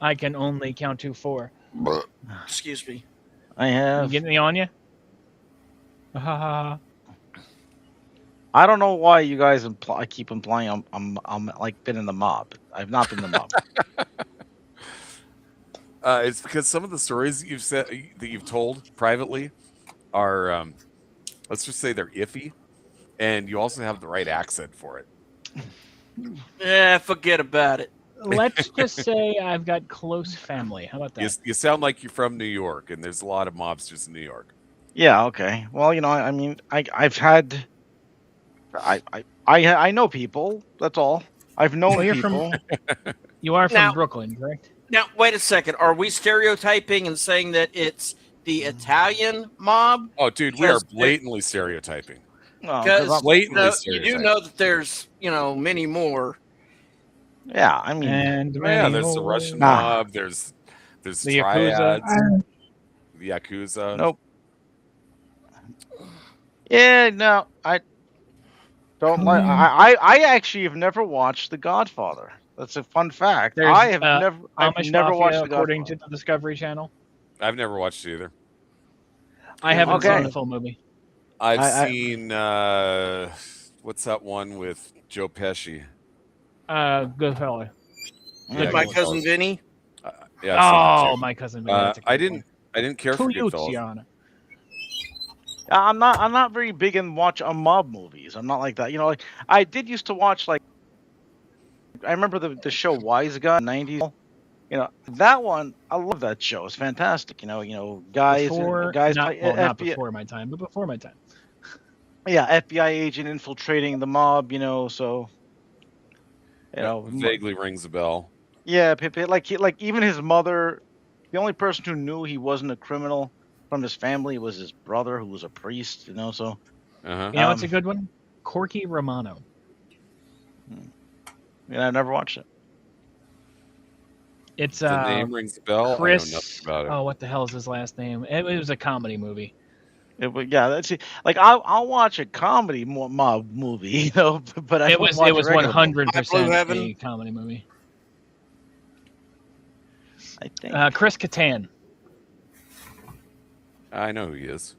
I can only count to 4. Excuse me. I You have. getting me on you? Ha ha ha. I don't know why you guys I keep implying I'm like been in the mob. I've not been in the mob. It's because some of the stories that you've said that you've told privately are, let's just say they're iffy, and you also have the right accent for it. Yeah, forget about it. Let's just say I've got close family. How about You, that? you sound like you're from New York, and there's a lot of mobsters in New York. Yeah. Okay. Well, I mean, I've had. I know people. That's all. I've known Well, people. you are from Now, Brooklyn, correct? now, wait a second. Are we stereotyping and saying that it's the Italian mob? Oh, dude, we are blatantly stereotyping. Well, because Because I'm. Blatantly you do stereotyping. know that there's many more. Yeah. I mean. And Oh, yeah, many there's the more. Russian Nah. mob. There's The Yakuza. triads, the yakuza. Nope. Yeah. No. I don't like. I actually have never watched The Godfather. That's a fun fact. There's I've Amish never watched Mafia, The according Godfather. to the Discovery Channel. I've never watched it either. I haven't seen Okay. the full movie. I've I seen what's that one with Joe Pesci? Good fella. Yeah, My Goodfellas. cousin Vinny. Yeah, I've seen that Oh, too. my cousin. That's a I good one. didn't care for Goodfellas. Your I'm not very big in mob movies. I'm not like that. Like I did used to watch like I remember the show Wise Guy in the 90s. That one I love that show. It's fantastic. Guys not play not FBI. before my time, but before my time. Yeah, FBI agent infiltrating the mob. So Vaguely rings a bell. yeah, like even his mother. The only person who knew he wasn't a criminal from his family was his brother, who was a priest. So. Uh-huh. You know, it's a good one. Corky Romano. Yeah, I never watched it. It's The name rings a bell. Chris. I know nothing about it. Oh, what the hell is his last name? It was a comedy movie. That's it. Like I'll watch a comedy mob movie, but I It wouldn't was watch it was a regular movie. 100% Heaven. a comedy movie. I think. Chris Kattan. I know who he is.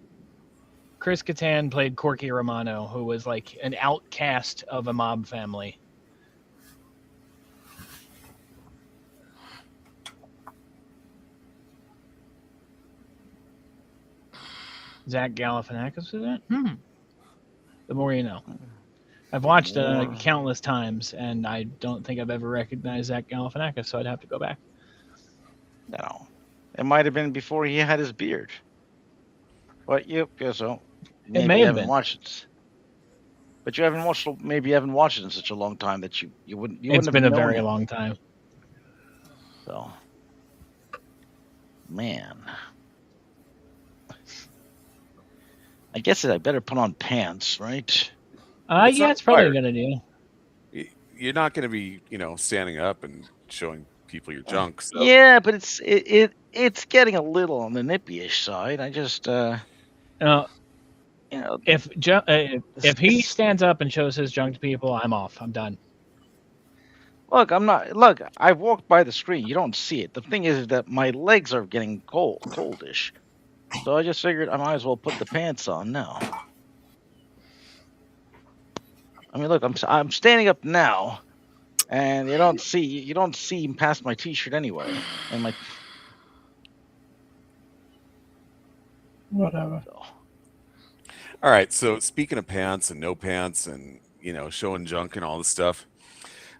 Chris Kattan played Corky Romano, who was like an outcast of a mob family. Zach Galifianakis was that? The more you know. I've watched it countless times, and I don't think I've ever recognized Zach Galifianakis, so I'd have to go back. No, it might have been before he had his beard. But so maybe It may you have haven't been. watched it. But you haven't watched. Maybe you haven't watched it in such a long time that you wouldn't. You It's wouldn't been have a known very him. long time. So, man, I guess I better put on pants, right? Yeah, it's probably a good idea. You're not going to be, standing up and showing people your junk. So. Yeah, but it's getting a little on the nippy-ish side. I just if he stands up and shows his junk to people, I'm off. I'm done. Look, I'm not. Look, I've walked by the screen. You don't see it. The thing is that my legs are getting coldish. So I just figured I might as well put the pants on now. I mean, look, I'm standing up now, and you don't see past my t-shirt anyway, and my. Whatever. All right. So speaking of pants and no pants and showing junk and all this stuff,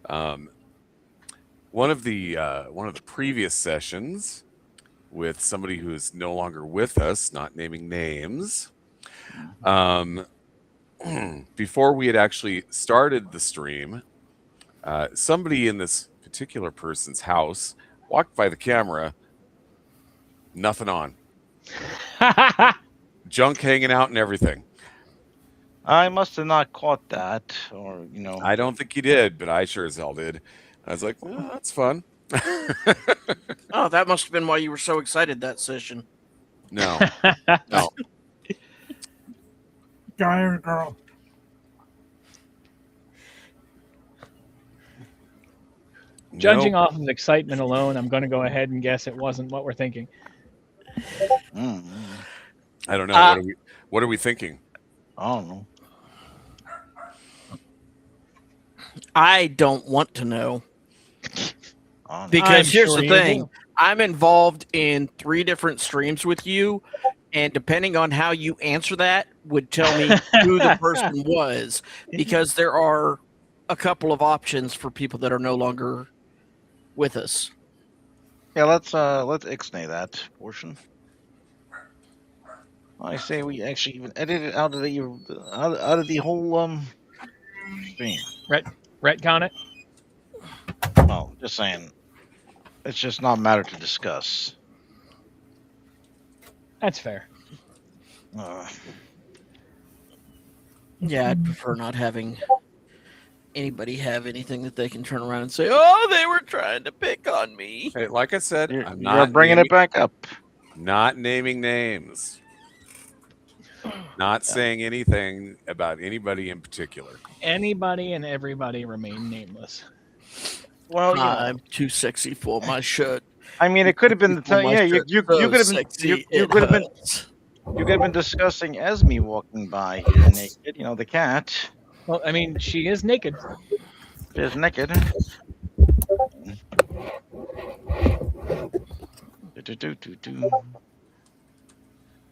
one of the previous sessions with somebody who is no longer with us, not naming names, before we had actually started the stream, somebody in this particular person's house walked by the camera, nothing on. Junk hanging out and everything. I must have not caught that, or I don't think you did, but I sure as hell did. I was like, well, that's fun. Oh, that must have been why you were so excited that session. No. Guy or girl? Judging Nope. off of excitement alone, I'm going to go ahead and guess it wasn't what we're thinking. Mm, I don't know. Uh, What are we thinking? I don't know. I don't want to know. I don't know. Because I'm here's sure the you thing. do. I'm involved in 3 different streams with you, and depending on how you answer that would tell me who the person was, because there are a couple of options for people that are no longer with us. Yeah, let's ixnay that portion. I say we actually even edit it out of the whole stream. Retcon it. Well, just saying, it's just not a matter to discuss. That's fair. Yeah, I'd prefer not having anybody have anything that they can turn around and say, "Oh, they were trying to pick on me." Hey, like I said, You're, I'm you're not bringing naming, it back up. not naming names. Not saying anything about anybody in particular. Anybody and everybody remain nameless. Well, you know, I'm too sexy for my shirt. I mean, it could have been the time. Yeah, you could have been Sexy, you it could have been hurts. you could have been discussing Esme walking by here naked. You know, the cat Well, I mean, she is naked. is naked. Do-do-do-do-do.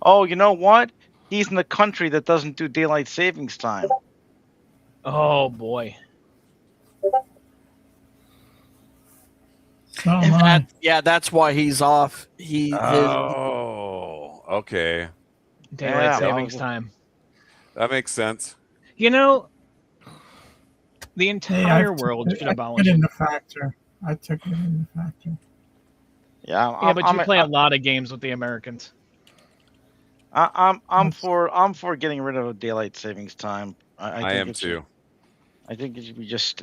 Oh, you know what? He's in the country that doesn't do daylight savings time. Oh boy. So And am I. that's why he's off. Oh, okay. Daylight Yeah, savings well, time. That makes sense. You know, the Hey, entire world should I took abolish it it. into factor. I took it into factor. Yeah, Yeah, but you play a lot of games with the Americans. I'm for getting rid of daylight savings time. I think am it should- too. I think it should be just.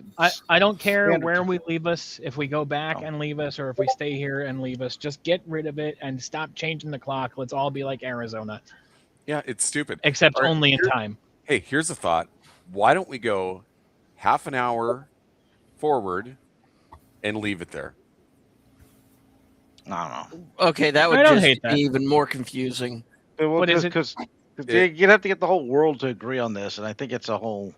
I don't care standard where time. we leave us, if we go back Oh. and leave us, or if we stay here and leave us. Just get rid of it and stop changing the clock. Let's all be like Arizona, Yeah, it's stupid. except All right, only in time. Hey, here's a thought. Why don't we go half an hour forward and leave it there? I don't know. Okay, that would I don't just hate that. be even more confusing. What is it? Because you'd have to get the whole world to agree on this, and I think it's a whole.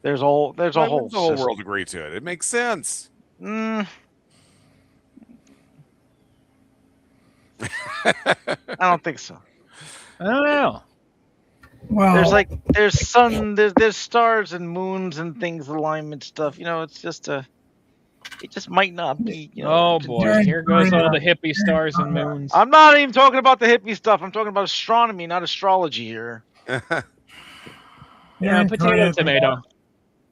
There's a whole. There's a Why whole. wouldn't the whole system. world agree to it? It makes sense. I don't think so. I don't know. Well, There's there's stars and moons and things, alignment stuff. You know, it's just it just might not be. You know, Oh boy, During- here goes all the during- hippie stars and moons. I'm not even talking about the hippie stuff. I'm talking about astronomy, not astrology here. Yeah, during potato, Korea, tomato.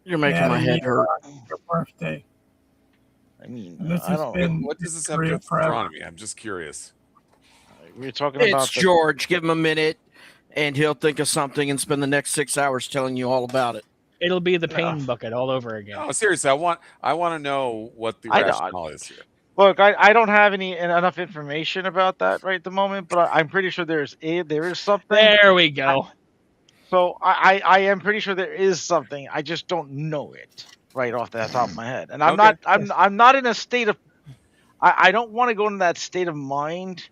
You're making Yeah, my head yeah. hurt. your birthday. I mean, And this I has don't. been What does this have to do Korea with forever. astronomy? I'm just curious. We're talking about It's George. Give him a minute, and he'll think of something and spend the next 6 hours telling you all about it. It'll be the pain Yeah. bucket all over again. No, seriously, I want to know what the I don't- rationale is here. Look, I don't have enough information about that right at the moment, but I'm pretty sure there is something. There we go. So I am pretty sure there is something. I just don't know it right off the top of my head, and I'm Okay. not I'm not in a state of. I don't want to go into that state of mind.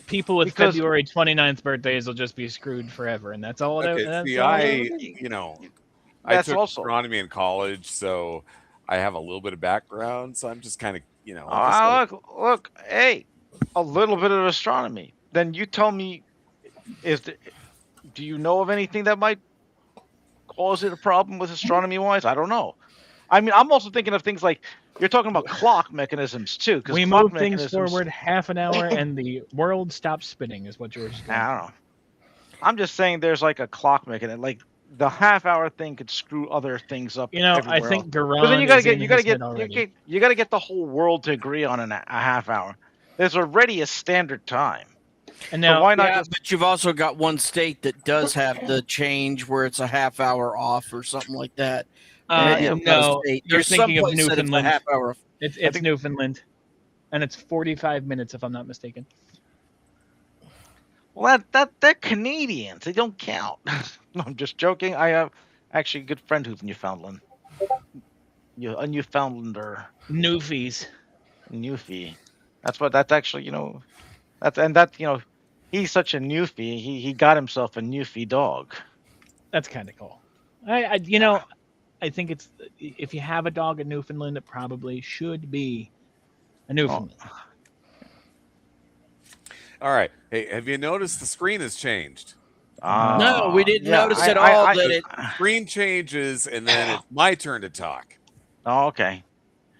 People with Because- February 29th birthdays will just be screwed forever, and that's all. Okay, That's see, all I That's took also. astronomy in college, so I have a little bit of background. So I'm just kind of, I'm just like, Look, hey, a little bit of astronomy. Then you tell me, do you know of anything that might cause it a problem with astronomy wise? I don't know. I mean, I'm also thinking of things like you're talking about clock mechanisms too. we move things forward half an hour, and the world stops spinning. Is what George is saying. I don't know. I'm just saying there's like a clock mechanism. Like the half-hour thing could screw other things up. You know, I everywhere think else. Garan But then you gotta is get in you gotta his get head already. you gotta get the whole world to agree on a half hour. There's already a standard time. And So now, why not Yeah, just but you've also got one state that does have the change where it's a half hour off or something like that. Maybe you've got a no, state. you're There's some thinking of place that it's a Newfoundland. half hour. It's think- Newfoundland, and it's 45 minutes if I'm not mistaken. Well, they're Canadians. They don't count. No, I'm just joking. I have actually a good friend who's in Newfoundland. a Newfoundlander, Newfies. Newfie. That's actually that's he's such a Newfie. He got himself a Newfie dog. That's kind of cool. I think it's if you have a dog in Newfoundland, it probably should be a Oh, Newfoundland. All right. Hey, have you noticed the screen has changed? No, we didn't yeah, notice at all that it. Screen changes, and then it's my turn to talk. Oh, okay.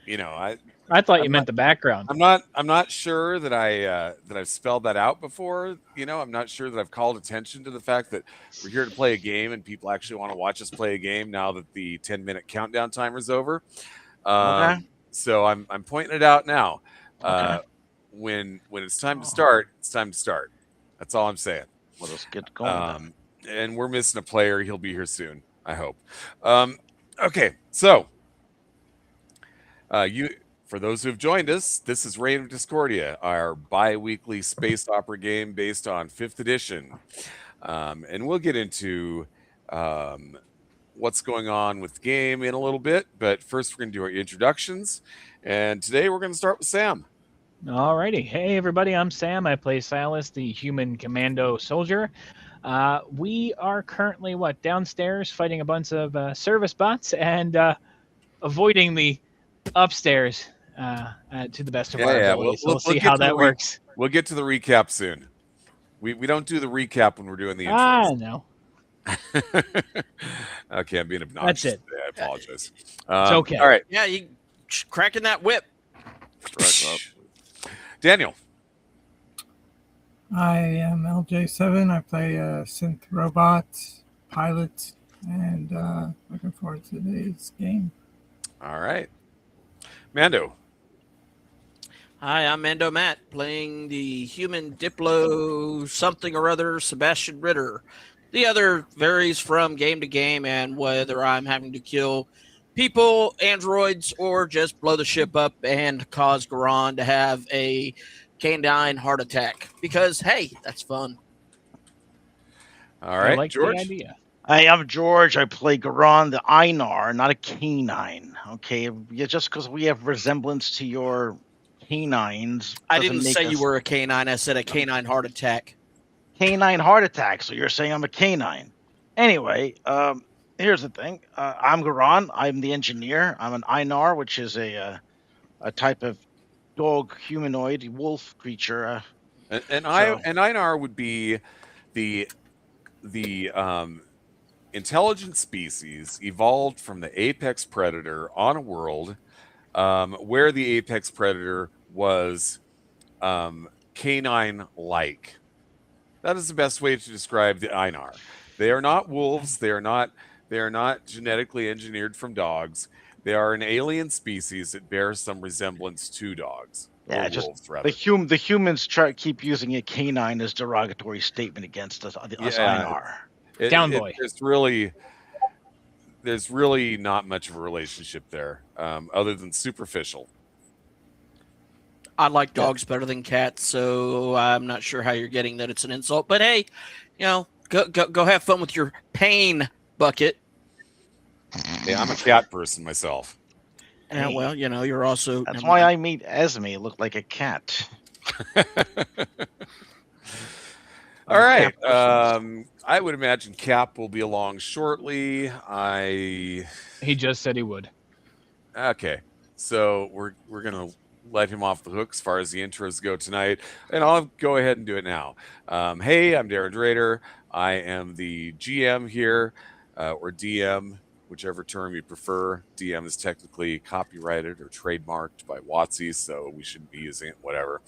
You know, I thought you I'm meant the background. I'm not sure that I've spelled that out before. You know, I'm not sure that I've called attention to the fact that we're here to play a game and people actually want to watch us play a game now that the 10-minute countdown timer is over. Okay. So I'm pointing it out now. Okay. When it's time to start, it's time to start. That's all I'm saying. Well, let's get going. And we're missing a player. He'll be here soon, I hope. Okay, so for those who have joined us, this is Reign of Discordia, our bi-weekly space opera game based on 5th edition. And we'll get into what's going on with the game in a little bit, but first we're going to do our introductions. And today we're going to start with Sam. Alrighty. Hey, everybody. I'm Sam. I play Silas, the human commando soldier. We are currently, downstairs fighting a bunch of service bots and avoiding the upstairs to the best of our ability. So we'll see how that works. We'll get to the recap soon. We don't do the recap when we're doing the intros. No. Okay, I'm being obnoxious. That's it. Today. I apologize. It's okay. All right. Yeah, you cracking that whip. Daniel. I am LJ7. I play a synth robot pilot, and looking forward to today's game. All right. Mando. Hi, I'm Mando Matt, playing the human Diplo something or other, Sebastian Ritter. The other varies from game to game and whether I'm having to kill people, androids, or just blow the ship up and cause Garan to have a canine heart attack. Because, hey, that's fun. All right, I like George. the idea. Hi, I'm George. I play Garan, the Einar, not a canine. Okay, just because we have resemblance to your canines. I didn't say you were a canine. I said a canine heart attack. Canine heart attack. So you're saying I'm a canine. Anyway, here's the thing. I'm Garan. I'm the engineer. I'm an Einar, which is a type of dog humanoid wolf creature. And Einar would be the intelligent species evolved from the apex predator on a world where the apex predator was canine-like. That is the best way to describe the Einar. They are not wolves. They are not genetically engineered from dogs. They are an alien species that bears some resemblance to dogs. Yeah, or just wolves, rather. the humans keep using a canine as derogatory statement against us Einar. Boy. There's really not much of a relationship there, other than superficial. I like dogs better than cats, so I'm not sure how you're getting that it's an insult. But hey, go have fun with your pain bucket. Hey, I'm a cat person myself. Yeah, well, you're also. That's why I made Esme look like a cat. All right. I would imagine Cap will be along shortly. He just said he would. Okay. So we're gonna let him off the hook as far as the intros go tonight, and I'll go ahead and do it now. Hey, I'm Darren Drader. I am the GM here, or DM, whichever term you prefer. DM is technically copyrighted or trademarked by WotC, so we shouldn't be using it. Whatever.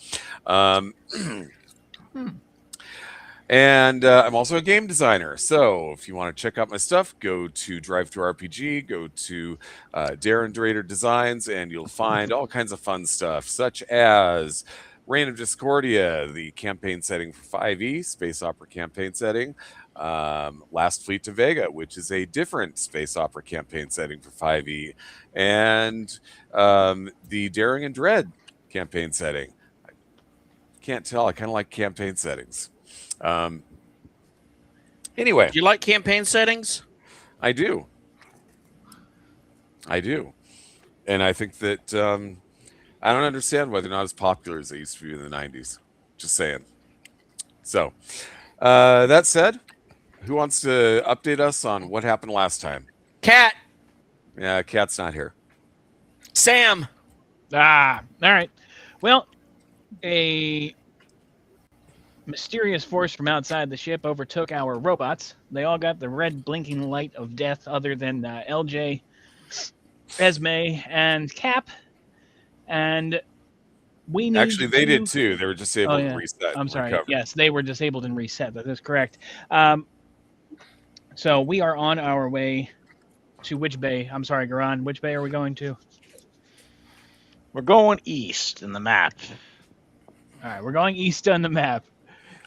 And I'm also a game designer. So if you want to check out my stuff, go to DriveThruRPG, go to Darren Drader Designs, and you'll find all kinds of fun stuff, such as Reign of Discordia, the campaign setting for 5e, space opera campaign setting. Last Fleet to Vega, which is a different space opera campaign setting for 5e. And the Daring and Dread campaign setting. I can't tell. I kind of like campaign settings. Anyway, Do you like campaign settings? I do. And I think that I don't understand why they're not as popular as they used to be in the 90s. Just saying. So, that said, who wants to update us on what happened last time? Cat, Yeah, Cat's not here. Sam. All right. Well, a mysterious force from outside the ship overtook our robots. They all got the red blinking light of death, other than LJ, Esme, and Cap. And we need Actually, they did to. too. They were just Oh able to yeah. reset I'm and sorry. recover. Yes, they were disabled and reset. That is correct. So we are on our way to which bay? I'm sorry, Garan. Which bay are we going to? We're going east in the map. All right, we're going east on the map.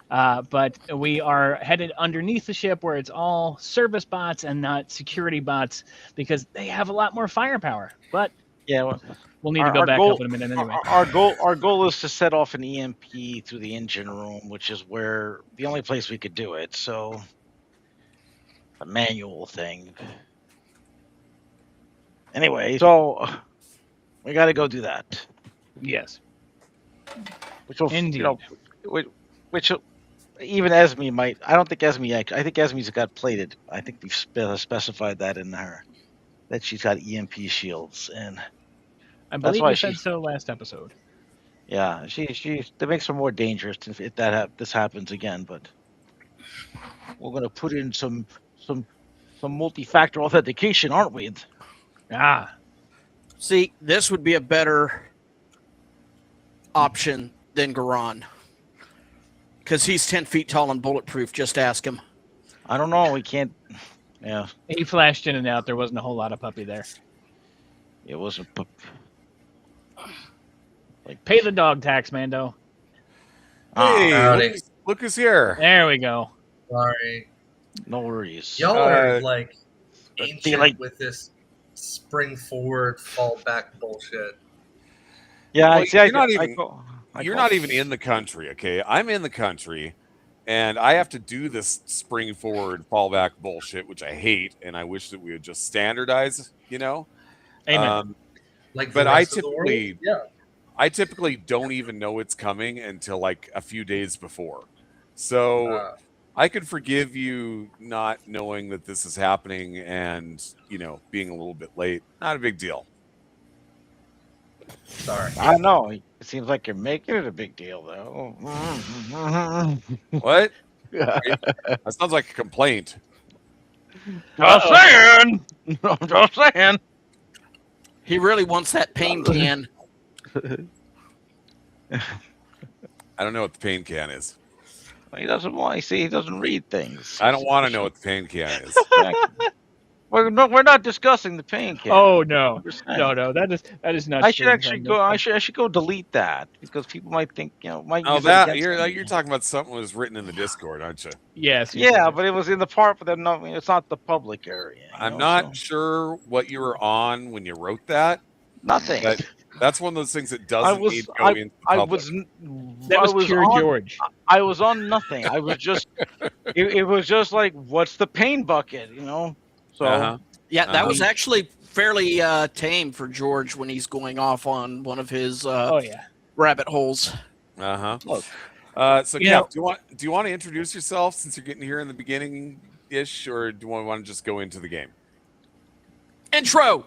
But we are headed underneath the ship where it's all service bots and not security bots because they have a lot more firepower. But Yeah, well, we'll need to go back up in a minute anyway. Our goal is to set off an EMP through the engine room, which is where the only place we could do it. So, a manual thing. Anyway, so we got to go do that. Yes. Which will, Indeed. which even Esme might. I don't think Esme. I think Esme's got plated. I think we've specified that in her that she's got EMP shields, and I that's believe why you said so last episode. yeah, that makes her more dangerous if this happens again. But we're gonna put in some multi-factor authentication, aren't we? Ah, See, this would be a better option than Garan. Because he's 10 feet tall and bulletproof. Just ask him. I don't know. We can't. Yeah, he flashed in and out. There wasn't a whole lot of puppy there. it wasn't. Pay the dog tax, Mando. Hey, Howdy. look who's here. There we go. Sorry. No worries. Y'all are like be ancient like- with this spring forward, fall back bullshit. Yeah, Well, see, you're not even- I You're call- not even in the country, okay? I'm in the country, and I have to do this spring forward, fallback bullshit, which I hate, and I wish that we would just standardize, you know? Amen. Like, But the I rest of the world? typically- yeah. I typically don't even know it's coming until like a few days before. So I could forgive you not knowing that this is happening and, being a little bit late. Not a big deal. Sorry. I know. It seems like you're making it a big deal, though. What? That sounds like a complaint. Just saying. I'm just saying. He really wants that pain can. I don't know what the pain can is. He doesn't want. See, he doesn't read things. I don't want to know what the pain can is. We're not discussing the pain can. Oh no, I'm just saying. no, that is not. I should true. actually go. I should go delete that because people might think might. Oh, use it that against me. you're talking about something that was written in the Discord, aren't you? Yes. Yeah, but it was in the part, but then it's not the public area. I'm not sure what you were on when you wrote that. Nothing. But that's one of those things that doesn't need to go into the public. That was pure George. I was on nothing. I was just. it was just like, what's the pain bucket? So. Uh-huh. Yeah, that was actually fairly tame for George when he's going off on one of his Oh yeah. rabbit holes. Uh-huh. Look. So, You Cap, do you want to introduce yourself since you're getting here in the beginning-ish, or do you want to just go into the game? Intro.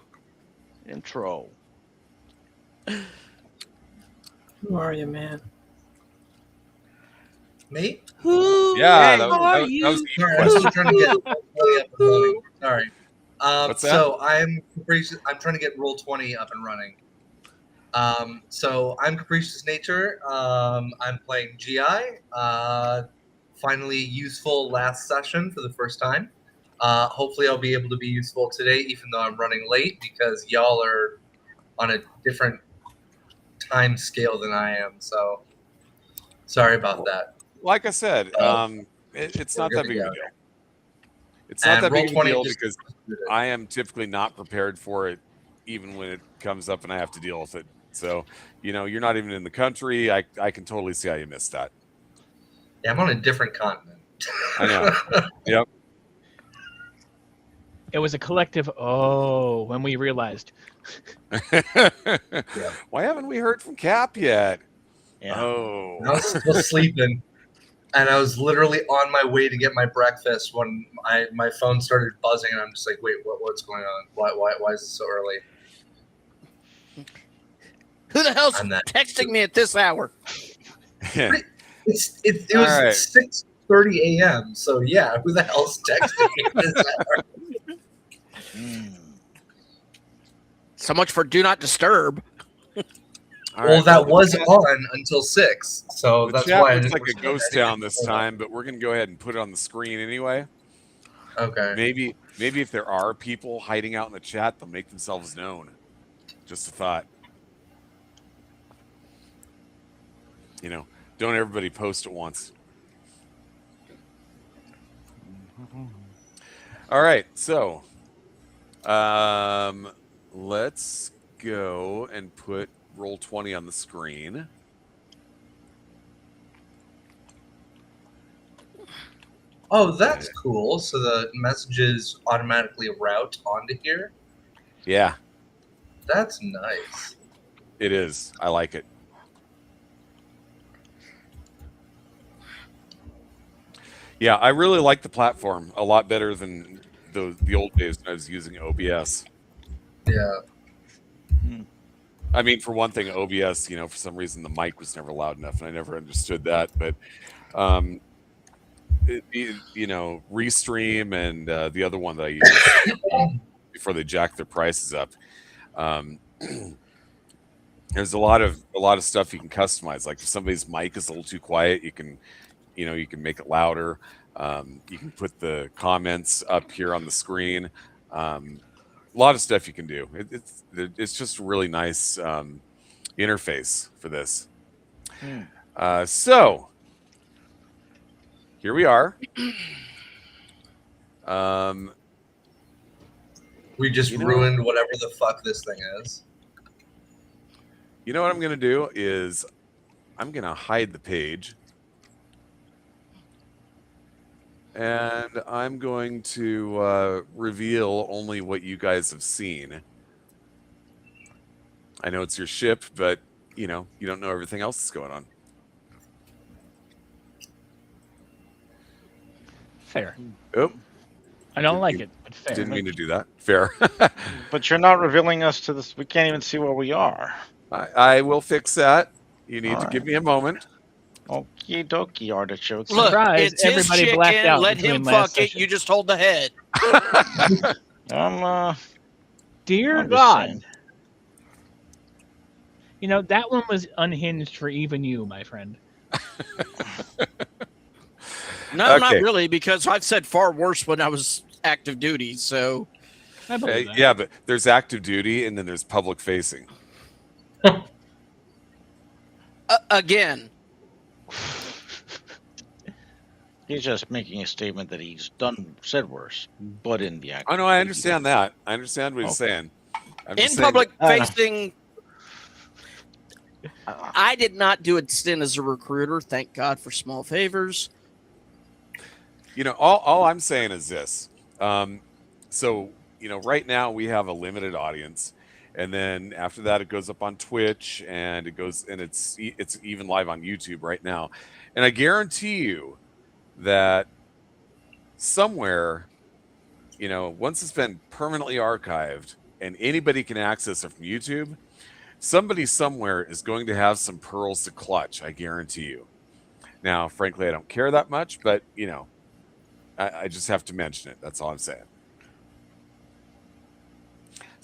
Who are you, man? Me? Who Yeah, are that you? was the Sorry, I'm still trying to get Roll20 up and running. Sorry. What's that? So I'm trying to get Roll20 up and running. So I'm Capricious Nature. I'm playing GI. Finally useful last session for the first time. Hopefully I'll be able to be useful today, even though I'm running late because y'all are on a different time scale than I am. So sorry about that. Like I said, it's not We're that good big to of a go. deal. It's not And that big of a Roll20 deal just- because I am typically not prepared for it, even when it comes up and I have to deal with it. So, you're not even in the country. I can totally see how you missed that. Yeah, I'm on a different continent. I know. Yep. it was a collective oh when we realized. Why haven't we heard from Cap yet? Yeah. Oh. I was still sleeping, and I was literally on my way to get my breakfast when my phone started buzzing, and I'm just like, wait, what's going on? Why is it so early? Who the hell's I'm that- texting me at this hour? It was All right. 6:30 a.m. So yeah, who the hell's texting me at this hour? So much for do not disturb. All Well, right, that the was chat- on until 6, so the that's chat why I looks didn't like a ghost town this time, but we're gonna go ahead and put it on the screen anyway. Okay. Maybe if there are people hiding out in the chat, they'll make themselves known. Just a thought. You know, don't everybody post at once. All right, so let's go and put Roll20 on the screen. Oh, that's cool. So the messages automatically route onto here. Yeah, That's nice. it is. I like it. Yeah, I really like the platform a lot better than the old days when I was using OBS. Yeah. I mean, for one thing, OBS, for some reason the mic was never loud enough, and I never understood that. But, Restream and the other one that I used before they jacked their prices up, there's a lot of stuff you can customize. Like if somebody's mic is a little too quiet, you can make it louder. You can put the comments up here on the screen. A lot of stuff you can do. It's just a really nice interface for this. So here we are. We just ruined whatever the fuck this thing is. You know what I'm going to do is I'm going to hide the page. And I'm going to reveal only what you guys have seen. I know it's your ship, but, you don't know everything else that's going on. Fair. Oh. I don't like it, but fair. Didn't mean to do that. Fair. But you're not revealing us to this. We can't even see where we are. I will fix that. You need All to give right. me a moment. Okie dokie, artichokes. Look, Surprise, it's his everybody blacked chicken. out Let between him last fuck it. session. You just hold the head. Dear I'm just God. saying. That one was unhinged for even you, my friend. No, Okay. not really, because I've said far worse when I was active duty. So I believe that. Yeah, but there's active duty and then there's public facing. again, He's just making a statement that he's said worse, but in the act. Oh, no, I understand that. I understand what he's saying. I'm in just saying public that- facing, I did not do a stint as a recruiter. Thank God for small favors. all I'm saying is this. So, right now we have a limited audience. And then after that, it goes up on Twitch and it's even live on YouTube right now. And I guarantee you that somewhere, once it's been permanently archived and anybody can access it from YouTube, somebody somewhere is going to have some pearls to clutch. I guarantee you. Now, frankly, I don't care that much, but I just have to mention it. That's all I'm saying.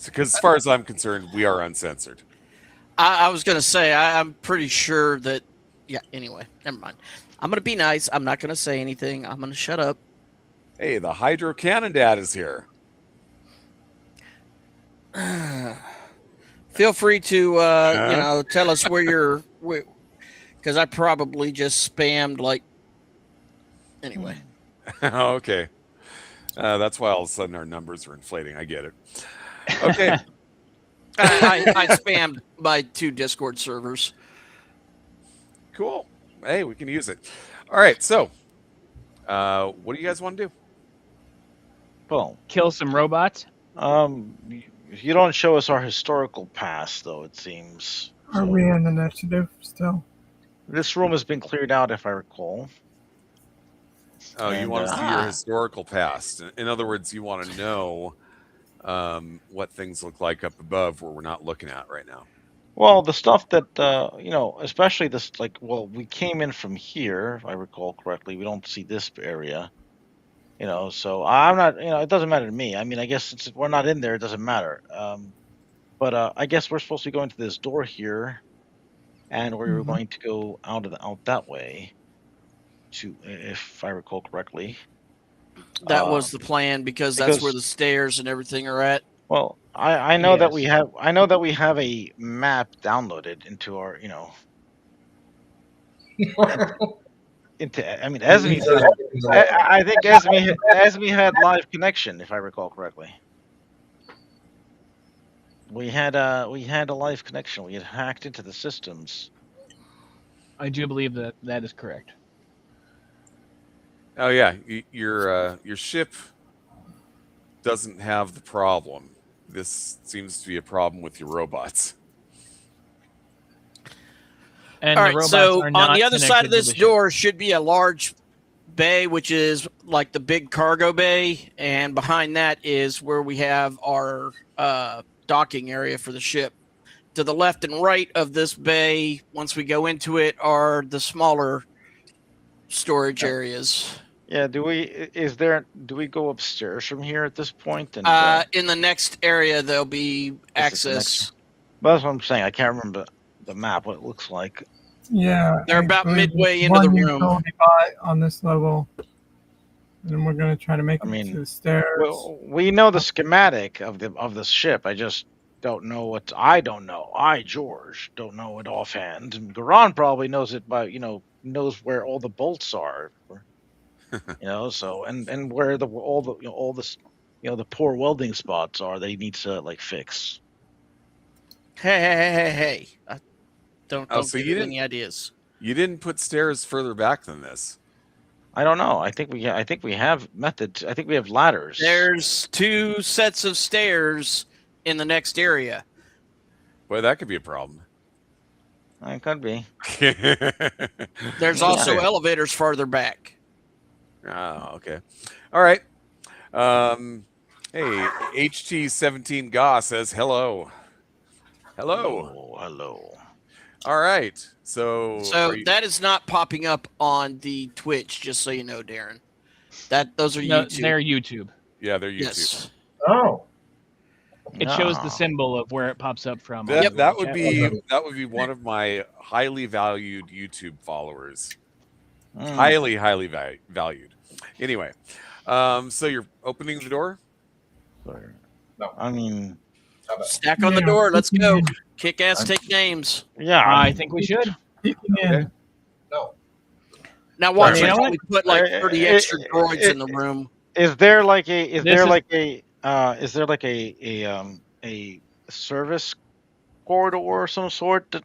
Because as far as I'm concerned, we are uncensored. I was going to say, I'm pretty sure that, yeah, anyway, never mind. I'm going to be nice. I'm not going to say anything. I'm going to shut up. Hey, the Hydro Cannon Dad is here. Feel free to, tell us where you're, because I probably just spammed, anyway. Okay. That's why all of a sudden our numbers are inflating. I get it. Okay. I spammed my 2 Discord servers. Cool. Hey, we can use it. All right. So, what do you guys want to do? Well, kill some robots. you don't show us our historical past, though. It seems. Are So, we in initiative still? this room has been cleared out, if I recall. Oh, you And, want to see your Ah. historical past. In other words, you want to know what things look like up above where we're not looking at right now. Well, the stuff that especially this, like, well, we came in from here, if I recall correctly. We don't see this area. So I'm not. It doesn't matter to me. I mean, I guess since we're not in there, it doesn't matter. But I guess we're supposed to be going to this door here, and we were Mhm. going to go out that way, if I recall correctly. That was the plan because that's where the stairs and everything are at. Well, I know that Yes. I know that we have a map downloaded into our into. I mean, Esme's. I think Esme had live connection, if I recall correctly. We had a live connection. We had hacked into the systems. I do believe that is correct. Oh yeah, your ship doesn't have the problem. This seems to be a problem with your robots. And All the right, robots so are on not the other side of connected to this the ship. door should be a large bay, which is like the big cargo bay, and behind that is where we have our docking area for the ship. To the left and right of this bay, once we go into it, are the smaller storage areas. Yeah. Do we go upstairs from here at this point? And In the next area, there'll be This is the access. well, that's what I'm saying. I can't remember the map. What it looks like. Yeah. They're I about believe midway there's into the one room. utility bot on this level. And we're going to try to make I it mean, to the stairs. Well, we know the schematic of the ship. I just don't know what. I don't know. George, don't know it offhand. And Garan probably knows it by knows where all the bolts are. So and where all the poor welding spots are. They need to like fix. Hey. Don't So give you me didn't any ideas. you didn't put stairs further back than this. I don't know. I think we have methods. I think we have ladders. There's 2 sets of stairs in the next area. Boy, that could be a problem. It could be. There's also elevators farther back. Oh, okay. All right. Hey, HT17 Ga says hello. Hello. Oh, hello. All right. So that is not popping up on the Twitch, just so you know, Darren. Those are No, YouTube. they're YouTube. Yeah, they're YouTube. Yes. Oh. It shows the symbol of where it pops up from. That would be one of my highly valued YouTube followers. Highly valued. Anyway, so you're opening the door? No. I mean, Stack on the door. Let's go. Kick ass, take names. yeah. I think we should. Yeah. No. Now watch You know until what? we put like 30 extra droids in the room. Is there like a service corridor or some sort?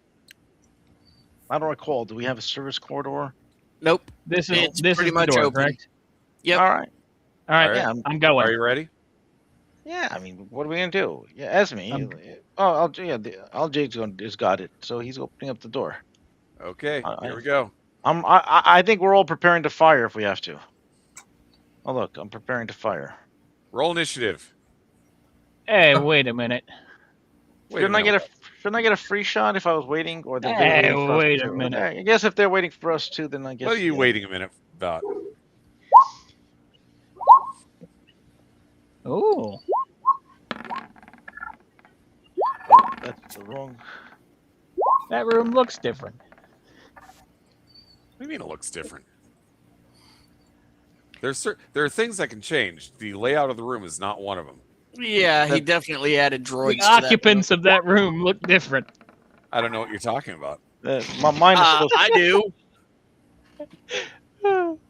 I don't recall. Do we have a service corridor? Nope. This It's is pretty the much door, open. correct? Yep. All right. All right. Yeah. I'm going. Are you ready? Yeah. I mean, what are we gonna do? Yeah, Esme. LJ's just got it. So he's opening up the door. Okay, here we go. I think we're all preparing to fire if we have to. Oh look, I'm preparing to fire. Roll initiative. Hey, wait a minute. Shouldn't I get a free shot if I was waiting, or they're Hey, waiting for us wait a to? minute. I guess if they're waiting for us too, then I guess. What are you waiting a minute about? Oh. Oh, that's the wrong. That room looks different. What do you mean it looks different? There are things that can change. The layout of the room is not one of them. Yeah, he definitely added droids. The occupants of that room look different. I don't know what you're talking about. Mine is supposed to. I do.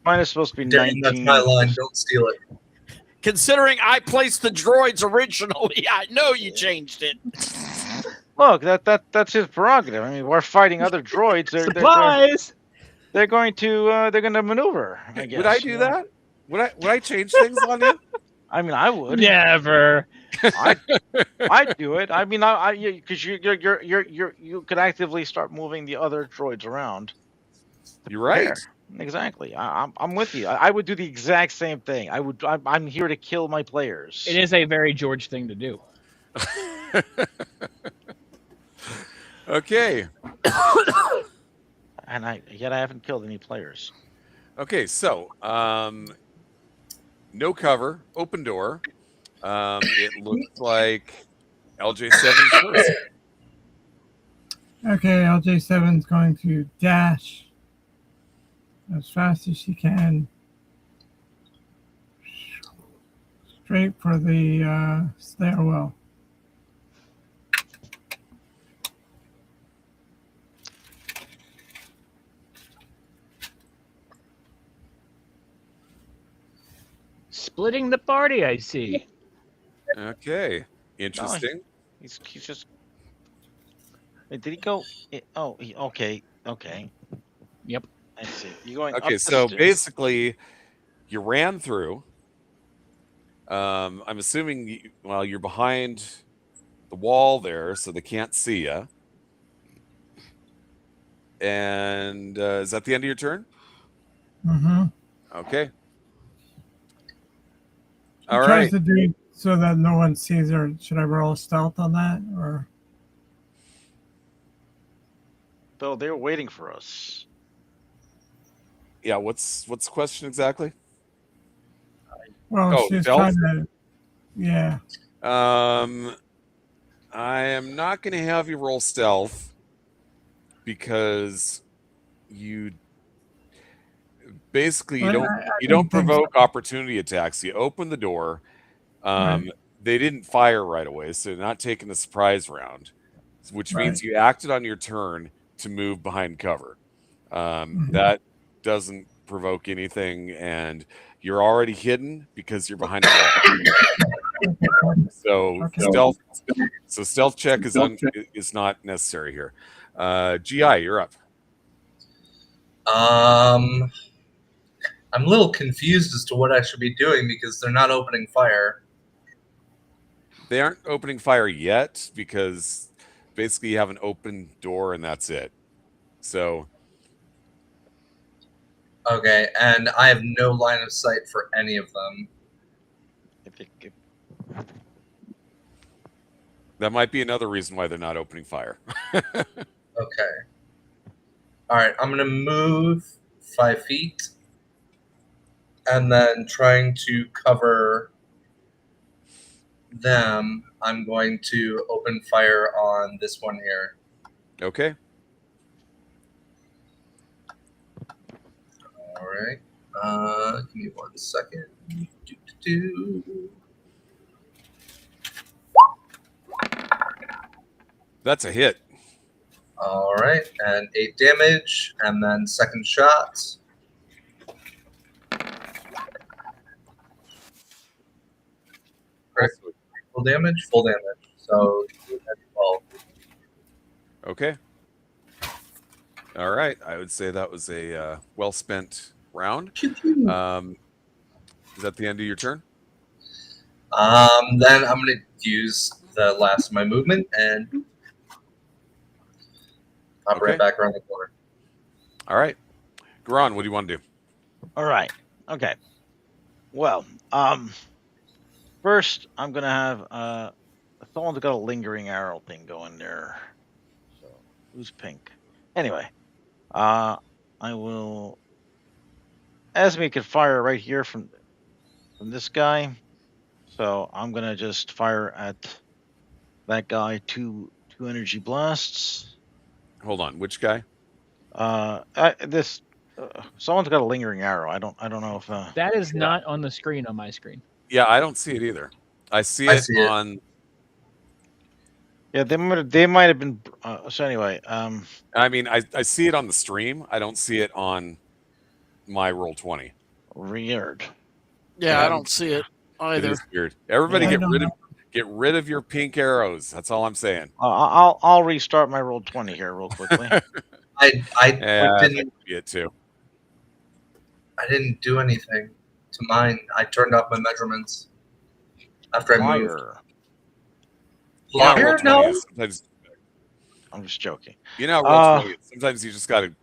Mine is supposed to be Darren, 19. that's my line. Don't steal it. Considering I placed the droids originally, I know you changed it. Look, that's his prerogative. I mean, we're fighting other droids. Supplies. They're going to maneuver. I guess. Would I do that? Would I change things on you? I mean, I would. Never. I'd do it. I mean, because you could actively start moving the other droids around. You're right. There. Exactly. I'm with you. I would do the exact same thing. I'm here to kill my players. It is a very George thing to do. Okay. And yet I haven't killed any players. Okay, so no cover, open door. It looks like LJ7 first. Okay, LJ7's going to dash as fast as she can straight for the stairwell. Splitting the party, I see. Okay, interesting. He's just. Wait, did he go? Okay. Yep. I see. You going? Okay, up so the basically, you ran through. I'm assuming you're behind the wall there, so they can't see you. And is that the end of your turn? Mm-hmm. Okay. She All tries right. to do it so that no one sees her. Should I roll stealth on that, or? Bill, they're waiting for us. Yeah. What's the question exactly? Well, she's stealth? trying to. Yeah. I am not going to have you roll stealth because you basically Well, you don't think provoke opportunity attacks. You open the door. Right. They didn't fire right away, so they're not taking the surprise round, which means Right. you acted on your turn to move behind cover. Mhm. That doesn't provoke anything, and you're already hidden because you're behind the wall. So Okay. stealth check is not necessary here. GI, you're up. I'm a little confused as to what I should be doing because they're not opening fire. They aren't opening fire yet because basically you have an open door and that's it. So Okay, and I have no line of sight for any of them. that might be another reason why they're not opening fire. Okay. All right, I'm going to move 5 feet and then trying to cover them, I'm going to open fire on this one here. Okay. All right. Give me 1 second. That's a hit. All right, and 8 damage, and then second shot. Full damage. So 12. Okay. All right. I would say that was a well spent round. Is that the end of your turn? Then I'm going to use the last of my movement and hop right back around the corner. All right. Garan, what do you want to do? All right. Okay. Well, first I'm gonna have someone's got a lingering arrow thing going there. So who's pink? Anyway, I will. Esme could fire right here from this guy, so I'm gonna just fire at that guy two energy blasts. Hold on, which guy? Someone's got a lingering arrow. I don't know if that is not on the screen on my screen. Yeah, I don't see it either. I see it on. Yeah, they might have been. So anyway, I mean, I see it on the stream. I don't see it on my Roll20. Weird. Yeah, I don't see it either. It is weird. Everybody get rid of your pink arrows. That's all I'm saying. I'll restart my Roll20 here real quickly. I didn't see it too. I didn't do anything to mine. I turned off my measurements. after I moved. Fire. You know, roll Fire? 20 No. is sometimes, I'm just joking. you know, roll 20 is sometimes you just got to,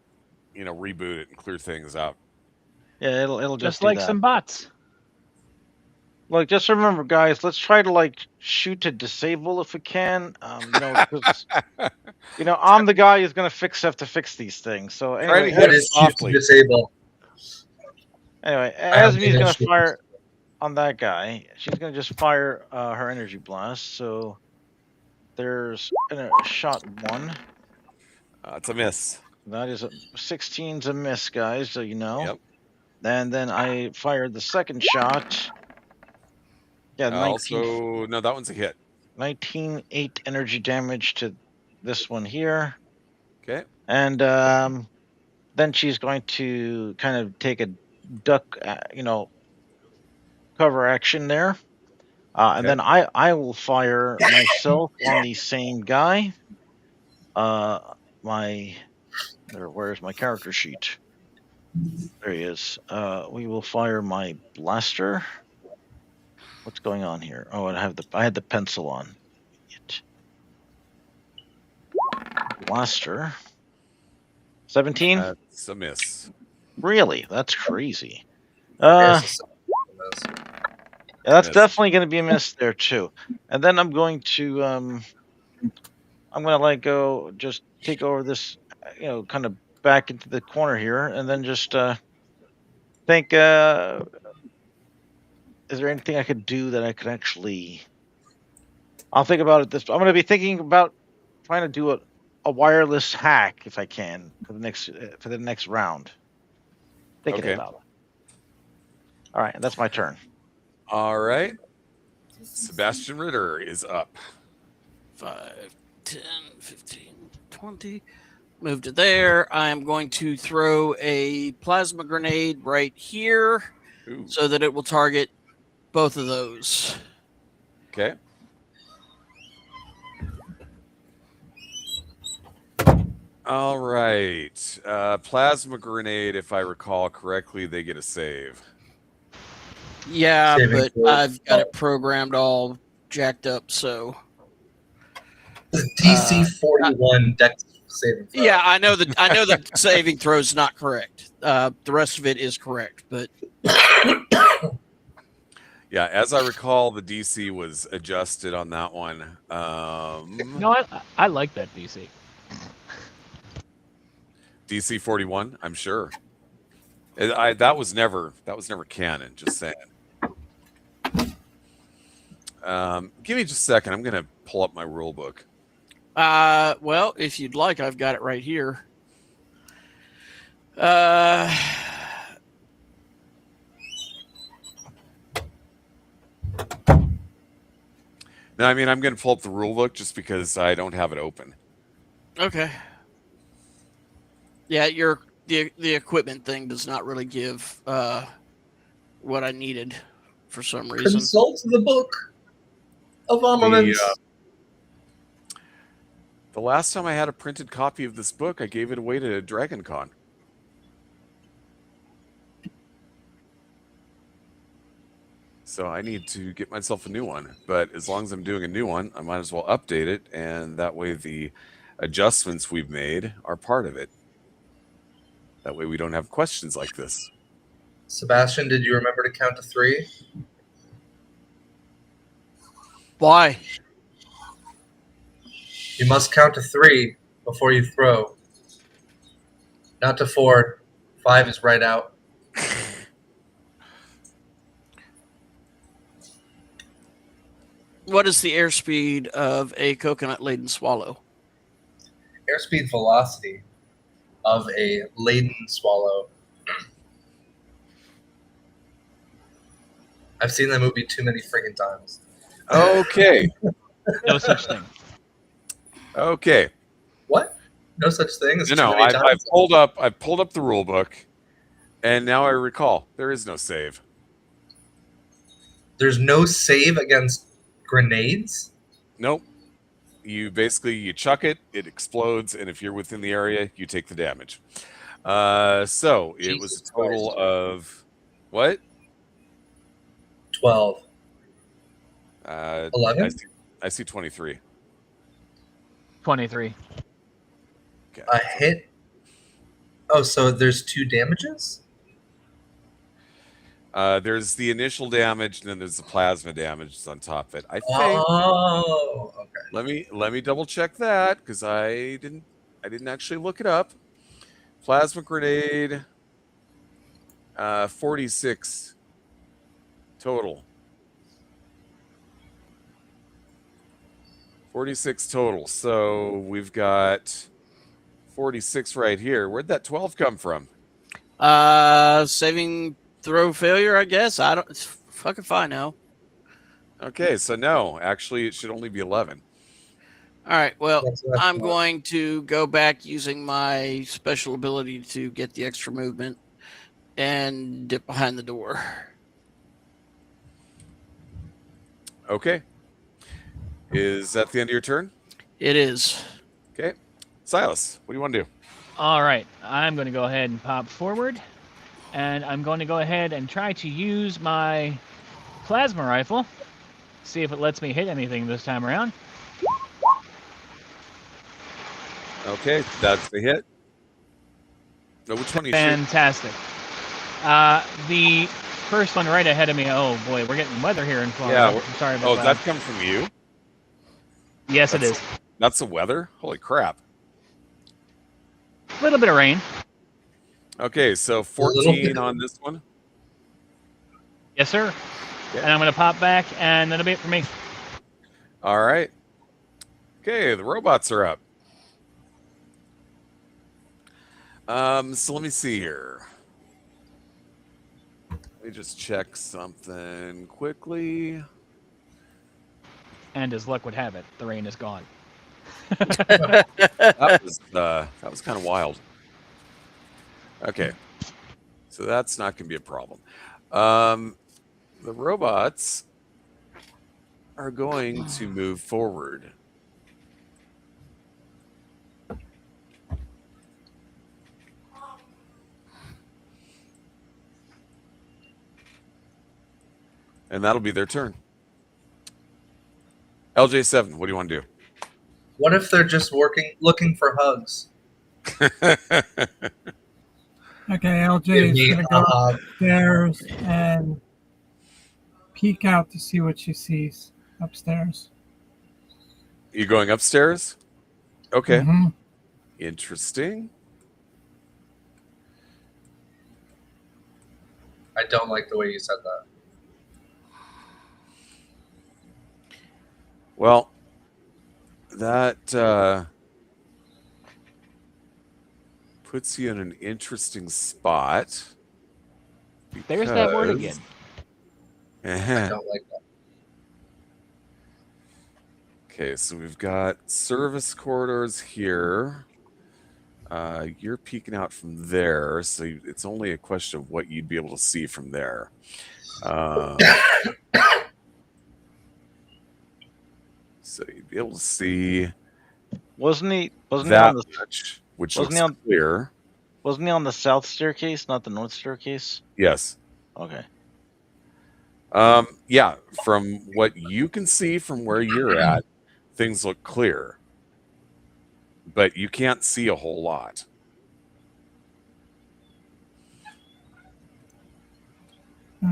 reboot it and clear things out. Yeah, it'll Just do like that. some bots. Like, just remember, guys, let's try to like shoot to disable if we can. 'Cause, I'm the guy who's gonna have to fix these things. So Try to anyway, hit That it is shoot to softly. disable. anyway, I have Esme's gonna initiative. fire on that guy. She's gonna just fire her energy blast. So there's shot 1. It's a miss. That is 16's a miss, guys. So you know. Yep. And then I fired the second shot. Yeah, 19. Also, no, that one's a hit. 19.8 energy damage to this one here. Okay. And then she's going to kind of take a duck, cover action there. And then I will fire myself on the same guy. Where's my character sheet? There he is. We will fire my blaster. What's going on here? Oh, I had the pencil on. Blaster. 17? That's a miss. Really? That's crazy. Yes, Yeah, that's Miss. definitely going to be a miss there too. And then I'm going to let go, just take over this, kind of back into the corner here, and then just think, is there anything I could do that I could actually? I'll think about it. I'm going to be thinking about trying to do a wireless hack if I can for the next round. Thinking Okay. about it. All right, that's my turn. All right. Sebastian Ritter is up. 5, 10, 15, 20. Move to there. I'm going to throw a plasma grenade right here Ooh. so that it will target both of those. Okay. All right. Plasma grenade, if I recall correctly, they get a save. Yeah, Saving but throw. I've got it programmed all jacked up, so. DC 41 dex saving throw. Yeah, I know that saving throw is not correct. The rest of it is correct, but Yeah, as I recall, the DC was adjusted on that one. No, I like that DC. DC 41, I'm sure. That was never canon. Just saying. Give me just a second. I'm gonna pull up my rule book. well, if you'd like, I've got it right here. No, I mean I'm gonna pull up the rule book just because I don't have it open. Okay. Yeah, the equipment thing does not really give what I needed for some reason. Consult the book of armaments. The last time I had a printed copy of this book, I gave it away to Dragon Con. So I need to get myself a new one. But as long as I'm doing a new one, I might as well update it, and that way the adjustments we've made are part of it. That way we don't have questions like this. Sebastian, did you remember to count to 3? Why? You must count to 3 before you throw. Not to 4. 5 is right out. What is the airspeed of a coconut-laden swallow? Airspeed velocity of a laden swallow. I've seen that movie too many friggin' times. Okay. No such thing. Okay. What? No such thing as No, too no. many I've times? pulled up the rule book, and now I recall there is no save. There's no save against grenades? Nope. You chuck it, it explodes, and if you're within the area, you take the damage. So it was a Jesus total Christ. of what? 12. I 11? see 23. 23. Okay. A hit. Oh, so there's 2 damages? There's the initial damage, and then there's the plasma damage on top of it. I think. Oh, okay. Let me double check that because I didn't actually look it up. Plasma grenade, 46 total. 46 total. So we've got 46 right here. Where'd that 12 come from? Saving throw failure, I guess. I don't. It's fucking fine now. Okay, so no, actually, it should only be 11. All right. Well, That's what I I'm thought. going to go back using my special ability to get the extra movement and dip behind the door. Okay. Is that the end of your turn? It is. Okay. Silas, what do you want to do? All right, I'm going to go ahead and pop forward, and I'm going to go ahead and try to use my plasma rifle. See if it lets me hit anything this time around. Okay, that's the hit. No, which one are you shooting? Fantastic. The first one right ahead of me. Oh boy, we're getting weather here in Florida. Yeah, I'm sorry about Oh, that. that come from you? Yes, it is. That's the weather? Holy crap. A little bit of rain. Okay, so little 14 bit. on this one. Yes, sir. Okay. And I'm going to pop back, and that'll be it for me. All right. Okay, the robots are up. So let me see here. Let me just check something quickly. And as luck would have it, the rain is gone. That was kind of wild. Okay, so that's not going to be a problem. The robots are going to move forward. And that'll be their turn. LJ7, what do you want to do? What if they're just looking for hugs? Okay, LJ Give is me going to a go hug. upstairs and peek out to see what she sees upstairs. You going upstairs? Okay. Mhm. Interesting. I don't like the way you said that. Well, that puts you in an interesting spot. There's that word again. because- I don't like that. Okay, so we've got service corridors here. You're peeking out from there, so it's only a question of what you'd be able to see from there. So you'd be able to see Wasn't he on that the much, which wasn't looks he on- clear. wasn't he on the south staircase, not the north staircase? Yes. Okay. Yeah, from what you can see from where you're at, things look clear. But you can't see a whole lot.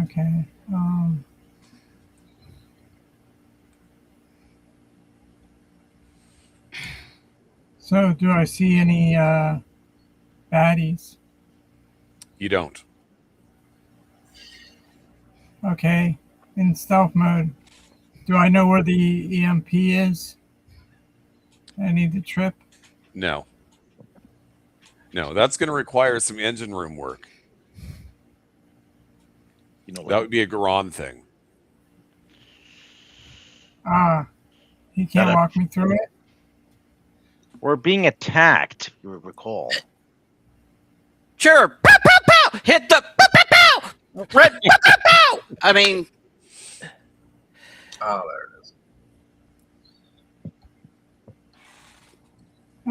Okay. So, do I see any baddies? You don't. Okay. In stealth mode, do I know where the EMP is? I need the trip. No. No, that's going to require some engine room work. You know, That would be a Garon thing. He can't Gotta- walk me through it. we're being attacked, if you recall. Sure. Pow, pow, pow! Hit the pow, pow, pow! Red pow, pow, pow! I mean, Oh, there it is.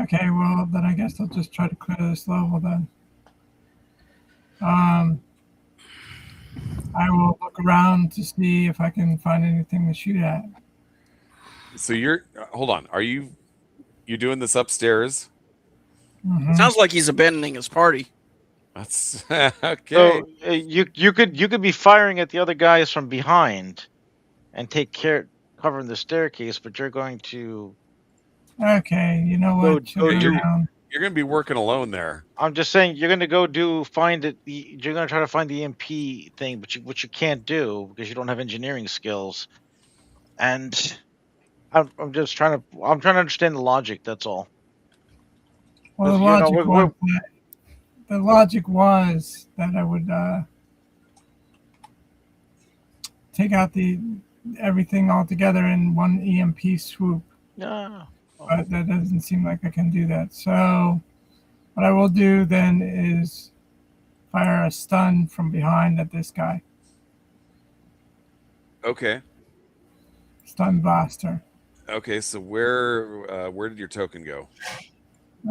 Okay, well, then I guess I'll just try to clear this level then. I will look around to see if I can find anything to shoot at. So you're hold on. You're doing this upstairs? Mhm. Sounds like he's abandoning his party. That's okay. So you could be firing at the other guys from behind, and take care covering the staircase, but you're going to Okay, you know Go- what? She'll go go do- down. You're gonna be working alone there. I'm just saying you're gonna go find it. You're gonna try to find the MP thing, but which you can't do because you don't have engineering skills. And I'm just trying to understand the logic. That's all. Well, the 'Cause, you know, the logic was that I would take out everything all together in one EMP swoop, Yeah. but that doesn't seem like I can do that. So what I will do then is fire a stun from behind at this guy. Okay. Stun blaster. Okay. So where did your token go?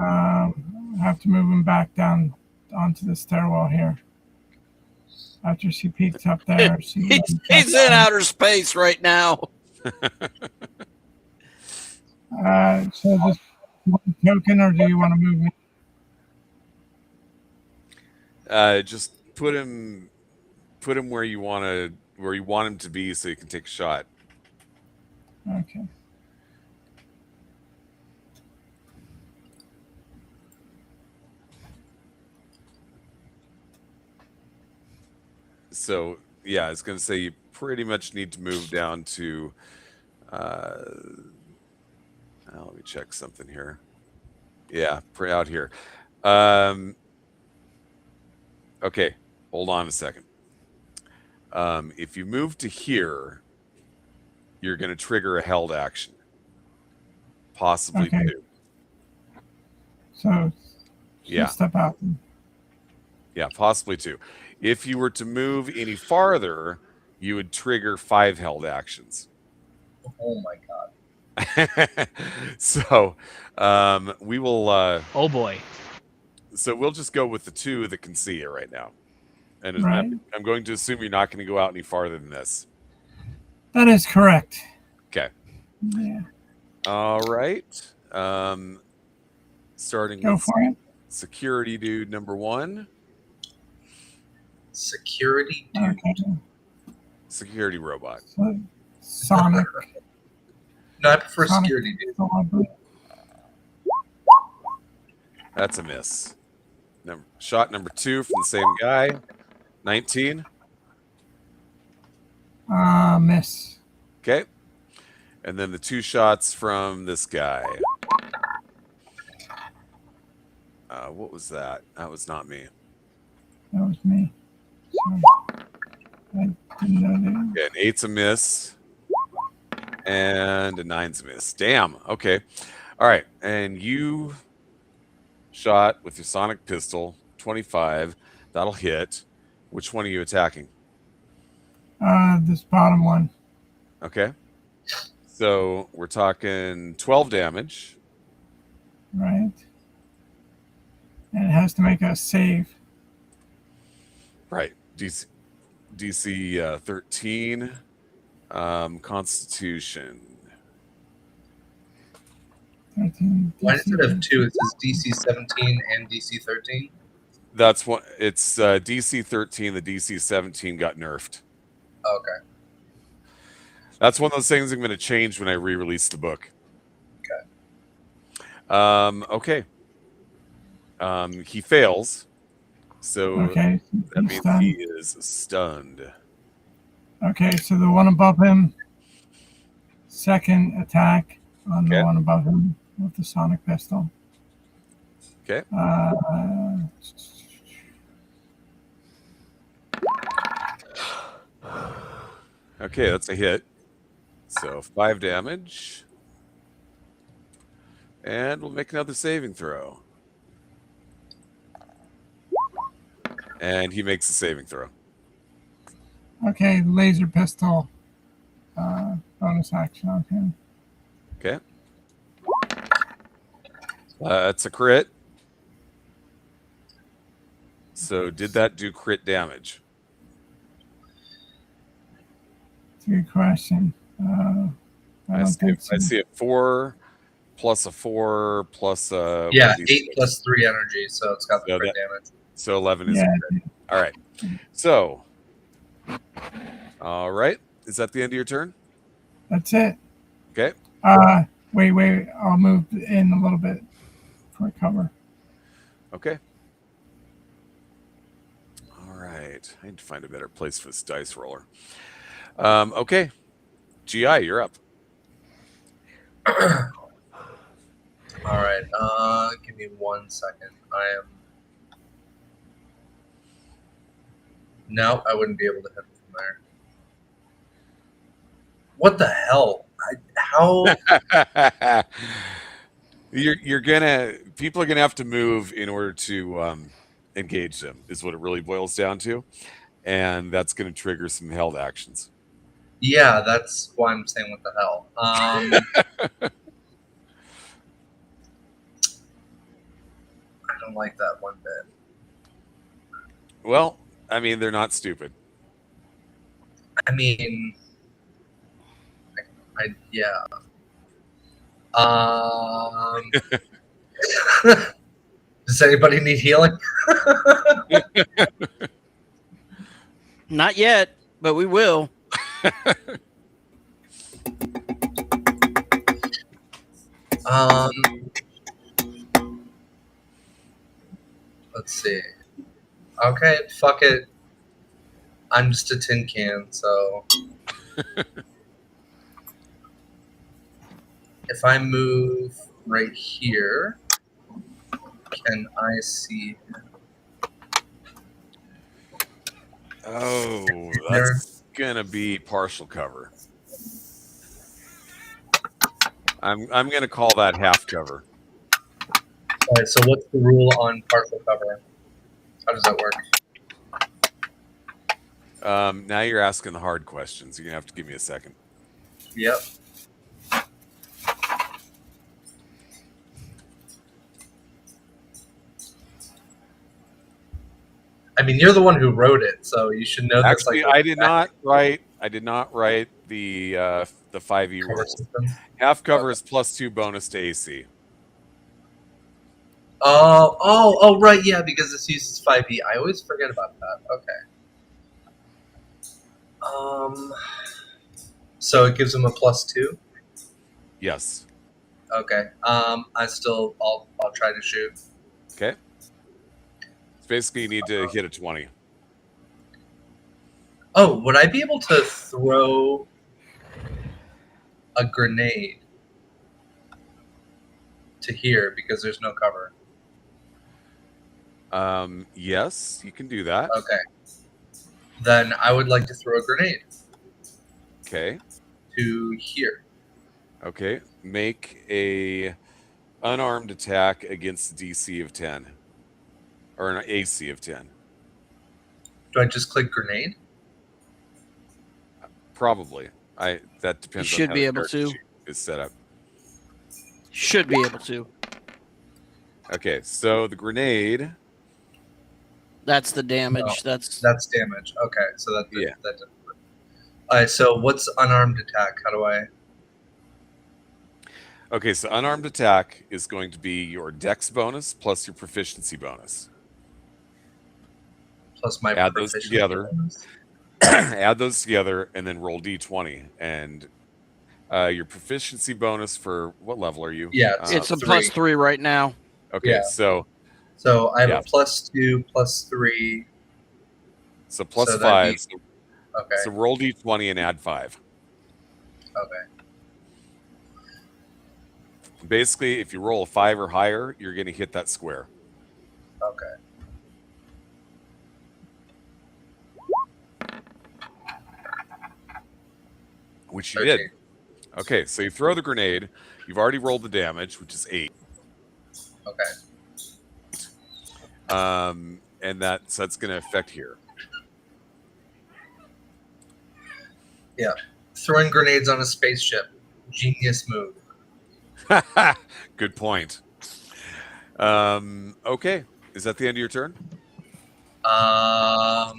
I have to move him back down onto the stairwell here. After she peeks up there, He's in outer space right now. So just one token, or do you want to move me? Just put him where you want him to be, so you can take a shot. Okay. So yeah, I was gonna say you pretty much need to move down to. Let me check something here. Yeah, out here. Okay, hold on a second. If you move to here, you're going to trigger a held action, possibly Okay. 2. So Yeah, step out. yeah, possibly 2. If you were to move any farther, you would trigger 5 held actions. Oh my god. So we will. Oh boy. So we'll just go with the 2 that can see it right now, and Right. I'm going to assume you're not going to go out any farther than this. That is correct. Okay. Yeah. All right. Starting Go with for it. security dude number 1. Security dude. Okay. Security robot. So, Sonic. No, I prefer Sonic. security dude. That's a miss. Shot number 2 from the same guy. 19. Miss. Okay. And then the 2 shots from this guy. What was that? That was not me. That was me. So, I didn't know that. Okay, an 8's a miss. And a 9's a miss. Damn. Okay. All right. And you shot with your sonic pistol, 25. That'll hit. Which one are you attacking? This bottom one. Okay. So we're talking 12 damage. Right. And it has to make a save. Right. DC 13. Constitution. 13. Why instead of 2, it says DC 17 and DC 13? That's what it's DC 13. The DC 17 got nerfed. Okay. That's one of those things I'm going to change when I re-release the book. Okay. Okay. He fails. So Okay. that He's means stunned. he is stunned. Okay, so the one above him, second attack on the Okay. one above him with the sonic pistol. Okay. Okay, that's a hit. So 5 damage. And we'll make another saving throw. And he makes a saving throw. Okay, laser pistol. Bonus action on him. Okay. That's a crit. So did that do crit damage? It's a good question. I don't think so. I see a 4 plus a 4 plus a Yeah, what are these 8 things? plus 3 energy, so it's got the So crit that- damage. So 11 is Yeah. crit. All right. So, all right. Is that the end of your turn? That's it. Okay. Wait. I'll move in a little bit for cover. Okay. All right. I need to find a better place for this dice roller. Okay. GI, you're up. All right. Give me 1 second. No, I wouldn't be able to hit him from there. What the hell? How? People are gonna have to move in order to engage them, is what it really boils down to. And that's gonna trigger some held actions. Yeah, that's why I'm saying what the hell. I don't like that one bit. Well, I mean, they're not stupid. I mean, yeah. Does anybody need healing? Not yet, but we will. Let's see. Okay, fuck it. I'm just a tin can, so if I move right here, can I see him? Oh, that's gonna be partial cover. I'm gonna call that half cover. All right, so what's the rule on partial cover? How does that work? Now you're asking the hard questions. You're gonna have to give me a second. Yep. I mean, you're the one who wrote it, so you should know. Actually, this, like, I did not write the 5e cover rules. system. Half cover is +2 bonus to AC. Oh, right, yeah, because this uses 5e. I always forget about that. Okay. So it gives him a +2. Yes. Okay. I'll try to shoot. Okay. So basically, you need to hit a 20. Oh, would I be able to throw a grenade to here because there's no cover? Yes, you can do that. Okay. Then I would like to throw a grenade Okay. to here. Okay. Make a unarmed attack against DC of 10. Or an AC of 10. Do I just click grenade? Probably. That depends You should on how be the able character to. sheet is set up. Should be able to. Okay, so the grenade. That's the damage. Oh, That's damage. Okay, so that Yeah. that didn't work. All right, so what's unarmed attack? How do I? Okay, so unarmed attack is going to be your dex bonus plus your proficiency bonus. Plus my Add those proficiency together. bonus? Add those together and then roll d20. And your proficiency bonus for what level are you? Yeah, it's a three. +3 right now. Okay, Yeah. so I have Yeah. a +2, +3. plus So that'd 5. be- Okay. So roll d20 and add 5. Okay. Basically, if you roll a 5 or higher, you're going to hit that square. Okay. Which you did. Okay, so you throw the grenade. You've already rolled the damage, which is 8. Okay. And that's going to affect here. Yeah. Throwing grenades on a spaceship. Genius move. Good point. Okay, is that the end of your turn? I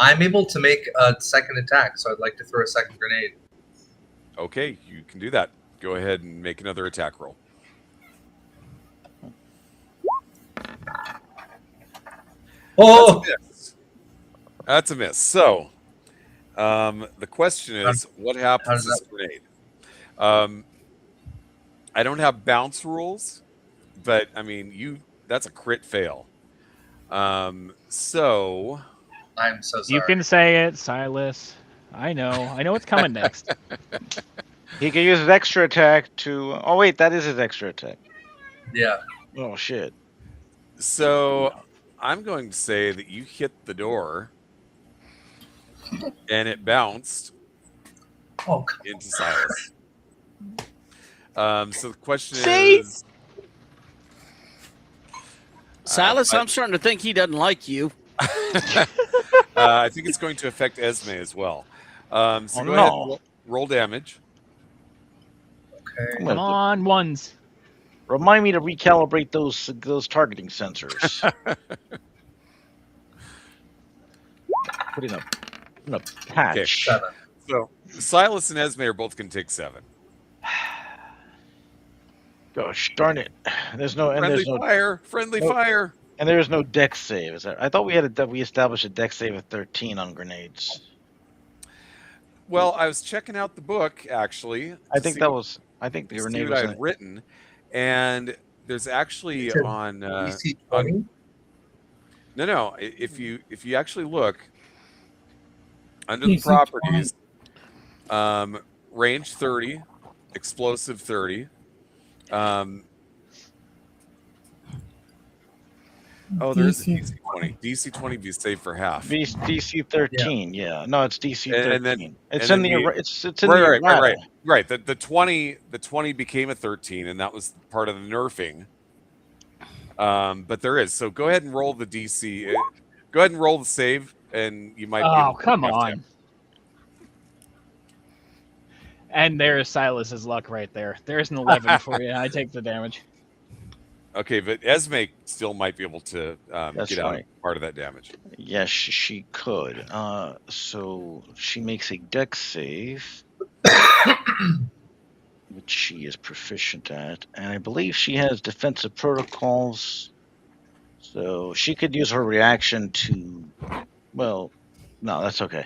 I'm able to make a second attack, so I'd like to throw a second grenade. Okay, you can do that. Go ahead and make another attack roll. Oh! That's a miss. So, the question is, what How happens does to this grenade? I don't have bounce rules, but I mean, that's a crit fail. So I'm so sorry. You can say it, Silas. I know what's coming next. He can use his extra attack to. Oh wait, that is his extra attack. Yeah. Oh shit. I'm going to say that you hit the door and it bounced Oh, into Silas. So the question See? is, Silas, I'm starting to think he doesn't like you. I think it's going to affect Esme as well. So Oh, go ahead no. and roll damage. okay. Come on, ones. Remind me to recalibrate those targeting sensors. Put in a patch. Okay. 7. So Silas and Esme are both going to take 7. Gosh darn it! There's no Friendly no- fire. and there's no dex save. Is there? I thought we established a dex save of 13 on grenades. Well, I was checking out the book actually. I think the see grenade what was I in had it. written, and there's actually You said on DC 20? no. If you actually look under the DC properties, range 30, explosive 30. There's a DC 20. DC 20 be safe for half. DC 13. Yeah. No, it's DC 13. And then- it's and in then the it's in Right, the right, errata. right. The 20 became a 13, and that was part of the nerfing. But there is. So go ahead and roll the DC. Go ahead and roll the save, and you might be Oh, able to come have on. damage. And there's Silas's luck right there. There's an 11 for you. I take the damage. Okay, but Esme still might be able to That's get out right. of part of that damage. Yes, she could. So she makes a dex save, which she is proficient at, and I believe she has defensive protocols. So she could use her reaction to. Well, no, that's okay.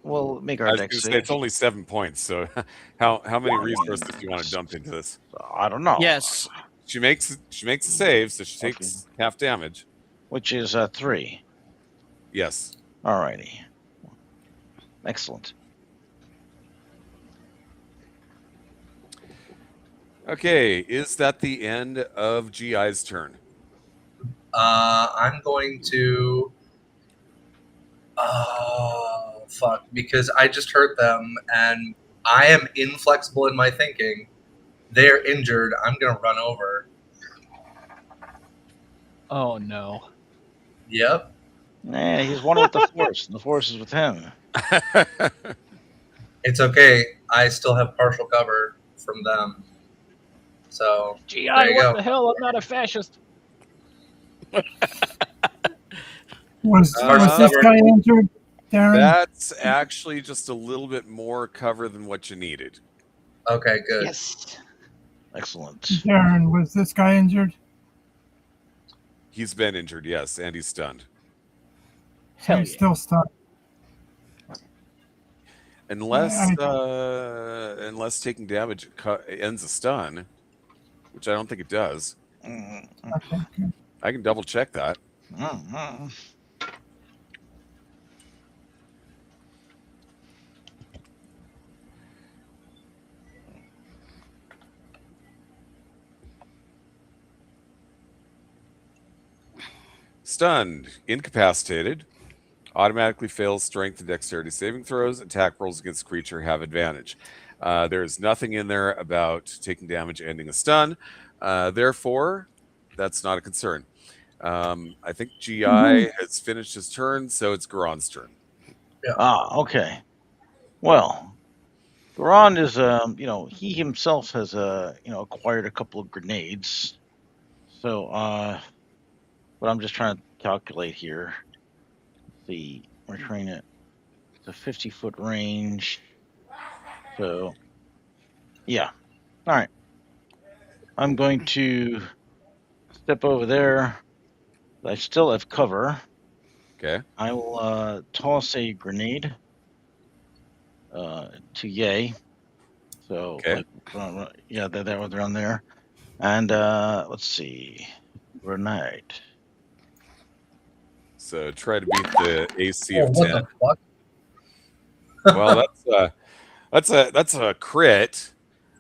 We'll make I our was dex going to say save. it's only 7 points, so how many resources do you want to dump into this? I don't know. Yes. She makes a save, so she takes half damage. Which is 3. Yes. Alrighty. Excellent. Okay, is that the end of GI's turn? I'm going to. Oh, fuck. Because I just hurt them, and I am inflexible in my thinking. They're injured. I'm going to run over. Oh, no. Yep. Nah, he's one with the force, and the force is with him. It's okay. I still have partial cover from them. So, GI, There you what go. the hell? I'm not a fascist. Was Partial this cover. guy injured, Darren? That's actually just a little bit more cover than what you needed. okay, good. Yes. Excellent. Darren, was this guy injured? He's been injured, yes, and he's stunned. So Hell he's yeah. still stuck. Unless taking damage ends a stun, which I don't think it does. Mm, Okay, good. I can double check that. Stunned, incapacitated, automatically fails strength and dexterity saving throws. Attack rolls against the creature have advantage. There's nothing in there about taking damage, ending a stun. Therefore, that's not a concern. I think GI has finished his turn, so it's Garon's turn. Okay. Well, Garon is, he himself has, acquired a couple of grenades. So, but I'm just trying to calculate here. See, retrain it. It's a 50-foot range. So, yeah. All right. I'm going to step over there. I still have cover. Okay. I will toss a grenade to Yay. So, Okay. yeah, they're around there. And let's see, grenade. So try to beat the AC Oh, of what 10. the fuck? Well, that's a crit.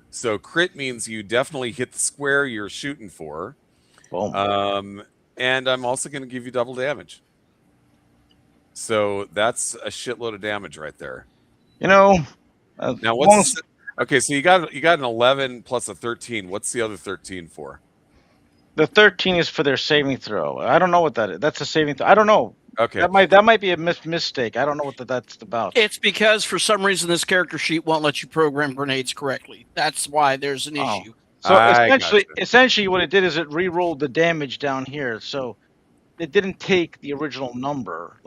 So crit means you definitely hit the square you're shooting for. Boom. And I'm also going to give you double damage. So that's a shitload of damage right there. You know, Now what's okay? So you got an 11 plus a 13. What's the other 13 for? the 13 is for their saving throw. I don't know what that is. That's a saving throw. I don't know. Okay. That might be a mistake. I don't know what that's about. It's because for some reason this character sheet won't let you program grenades correctly. That's why there's an Oh. issue. So I essentially, what it did is it re-rolled the damage down here. So it didn't take the original number,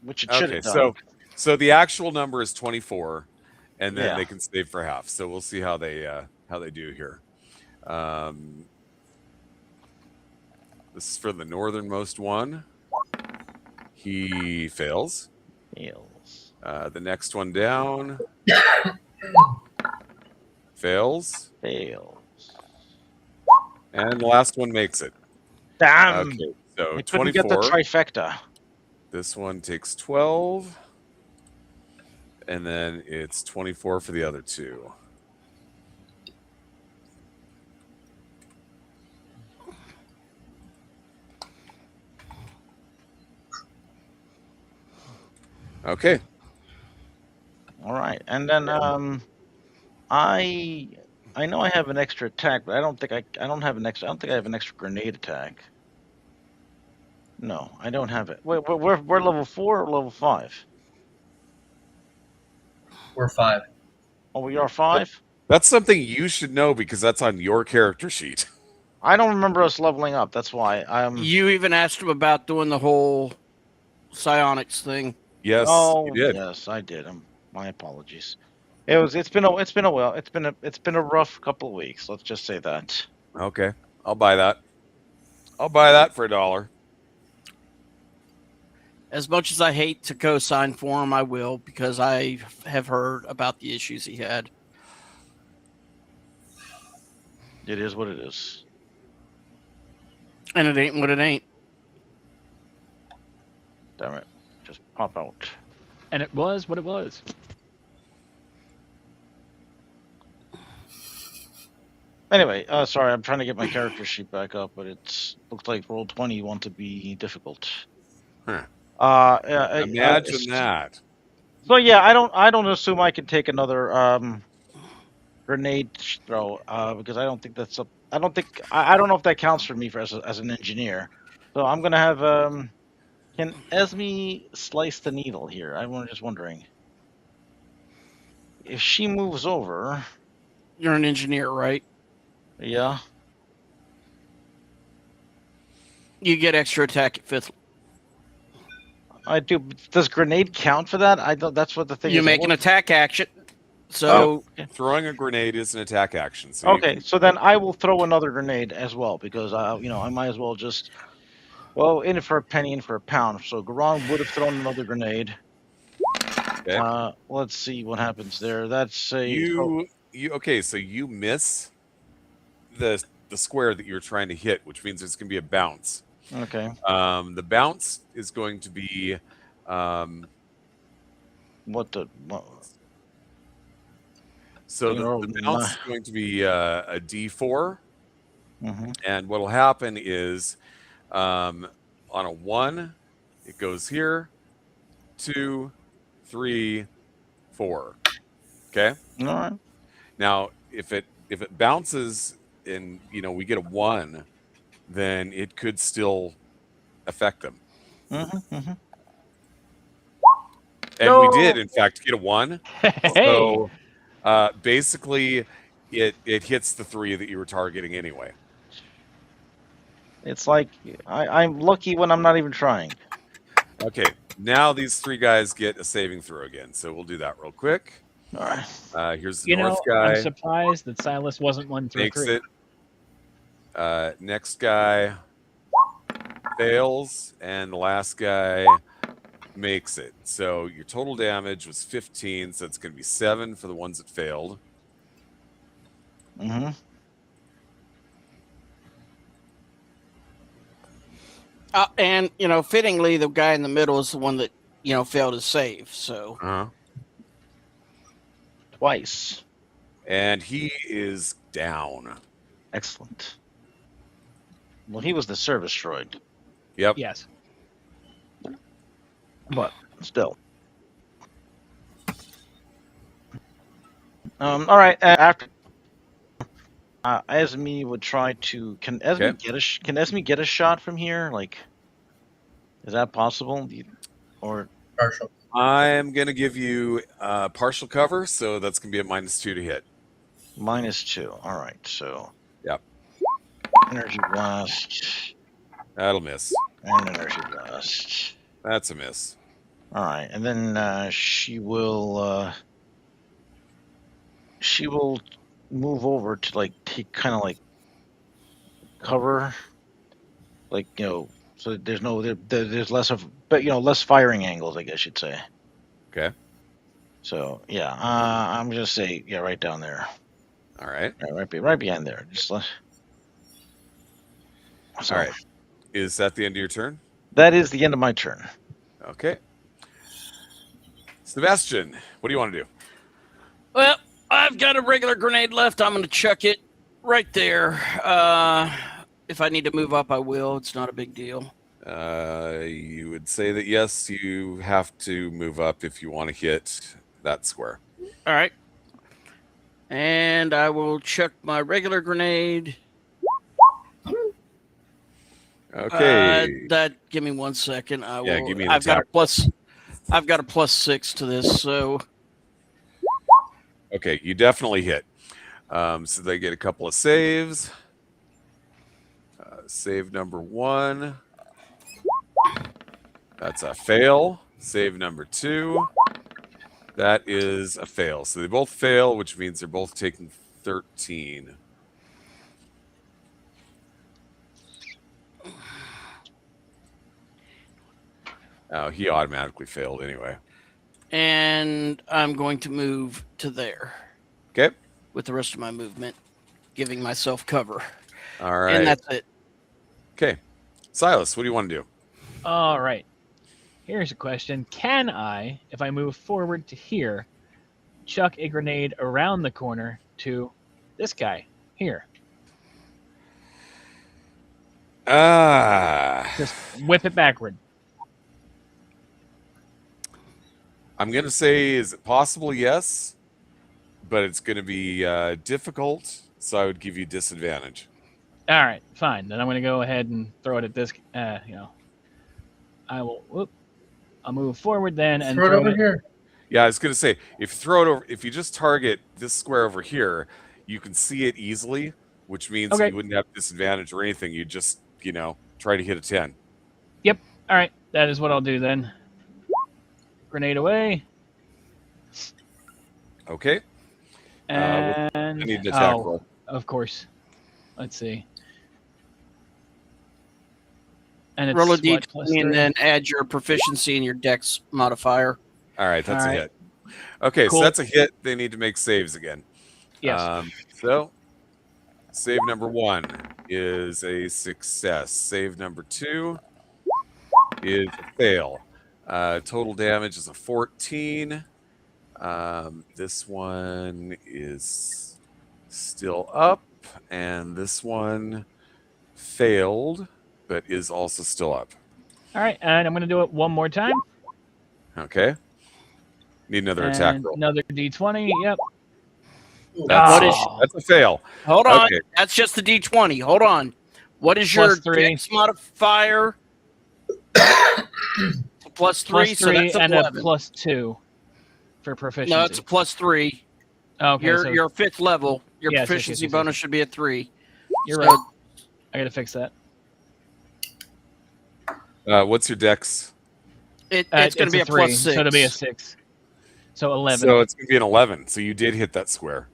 which it should Okay. have done. So the actual number is 24, and then Yeah. they can save for half. So we'll see how they do here. This is for the northernmost one. He fails. Fails. The next one down fails, Fails. and the last one makes it. Damn. Okay, so I couldn't get the 24. trifecta. This one takes 12, and then it's 24 for the other two. Okay. All right, and then I know I have an extra attack, but I don't think I don't think I have an extra grenade attack. No, I don't have it. Wait, we're level 4 or level 5? We're 5. Oh, we are 5. That's something you should know because that's on your character sheet. I don't remember us leveling up. That's why You even asked him about doing the whole psionics thing. Yes, Oh, you did. yes, I did. My apologies. It's been a while. It's been a rough couple of weeks. Let's just say that. Okay, I'll buy that. I'll buy that for $1. As much as I hate to co-sign for him, I will because I have heard about the issues he had. It is what it is. And it ain't what it ain't. Damn it. Just pop out. And it was what it was. Anyway, sorry, I'm trying to get my character sheet back up, but it looks like roll 20 you want to be difficult. Huh. Imagine that. So yeah, I don't assume I can take another grenade throw because I don't think that's I don't know if that counts for me as an engineer. So I'm gonna have can Esme slice the needle here? I'm just wondering if she moves over. You're an engineer, right? Yeah. You get extra attack at 5th. I do. Does grenade count for that? I don't. That's what the thing is. You make an attack action. So throwing a grenade is an attack action. So okay, so then I will throw another grenade as well because I might as well just in it for a penny, in for a pound. So Garon would have thrown another grenade. Okay. Let's see what happens there. That's a you okay. So you miss the square that you're trying to hit, which means it's going to be a bounce. Okay. The bounce is going to be So the bounce is going to be a D4, and what will happen is on a 1, it goes here, 2, 3, 4. Okay. All right. Now, if it bounces and we get a 1, then it could still affect them. And we did, in fact, get a 1. Hey. So basically, it hits the 3 that you were targeting anyway. It's like I'm lucky when I'm not even trying. Okay, Now these 3 guys get a saving throw again. So we'll do that real quick. All right. Here's the north I'm guy. surprised that Silas wasn't one to Makes recruit. it. Next guy fails, and the last guy makes it. So your total damage was 15, so it's going to be 7 for the ones that failed. Mm-hmm. And fittingly, the guy in the middle is the one that failed his save. So Twice. And he is down. Excellent. Well, he was the service droid, Yep. Yes. but still. All right. After Esme would try to. Can Esme get a shot from here? Like, is that possible? Or Partial. I'm going to give you partial cover, so that's going to be a -2 to hit. -2. All right. So. Yep. Energy blast That'll miss. and energy blast. That's a miss. All right, and then she will move over to like take kind of like cover, like so there's less of less firing angles, I guess you'd say. Okay. So yeah, I'm gonna say right down there. All right. Yeah, right behind there. All right. Is that the end of your turn? That is the end of my turn. Okay. Sebastian, what do you want to do? Well, I've got a regular grenade left. I'm going to chuck it right there. If I need to move up, I will. It's not a big deal. You would say that yes, you have to move up if you want to hit that square. All right. And I will chuck my regular grenade. Okay. Give me 1 second. I will. Yeah, give me an I've got attack. I've got a +6 to this, so. Okay, you definitely hit. So they get a couple of saves. Save number 1. That's a fail. Save number 2. That is a fail. So they both fail, which means they're both taking 13. Oh, he automatically failed anyway. And I'm going to move to there. Okay. With the rest of my movement, giving myself cover. All right. And that's it. Okay. Silas, what do you want to do? All right. Here's a question. Can I, if I move forward to here, chuck a grenade around the corner to this guy here? Just whip it backward. I'm going to say, is it possible? Yes. But it's going to be difficult, so I would give you disadvantage. All right, fine. Then I'm going to go ahead and throw it at this. I will. Whoop. I'll move forward then and Throw it over here. Yeah, I was going to say, if you throw it over, if you just target this square over here, you can see it easily, which means you wouldn't have disadvantage or anything. You just, try to hit a 10. Yep. All right, that is what I'll do then. Grenade away. Okay. And I need an attack roll. Of course. Let's see. And it's roll a what, d20 and then add your proficiency and your dex modifier. All right, that's All a right. hit. Okay, Cool. so that's a hit. They need to make saves again. Yes. So, save number 1 is a success. Save number 2 is a fail. Total damage is a 14. This one is still up, and this one failed, but is also still up. All right, and I'm going to do it one more time. Okay. Need another attack roll. Another d20. Yep. That's a fail. Hold on. Okay. That's just the d20. Hold on. What is your +3. dex modifier? +3, so that's and 11. a +2 for proficiency. No, it's a +3. Okay, Your 5th level. Your Yes, proficiency yes. bonus should be a 3. You're So- right. I got to fix that. What's your dex? It's going to be a 3, plus 6. so it'll be a 6. So 11. So it's going to be an 11. So you did hit that square.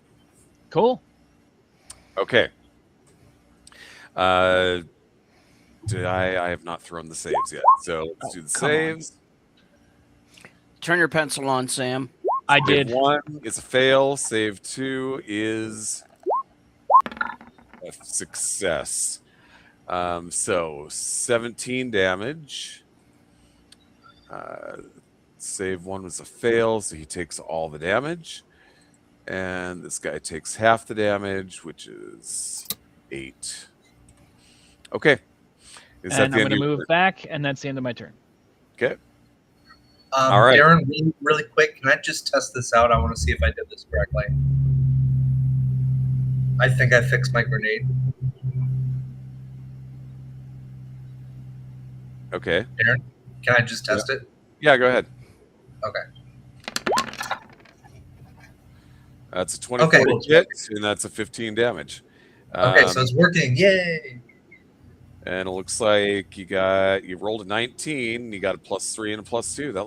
Cool. Okay. I have not thrown the saves yet. So let's do the saves. Turn your pencil on, Sam. I Save did. 1 is a fail. Save 2 is a success. So 17 damage. Save 1 was a fail, so he takes all the damage. And this guy takes half the damage, which is 8. Okay. Is that And the I'm end going to of your move turn? back, and that's the end of my turn. Okay. All right. Darren, really quick, can I just test this out? I want to see if I did this correctly. I think I fixed my grenade. Okay. Darren, can I just test it? Yeah, go ahead. Okay. That's a 24 Okay. to hit, and that's a 15 damage. Okay, so it's working. Yay! And it looks like you rolled a 19, you got a +3 and a +2. That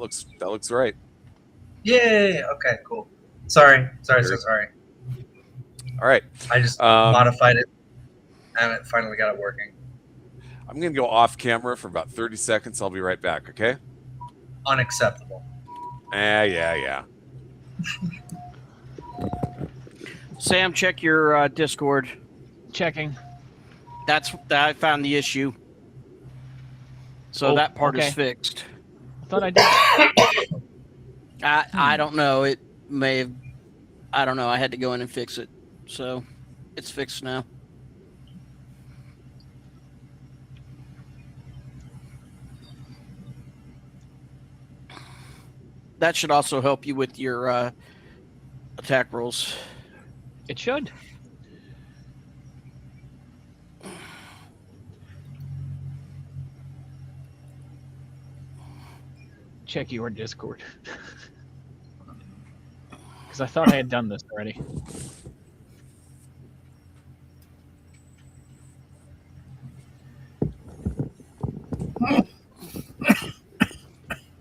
looks right. Yay! Okay, cool. Sorry. So Very- sorry. All right. I just modified it, and it finally got it working. I'm going to go off camera for about 30 seconds. I'll be right back, okay? Unacceptable. Yeah. Sam, check your Discord. Checking. I found the issue. So Oh, that part okay. is fixed. I thought I did. I don't know. It may have. I don't know. I had to go in and fix it. So it's fixed now. That should also help you with your attack rolls. It should. Check your Discord. Because I thought I had done this already.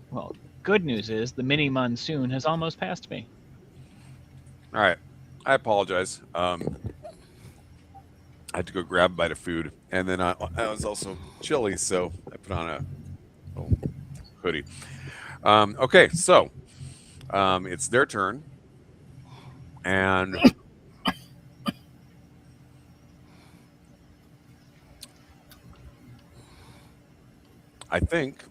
Well, good news is the mini monsoon has almost passed me. All right. I apologize. I had to go grab a bite of food, and then I was also chilly, so I put on a hoodie. Okay, so it's their turn, and I think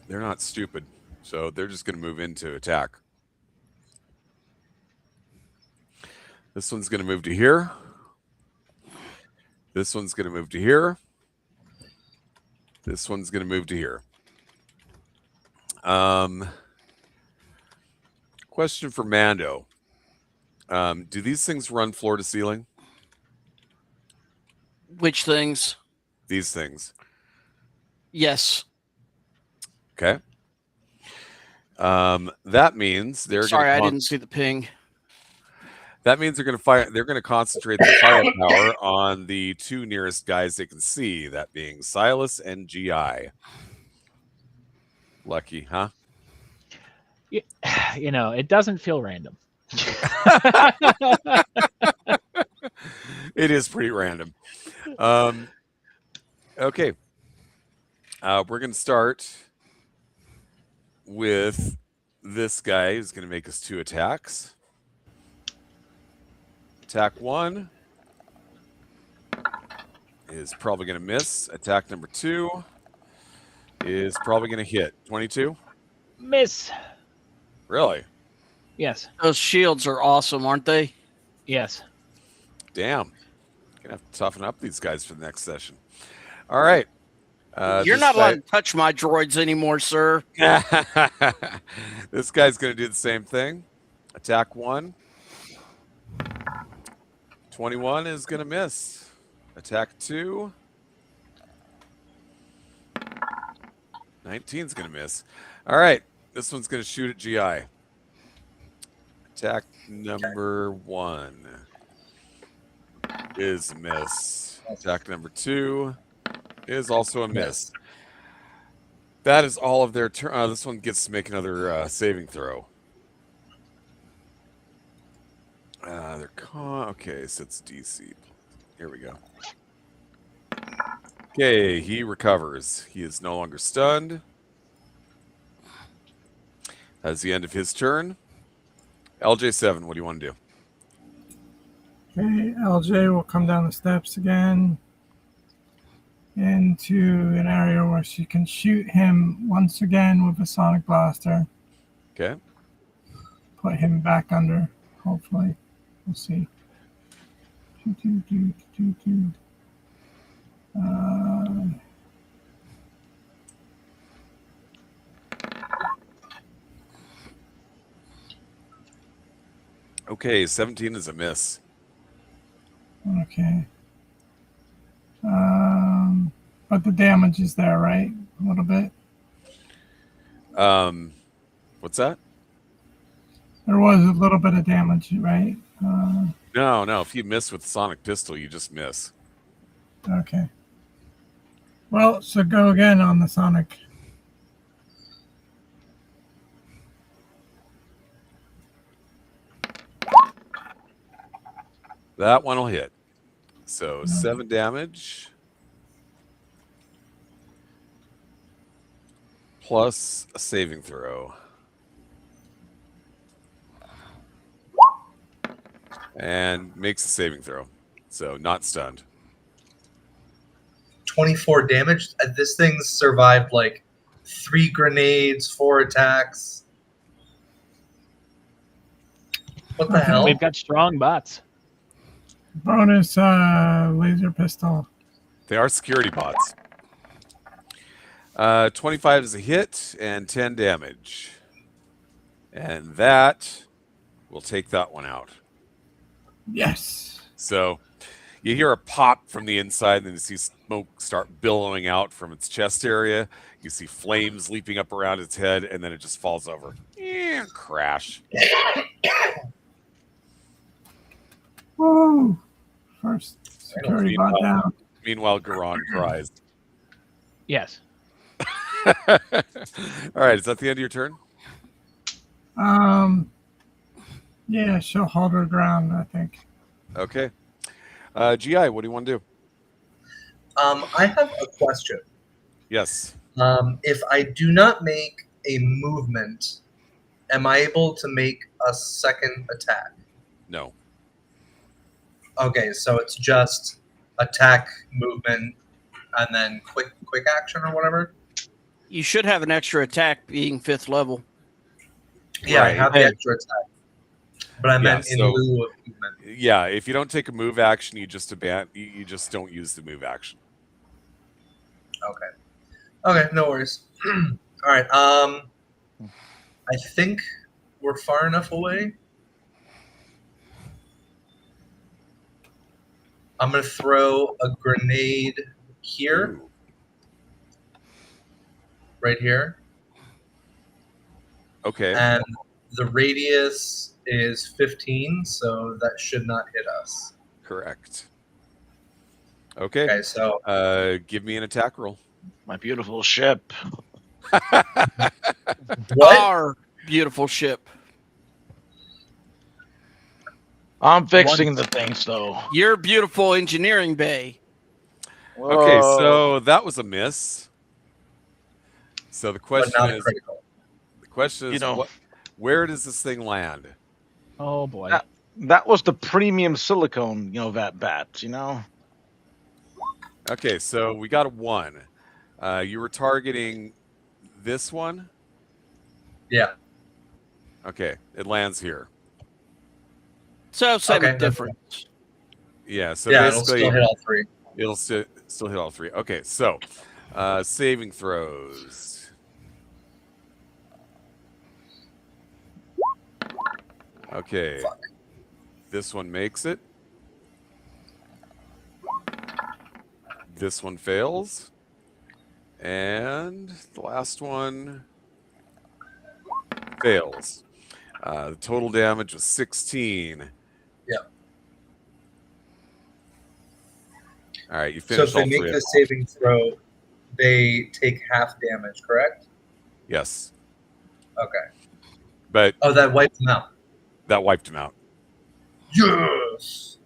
they're not stupid, so they're just going to move into attack. This one's going to move to here. This one's going to move to here. This one's going to move to here. Question for Mando. Do these things run floor to ceiling? Which things? These things. Yes. Okay. That means they're Sorry, going I to didn't see the ping. That means they're going to fire. They're going to concentrate their firepower on the two nearest guys they can see. That being Silas and GI. Lucky, huh? You know, it doesn't feel random. It is pretty random. Okay. We're going to start with this guy who's going to make us 2 attacks. Attack 1 is probably going to miss. Attack number 2 is probably going to hit. 22? Miss. Really? Yes. Those shields are awesome, aren't they? Yes. Damn. Gonna have to toughen up these guys for the next session. All right. You're not allowed to touch my droids anymore, sir. This guy's going to do the same thing. Attack 1. 21 is going to miss. Attack 2. 19 is going to miss. All right. This one's going to shoot at GI. Attack number 1 is a miss. Attack number 2 is also a miss. That is all of their turn. This one gets to make another saving throw. Okay, so it's DC. Here we go. Okay, he recovers. He is no longer stunned. That's the end of his turn. LJ7, what do you want to do? Okay, LJ will come down the steps again into an area where she can shoot him once again with a sonic blaster. Okay. Put him back under, hopefully. We'll see. Okay, 17 is a miss. Okay. But the damage is there, right? A little bit. What's that? There was a little bit of damage, right? No. If you miss with sonic pistol, you just miss. Okay. Well, so go again on the sonic. That one will hit. So 7 damage. Plus a saving throw. And makes a saving throw. So not stunned. 24 damage. This thing's survived like 3 grenades, 4 attacks. What the hell? We've got strong bots. Bonus laser pistol. They are security bots. 25 is a hit and 10 damage. And that will take that one out. Yes. So you hear a pop from the inside, and then you see smoke start billowing out from its chest area. You see flames leaping up around its head, and then it just falls over. Crash. Woo! First security bot down. Meanwhile, Garon cries. Yes. All right, is that the end of your turn? Yeah, she'll hold her ground, I think. Okay. GI, what do you want to do? I have a question. Yes. If I do not make a movement, am I able to make a second attack? No. Okay, so it's just attack, movement, and then quick action or whatever? You should have an extra attack being 5th level. Yeah, Right. I have the extra attack. But I meant in so- lieu of movement. Yeah, if you don't take a move action, you just you just don't use the move action. Okay, no worries. All right, I think we're far enough away. I'm going to throw a grenade here. Ooh. Right here. Okay. And the radius is 15, so that should not hit us. Correct. Okay. Okay, so Give me an attack roll. My beautiful ship. what? Our beautiful ship. I'm fixing the things, though. Your beautiful engineering bay. Okay, Whoa. so that was a miss. So the But question not is, critical. where does this thing land? Oh boy. That was the premium silicone, vat bats, Okay, so we got a 1. You were targeting this one? Yeah. Okay, it lands here. So same Okay, difference. Yeah, so Yeah, it'll basically still hit all 3. it'll still hit all 3. Okay, so saving throws. Okay. Fuck. This one makes it. This one fails. And the last one fails. The total damage was 16. Yeah. All right, you So finished if they all make 3. the saving throw, they take half damage, correct? Yes, Okay. but Oh, that wiped them out. that wiped him out. Yes.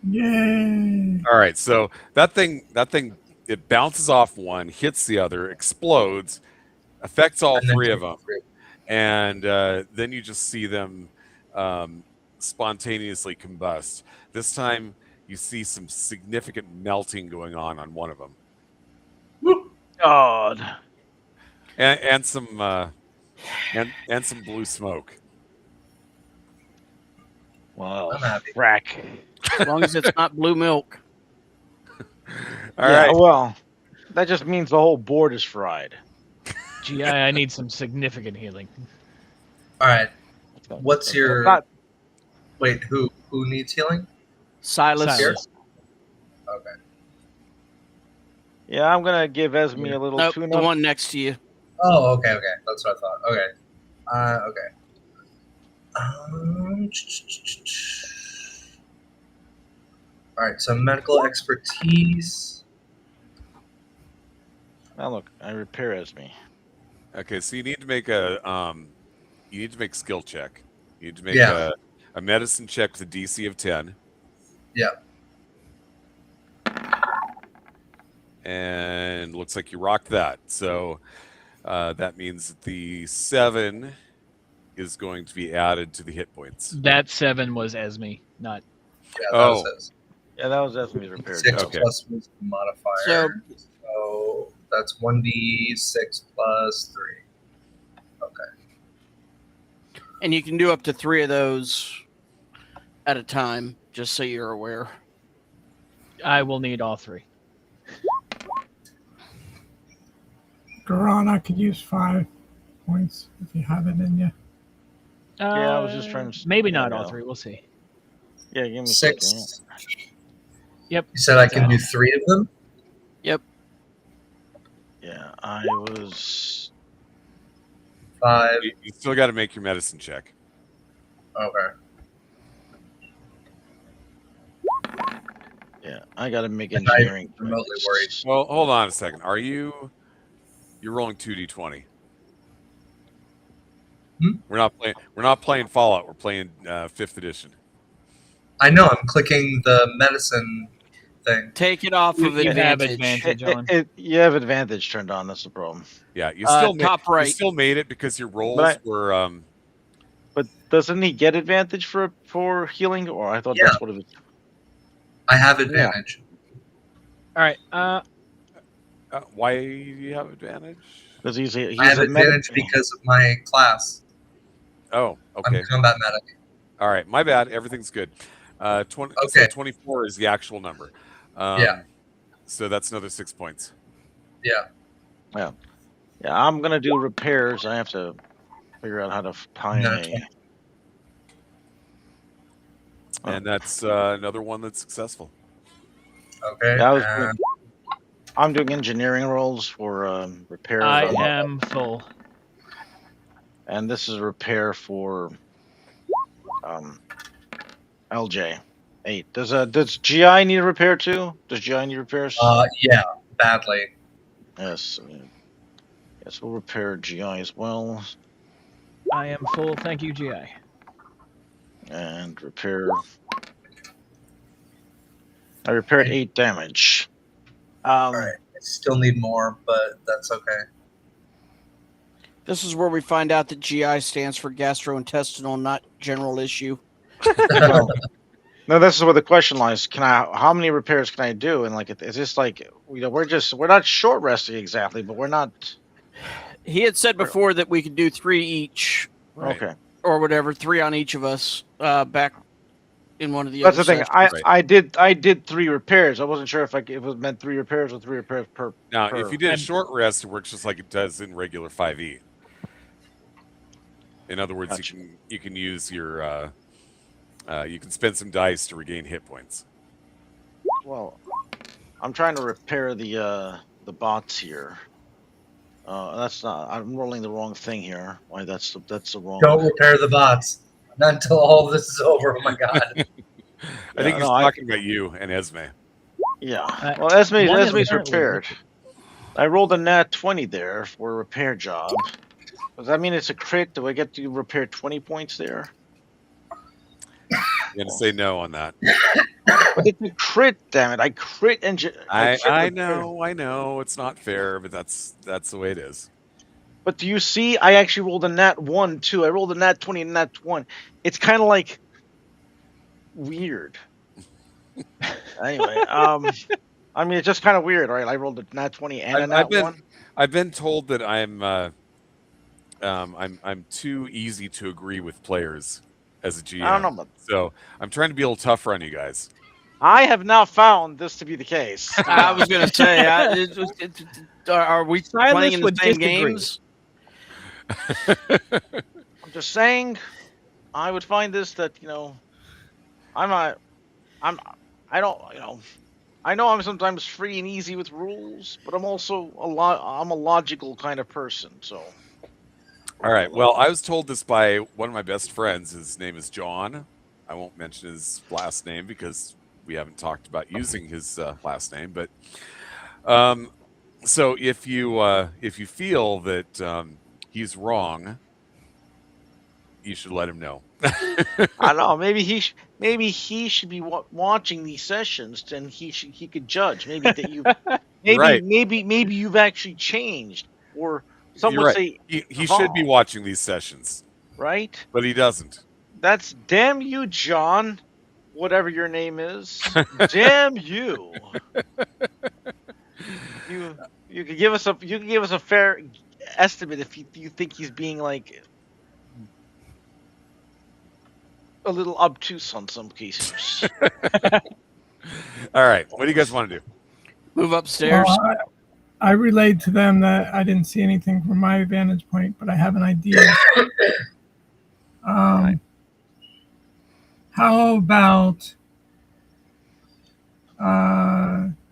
Yay! All right, so that thing, it bounces off one, hits the other, explodes, affects all And then three of take them, three. and then you just see them spontaneously combust. This time, you see some significant melting going on one of them, God. and some and some blue smoke. Well, I'm happy. frack. As long as it's not blue milk. All right, Well, that just means the whole board is fried. GI, I need some significant healing. All right. What's your Not, wait? Who needs healing? Silas. Silas. Okay. yeah, I'm gonna give Esme a little Nope, tune the up. one next to you. Oh, okay. That's what I thought. Okay. Okay. All right. So medical expertise. Now look, I repair Esme. okay. So you need to make skill check. You need to make Yeah. a medicine check with a DC of 10. Yeah. And looks like you rocked that. So that means that the 7 is going to be added to the hit points. That 7 was Esme, not. Yeah. That Oh. was his. Yeah, that was Esme's repair. 6 Okay. plus wisdom modifier. So that's 1d6 plus 3. Okay. And you can do up to 3 of those at a time, just so you're aware. I will need all 3. Garana could use 5 points if you have it in you. Yeah, I was just trying to. Maybe not all know. 3. We'll see. Yeah, give me 6. 6. Yep. You said I can do 3 of them? Yeah, I was. 5. You still got to make your medicine check. Okay. Yeah, I got to make I'm not engineering. remotely checks. worried. Well, hold on a second. You're rolling 2d20. We're not playing Fallout. We're playing 5th edition. I know. I'm clicking the medicine thing. Take it off of You have advantage. advantage on. You have advantage turned on. That's the problem. Yeah, you Top right. you still made it because your rolls But were But doesn't he get advantage for healing? Or I thought Yeah. that's what it was. I have advantage. All right. why do you have advantage? Because he's I have a advantage medic. because of my class. Oh, okay. I'm combat medic. All right, my bad. Everything's good. 20, Okay. So 24 is the actual number. Yeah. So that's another 6 points. Yeah. Yeah, I'm gonna do repairs. I have to figure out how to find Another a. 20. Oh. And that's another one that's successful. Okay. Yeah, I'm doing engineering rolls for repair. I am full. And this is repair for LJ 8. Does GI need a repair too? Does GI need repairs? Yeah, badly. Yes. Yes, we'll repair GI as well. I am full. Thank you, GI. And repair. I repaired 8 damage. All right. I still need more, but that's okay. This is where we find out that GI stands for gastrointestinal, not general issue. Well, no, this is where the question lies. How many repairs can I do? And like, is this like, we're not short resting exactly, but we're not. He had said before that we could do 3 each, Right. Okay. or whatever, 3 on each of us. Back in one of the That's the other thing. sessions. I did 3 repairs. I wasn't sure if it was meant 3 repairs or 3 repairs per. Now, per- if you did a short rest, it works just like it does in regular 5e. In other words, Gotcha. you can use your you can spend some dice to regain hit points. Well, I'm trying to repair the bots here. That's not. I'm rolling the wrong thing here. Why? That's the wrong. Don't repair the bots. Not until all of this is over. Oh my god. I think he's no, talking about you and Esme. Yeah. Uh, Well, Esme's one is repaired. currently I rolled a nat 20 there for a repair job. Does that mean it's a crit? Do I get to repair 20 points there? I'm gonna say no on that. But it's a crit, damn it! I crit and I repair. know it's not fair, but that's the way it is. But do you see? I actually rolled a nat 1 too. I rolled a nat 20 and nat 1. It's kind of like weird. Anyway, I mean, it's just kind of weird, right? I rolled a nat 20 and a nat 1. I've been told that I'm too easy to agree with players as a GM. I don't know, but so I'm trying to be a little tougher on you guys. I have now found this to be the case. I was going to say, are we playing in the would same disagree. games? I'm just saying, I would find this that I know I'm sometimes free and easy with rules, but I'm also I'm a logical kind of person. So, All right. Well, I was told this by one of my best friends. His name is John. I won't mention his last name because we haven't talked about using his last name. But so if you feel that he's wrong, you should let him know. I don't know. Maybe he should be watching these sessions, and he could judge. Maybe that you, Right. maybe you've actually changed, or some You're would right. say He should be watching these sessions, right. but he doesn't. That's damn you, John. Whatever your name is, damn you. You could give us a fair estimate if you think he's being like a little obtuse on some cases. All right. What do you guys want to do? Move upstairs. Well, I relayed to them that I didn't see anything from my vantage point, but I have an idea. How about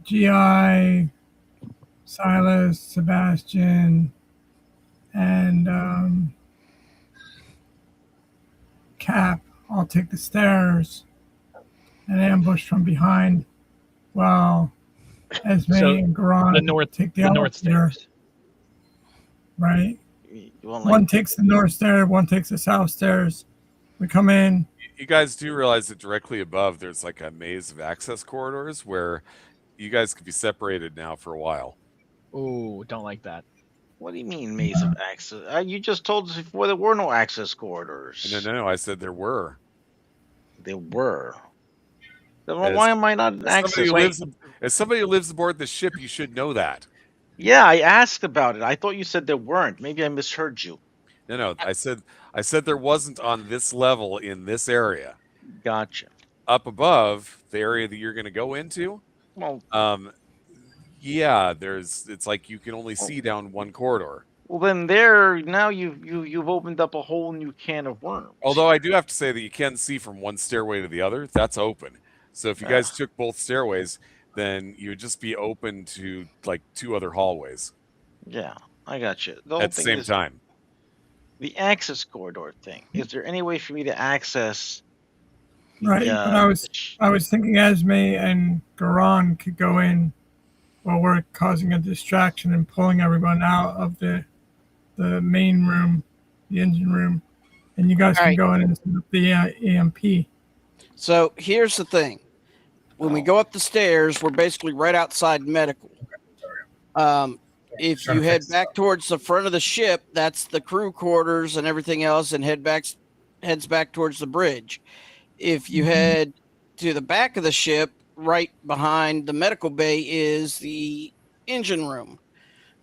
GI, Silas, Sebastian, and Cap all take the stairs and ambush from behind while Esme and Garan take the north stairs. Right. One takes the north stair, one takes the south stairs. We come in. You guys do realize that directly above there's like a maze of access corridors where you guys could be separated now for a while. Ooh, don't like that. What do you mean maze of access? You just told us before there were no access corridors. No. I said there were. There were. Then why am I not in access? As somebody who lives aboard the ship, you should know that. Yeah, I asked about it. I thought you said there weren't. Maybe I misheard you. No. I said there wasn't on this level in this area. Gotcha. Up above, the area that you're going to go into, well, yeah, it's like you can only see down one corridor. Well, then now you've opened up a whole new can of worms. Although I do have to say that you can see from one stairway to the other. That's open. So if you guys took both stairways, then you would just be open to like 2 other hallways. Yeah, I got you. At the same time. The access corridor thing. Is there any way for me to access? Right, but I was thinking Esme and Garan could go in while we're causing a distraction and pulling everyone out of the main room, the engine room, and you guys can go in and set up the EMP. So here's the thing. When we go up the stairs, we're basically right outside medical. If you head back towards the front of the ship, that's the crew quarters and everything else, and heads back towards the bridge. If you head to the back of the ship, right behind the medical bay is the engine room,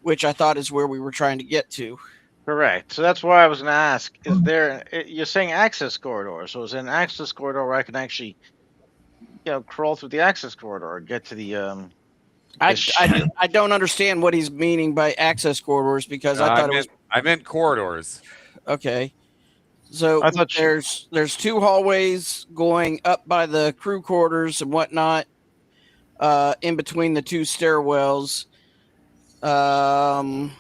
which I thought is where we were trying to get to. Correct. So that's why I was going to ask, is there, you're saying access corridor, so is there an access corridor where I can actually, crawl through the access corridor or get to the, I don't understand what he's meaning by access corridors because I meant corridors. Okay. So there's 2 hallways going up by the crew quarters and whatnot, in between the 2 stairwells. Trying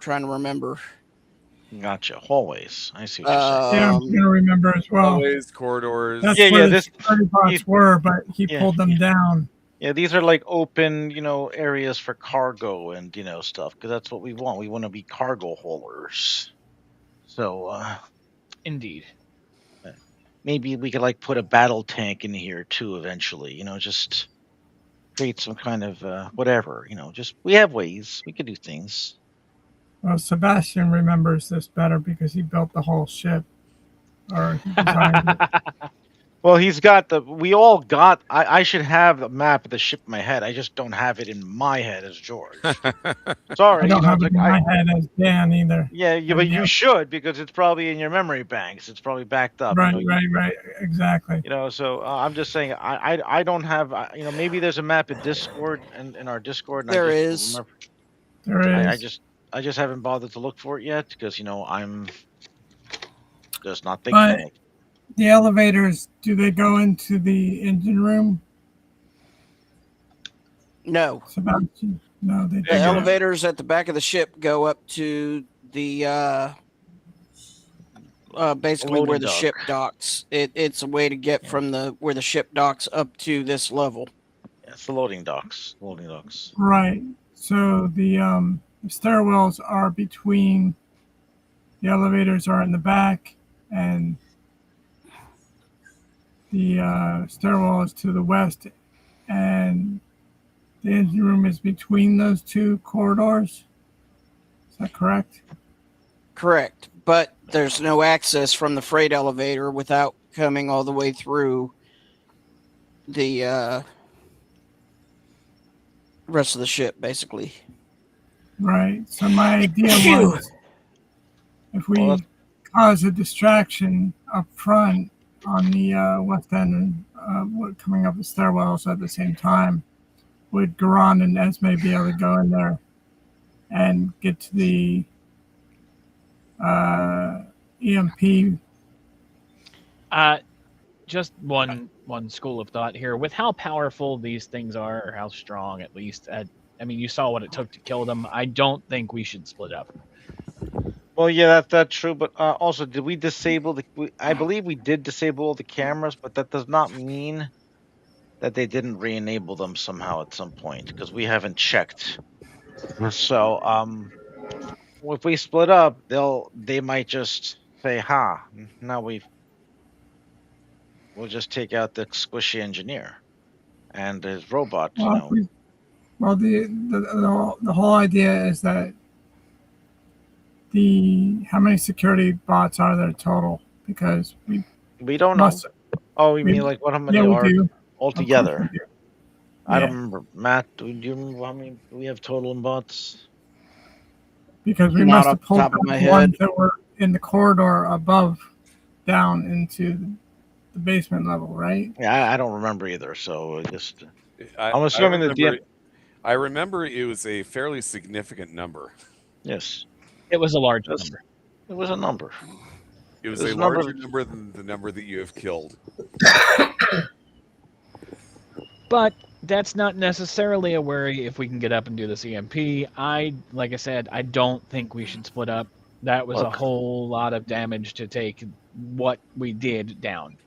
to remember. Gotcha. Hallways. I see what you're saying. Yeah, I'm going to remember as well. Hallways, corridors. That's where the security bots were, but he pulled them down. Yeah, these are like open, areas for cargo and stuff, because that's what we want. We want to be cargo haulers. So Indeed. maybe we could like put a battle tank in here too eventually. Just create some kind of whatever. Just we have ways we could do things. Well, Sebastian remembers this better because he built the whole ship, or he designed it. Well, he's got we all got. I should have a map of the ship in my head. I just don't have it in my head as George. Sorry, I don't have it like, in my head as Dan either. Yeah, but you should, because it's probably in your memory banks. It's probably backed up. Right, right, exactly. So I'm just saying I don't have. Maybe there's a map in Discord and in our Discord. And There I is. just There remember, is. I just haven't bothered to look for it yet because I'm just not thinking. But the elevators, do they go into the engine room? No. Sebastian? No, they The don't. elevators at the back of the ship go up to the basically where the ship docks. It's a way to get from where the ship docks up to this level. Yeah, it's the loading docks. Loading docks. Right. So the stairwells are between. The elevators are in the back, and the stairwell is to the west, and the engine room is between those two corridors. Is that correct? Correct. But there's no access from the freight elevator without coming all the way through the rest of the ship, basically. Right. So my idea was if we cause a distraction up front on the west end and coming up the stairwells at the same time, would Garan and Esme be able to go in there and get to the EMP? Just one school of thought here. With how powerful these things are, or how strong, at least. I mean, you saw what it took to kill them. I don't think we should split up. Well, yeah, that's true. But also, did we disable I believe we did disable all the cameras, but that does not mean that they didn't re-enable them somehow at some point, because we haven't checked. So, if we split up, they might just say, "Ha! Now we'll just take out the squishy engineer and his robot." Well, the whole idea is that how many security bots are there total? Because we don't know. Oh, you mean like how many are altogether? I don't remember. Matt, do you remember how many we have total in bots? Because we must have pulled the ones that were in the corridor above down into the basement level, right? Yeah, I don't remember either. So I'm assuming I remember it was a fairly significant number. Yes. It was a large number. It was a number. It was a larger number than the number that you have killed. But that's not necessarily a worry if we can get up and do this EMP. Like I said, I don't think we should split up. That was a whole lot of damage to take what we did down.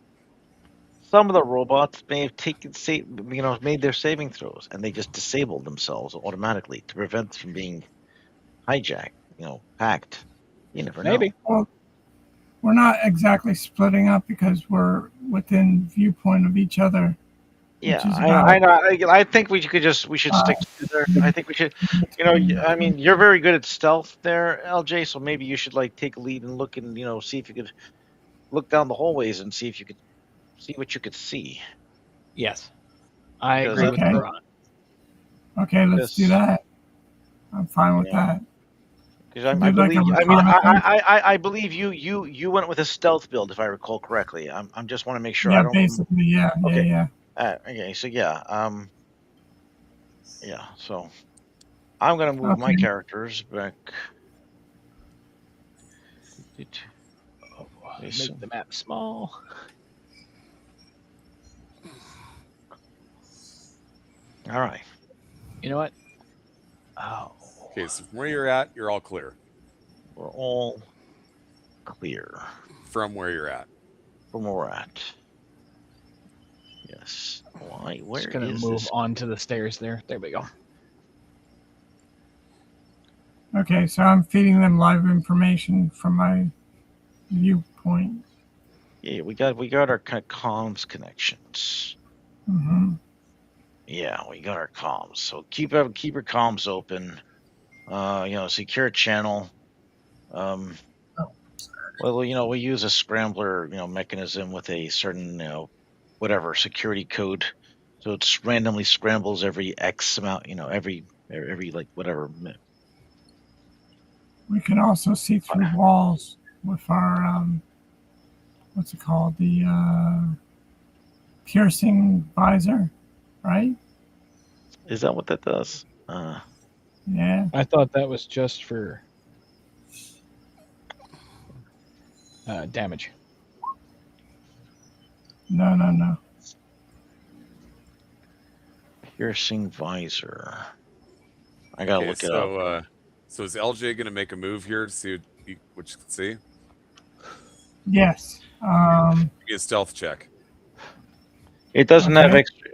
Some of the robots may have made their saving throws, and they just disabled themselves automatically to prevent from being hijacked, hacked. You never know. Maybe. Well, we're not exactly splitting up because we're within viewpoint of each other. Yeah, I know. I think we should stick together. I think we should. I mean, you're very good at stealth there, LJ. So maybe you should take a lead and look and see if you could look down the hallways and see if you could see what you could see. Yes, I agree with Ron. Okay, let's do that. I'm fine with that. Because I believe you went with a stealth build, if I recall correctly. I'm just want to make sure. Yeah, I don't basically, yeah. Okay, so so I'm gonna move my characters back. Make the map small. All right. You know what? Oh. Okay, so from where you're at, you're all clear. We're all clear. From where you're at. From where we're at. Yes. Why? Where Just gonna is move this? onto the stairs there. There we go. Okay, so I'm feeding them live information from my viewpoint. Yeah, we got our comms connections. Hmm. Yeah, we got our comms. So keep your comms open. Secure channel. Well, we use a scrambler, mechanism with a certain, whatever security code. So it's randomly scrambles every X amount, every like whatever. We can also see through walls with our what's it called? The piercing visor, right? Is that what that does? Yeah. I thought that was just for damage. No. Piercing visor. I gotta look it up. So is LJ going to make a move here to see what you can see? Yes. Give me a stealth check. It doesn't have Okay. extra.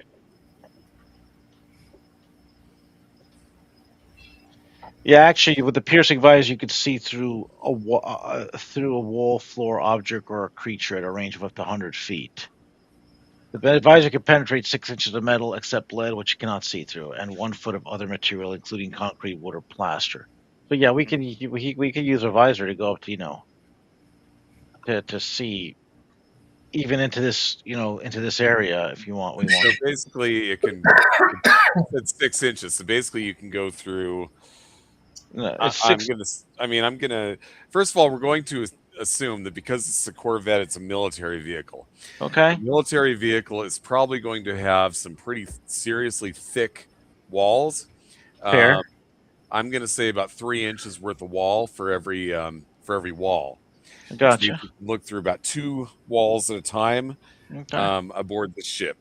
Yeah, actually, with the piercing visor, you could see through a wall, floor, object, or a creature at a range of up to 100 feet. The visor can penetrate 6 inches of metal, except lead, which you cannot see through, and 1 foot of other material, including concrete, wood, or plaster. So yeah, we can use a visor to go up to to see even into this area if you want. So basically, it's 6 inches. So basically, you can go through. No, it's 6. I'm gonna. First of all, we're going to assume that because it's a Corvette, it's a military vehicle. Okay. A military vehicle is probably going to have some pretty seriously thick walls. Fair. I'm gonna say about 3 inches worth of wall for every wall. Gotcha. Which means you can look through about 2 walls at a time aboard the ship.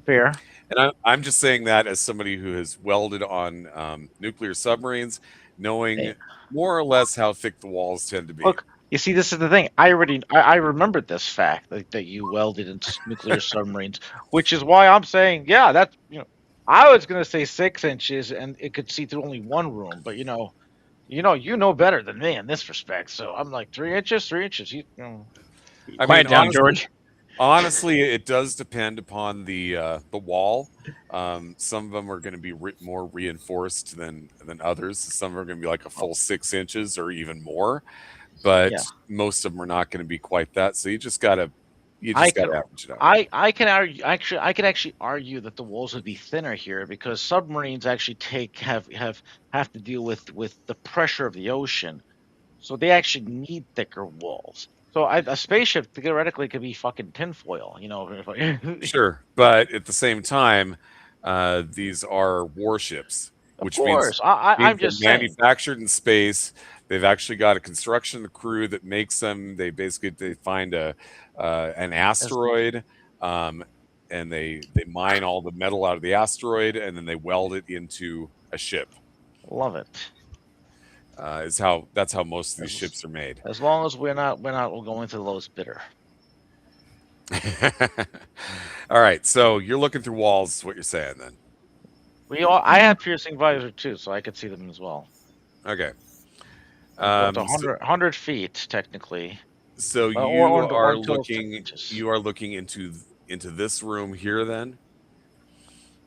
Fair. And I'm just saying that as somebody who has welded on nuclear submarines, knowing more or less how thick the walls tend to be. Look, you see, this is the thing. I remembered this fact that you welded in nuclear submarines, which is why I'm saying, yeah, that's I was gonna say 6 inches, and it could see through only one room, but you know better than me in this respect. So I'm like 3 inches, 3 inches. Quiet down, George. Honestly, it does depend upon the wall. Some of them are going to be more reinforced than others. Some are going to be like a full 6 inches or even more, but most of them are not going to be quite that. So you just got to average it out. I can argue. Actually, I could actually argue that the walls would be thinner here because submarines actually have to deal with the pressure of the ocean, so they actually need thicker walls. So a spaceship theoretically could be fucking tinfoil, Sure, but at the same time, these are warships, which means I'm just they're saying. manufactured in space. They've actually got a construction crew that makes them. They find an asteroid, and they mine all the metal out of the asteroid, and then they weld it into a ship. Love it. That's how most of these ships are made. As long as we're not going to the lowest bidder. All right, so you're looking through walls, is what you're saying then. I have piercing visor too, so I could see them as well. Okay. Up to 100 feet technically. So you are looking into this room here then?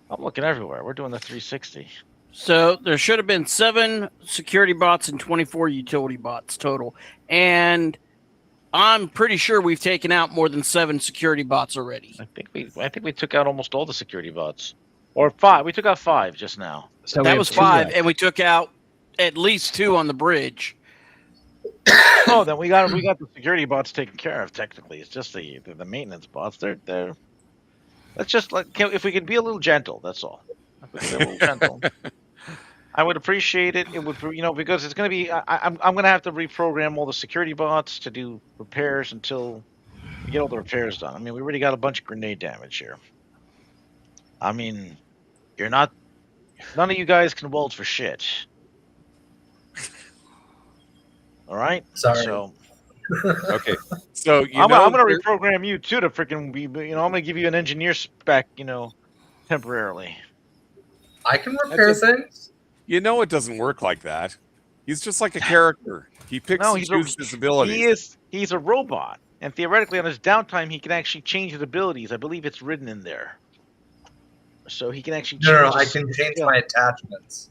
I'm looking everywhere. We're doing the 360. So there should have been 7 security bots and 24 utility bots total. And I'm pretty sure we've taken out more than 7 security bots already. I think we took out almost all the security bots. Or 5. We took out 5 just now. So that was 5, and we took out at least 2 on the bridge. Oh, then we got the security bots taken care of. Technically, it's just the maintenance bots. They're. Let's just if we could be a little gentle. That's all. If we could be a little gentle. I would appreciate it. It would, because it's going to be. I'm going to have to reprogram all the security bots to do repairs until we get all the repairs done. I mean, we already got a bunch of grenade damage here. I mean, none of you guys can weld for shit. All right. Sorry. So. Okay. So I'm gonna reprogram you too to freaking be. I'm gonna give you an engineer spec. Temporarily. I can repair things. it doesn't work like that. He's just like a character. He picks No, and chooses his abilities. He's a robot, and theoretically, on his downtime, he can actually change his abilities. I believe it's written in there, so he can actually change. No, I can change my attachments.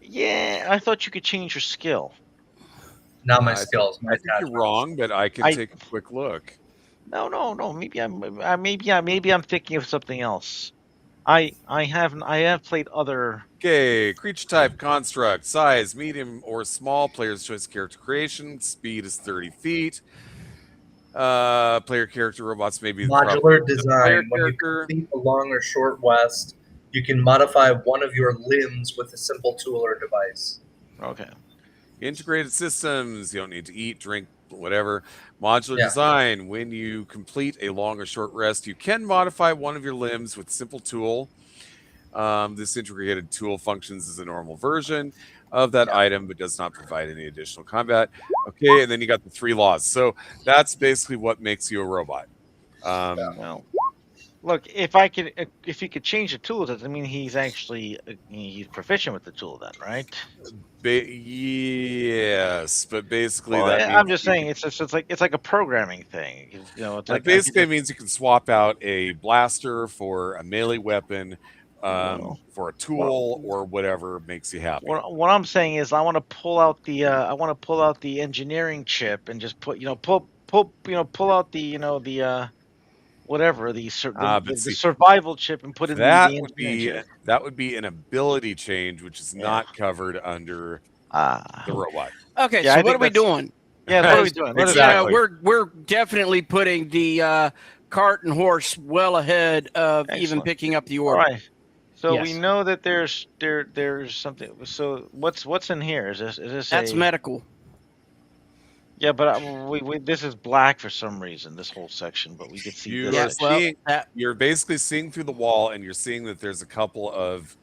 Yeah, I thought you could change your skill. Not my skills. I think you're wrong, but I can take a quick look. No. Maybe I'm thinking of something else. I have played other. Okay, creature type, construct, size, medium or small. Player's choice character creation. Speed is 30 feet. Player character robots may be modular design. When you complete a long or short rest, you can modify one of your limbs with a simple tool or device. Okay. Integrated systems. You don't need to eat, drink, whatever. Modular design. When you complete a long or short rest, you can modify one of your limbs with simple tool. This integrated tool functions as a normal version of that item, but does not provide any additional combat. Okay, and then you got the 3 laws. So that's basically what makes you a robot. Well, look, if he could change the tool, does it mean he's actually he's proficient with the tool then, right? Yes, but basically I'm just saying it's like a programming thing. It's like basically it means you can swap out a blaster for a melee weapon, for a tool or whatever makes you happy. What I'm saying is I want to pull out the engineering chip and just pull out the whatever the survival chip and put it in the engineering chip. That would be an ability change, which is not covered under the robot. Okay, so what are we doing? Yeah, what are we doing? Exactly. We're definitely putting the cart and horse well ahead of even picking up the order. All right. So we know that there's something. So what's in here? Is this that's medical? Yeah, but this is black for some reason. This whole section, but we could see you're basically seeing through the wall, and you're seeing that there's a couple of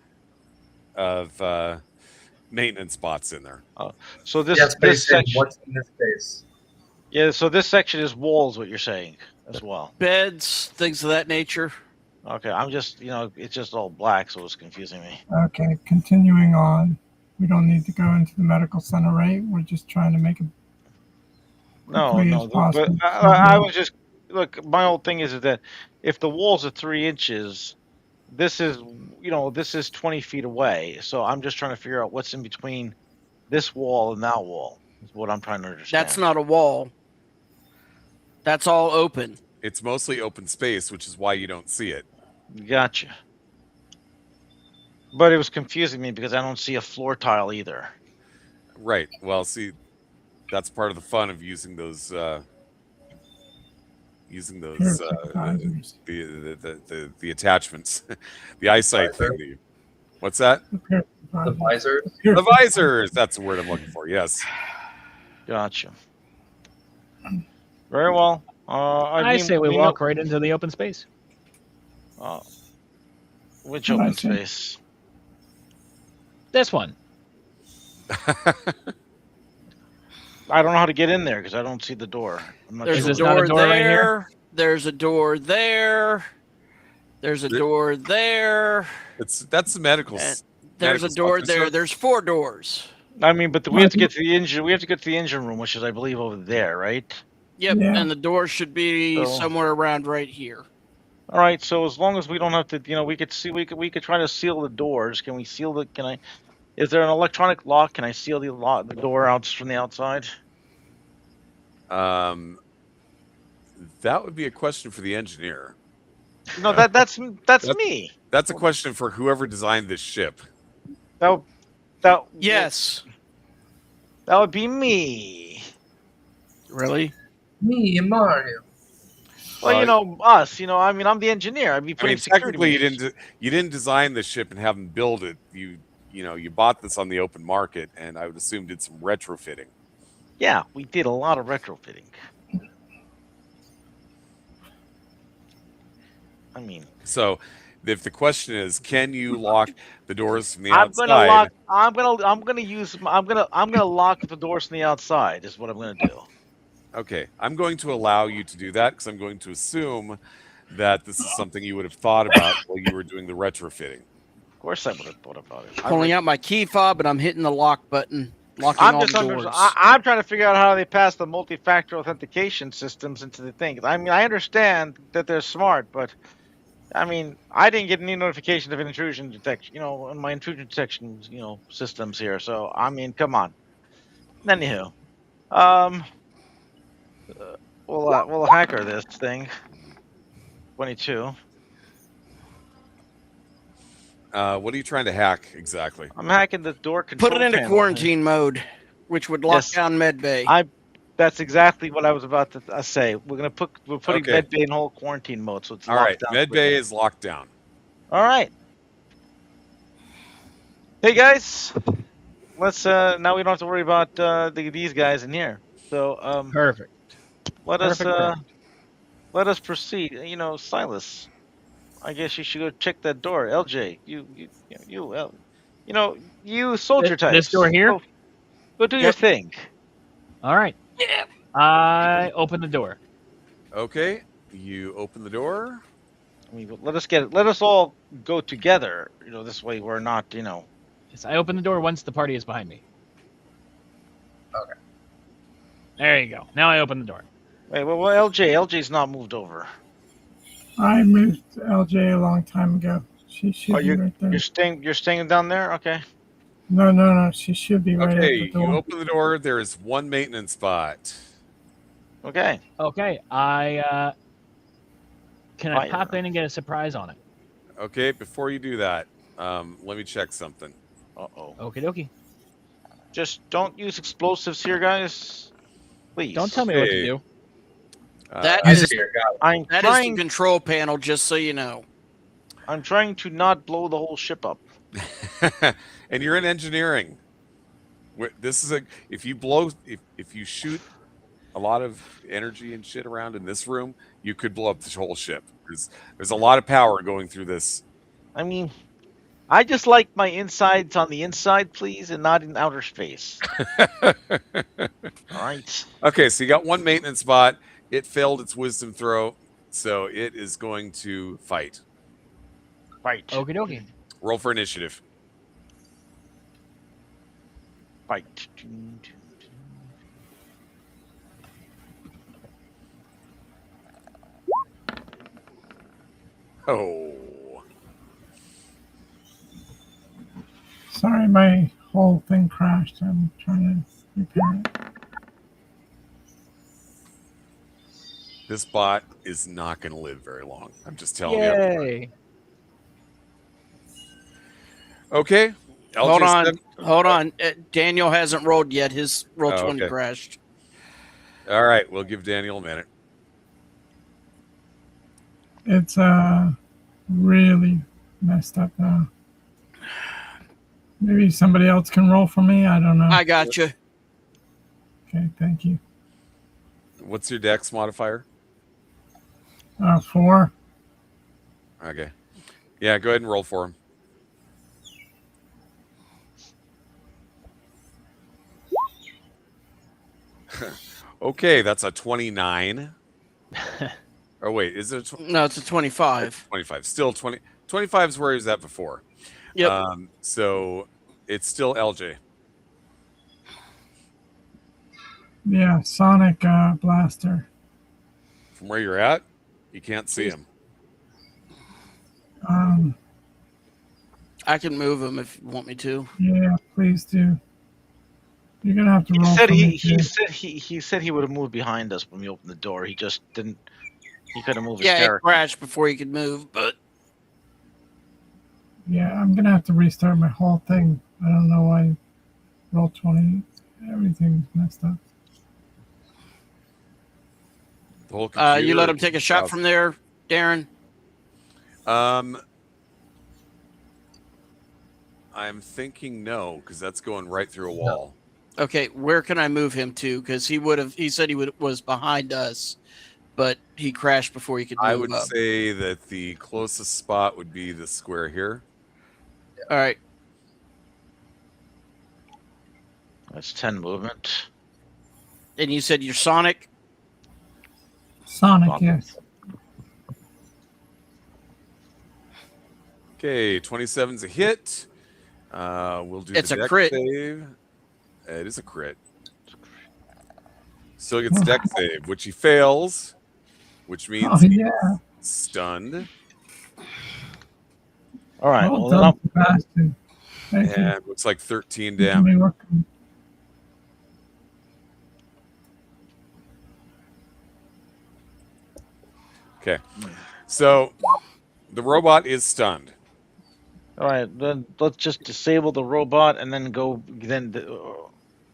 maintenance spots in there. So this section. What's in this space? Yeah, so this section is walls. What you're saying as well? Beds, things of that nature. Okay, I'm just it's just all black, so it's confusing me. Okay, continuing on. We don't need to go into the medical center, right? We're just trying to make it. No. But I was just look. My whole thing is that if the walls are 3 inches, this is 20 feet away. So I'm just trying to figure out what's in between this wall and that wall. Is what I'm trying to understand. That's not a wall. That's all open. It's mostly open space, which is why you don't see it. Gotcha. But it was confusing me because I don't see a floor tile either. Right. Well, see, that's part of the fun of using those the attachments, the eyesight thing. What's that? The visors. The visors. That's the word I'm looking for. Yes. Gotcha. Very well. I say we walk right into the open space. Which open space? This one. I don't know how to get in there because I don't see the door. There's a door there. There's a door there. There's a door there. That's the medical. There's a door there. There's 4 doors. I mean, but we have to get to the engine. We have to get to the engine room, which is, I believe, over there, right? Yep, and the door should be somewhere around right here. All right. So as long as we don't have to, we could see. We could try to seal the doors. Can we seal the? Can I? Is there an electronic lock? Can I seal the door out from the outside? That would be a question for the engineer. No, that's me. That's a question for whoever designed this ship. Yes. That would be me. Really? Me and Mario. Well, us. I mean, I'm the engineer. I'd be putting security. Technically, you didn't design the ship and have them build it. You bought this on the open market, and I would assume did some retrofitting. Yeah, we did a lot of retrofitting. I mean, so if the question is, can you lock the doors from the outside? I'm gonna lock the doors from the outside. Is what I'm gonna do. Okay, I'm going to allow you to do that because I'm going to assume that this is something you would have thought about while you were doing the retrofitting. Of course, I would have thought about it. Pulling out my key fob, and I'm hitting the lock button, locking all the doors. I'm trying to figure out how they pass the multi-factor authentication systems into the thing. I mean, I understand that they're smart, but I mean, I didn't get any notification of intrusion detection, in my intrusion detection, systems here. So, I mean, come on. Anywho, we'll hacker this thing. 22. What are you trying to hack exactly? I'm hacking the door control Put it into panel. quarantine mode, which would lock down medbay. That's exactly what I was about to say. We're putting Okay. medbay in whole quarantine mode, so it's All locked right. down. Medbay is locked down. All right. Hey guys, let's now we don't have to worry about these guys in here. So Perfect. let Perfect. let us proceed. Silas, I guess you should go check that door. LJ, you soldier types. This door here? Go do your thing. All right. Yeah. I open the door. Okay. You open the door. I mean, let us all go together. This way we're not, Yes, I open the door once the party is behind me. Okay. There you go. Now I open the door. Wait, well, LJ's not moved over. I moved LJ a long time ago. She should be right there. You're staying down there? Okay. No. She should be right at Okay. the door. You open the door. There is one maintenance spot. Okay. Okay. Can I pop in and get a surprise on it? Okay. Before you do that, let me check something. Uh-oh. Okie dokie. Just don't use explosives here, guys. Please. Don't tell me what to do. That Use is it here, got it. I'm that is the control panel, just so you know. I'm trying to not blow the whole ship up. And you're in engineering. This is if you shoot a lot of energy and shit around in this room, you could blow up the whole ship. There's a lot of power going through this. I mean, I just like my insides on the inside, please, and not in outer space. All right. Okay, so you got one maintenance spot. It failed its wisdom throw, so it is going to fight. Fight. Okie dokie. Roll for initiative. Fight. Oh. Sorry, my whole thing crashed. I'm trying to repair it. This bot is not going to live very long. I'm just telling you. Yay. Okay. Hold on. Daniel hasn't rolled yet. His roll 20 okay. crashed. All right, we'll give Daniel a minute. It's really messed up now. Maybe somebody else can roll for me. I don't know. I got you. Okay, thank you. What's your dex modifier? 4. Okay. Yeah, go ahead and roll for him. Okay, that's a 29. Oh, wait, is it No, it's a 25. 25? Still 20. 25 is where he was at before. Yep. So it's still LJ. Yeah, Sonic Blaster. From where you're at, you can't see him. I can move him if you want me to. Yeah, please do. You're gonna have to roll. He said he would have moved behind us when we opened the door. He just didn't. He couldn't move his Yeah, it character. crashed before he could move, but Yeah, I'm gonna have to restart my whole thing. I don't know why. Roll 20. Everything's messed up. The whole you let him take a shot from there, Darren? I'm thinking no, because that's going right through a wall. Okay, where can I move him to? Because he said was behind us, but he crashed before he could move I would up. say that the closest spot would be the square here. All right. That's 10 movement. And you said you're Sonic? Sonic, yes. Okay, 27's a hit. We'll do It's the a deck crit. save. It is a crit. Still gets deck save, which he fails, which Oh, means he's yeah. stunned. All right. Well Well, then done, Sebastian. Thank you. And looks like 13 Keeping damage. me working. Okay. So the robot is stunned. all right. Then let's just disable the robot and then go. Then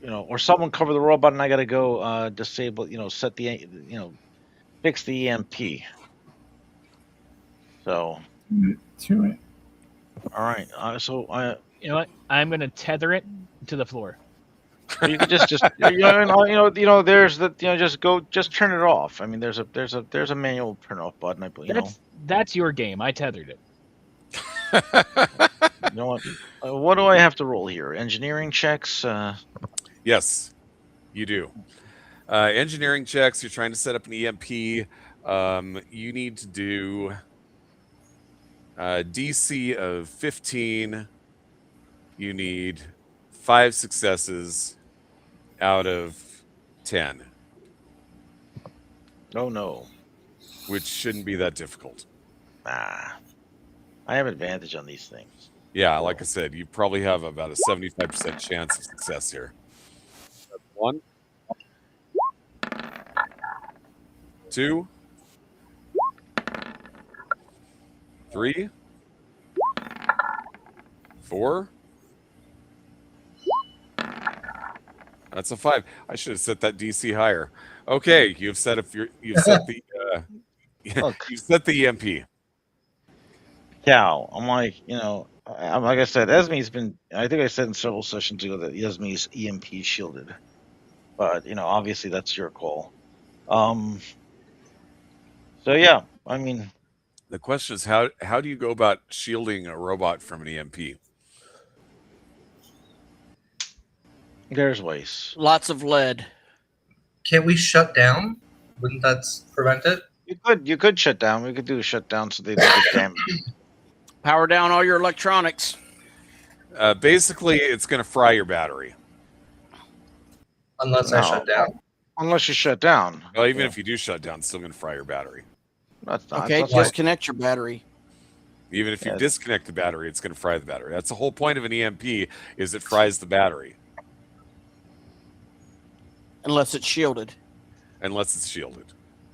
or someone cover the robot, and I gotta go disable. Set the fix the EMP. So To it. all right. You know what? I'm going to tether it to the floor. You could just there's the just turn it off. I mean, there's a manual turn off button. I believe. That's your game. I tethered it. You know what? What do I have to roll here? Engineering checks. Yes, you do. Engineering checks. You're trying to set up an EMP. You need to do DC of 15. You need 5 successes out of 10, Oh no. which shouldn't be that difficult. I have advantage on these things. Yeah, like I said, you probably have about a 75% chance of success here. 1, 2, 3, 4. That's a 5. I should have set that DC higher. Okay, you've set the Look. you've set the EMP. Cal, I'm like, like I said, Esme's been. I think I said in several sessions ago that Esme's EMP shielded, but obviously that's your call. So yeah, I mean, The question is how do you go about shielding a robot from an EMP? there's ways. Lots of lead. Can't we shut down? Wouldn't that prevent it? You could shut down. We could do a shutdown so they don't get damaged. Power down all your electronics. Basically, it's going to fry your battery. Unless I No. shut down. Unless you shut down. Well, even if you do shut down, it's still going to fry your battery. That's not. Okay, that's not- disconnect your battery. Even if you Yeah. disconnect the battery, it's going to fry the battery. That's the whole point of an EMP, is it fries the battery, Unless it's shielded. unless it's shielded.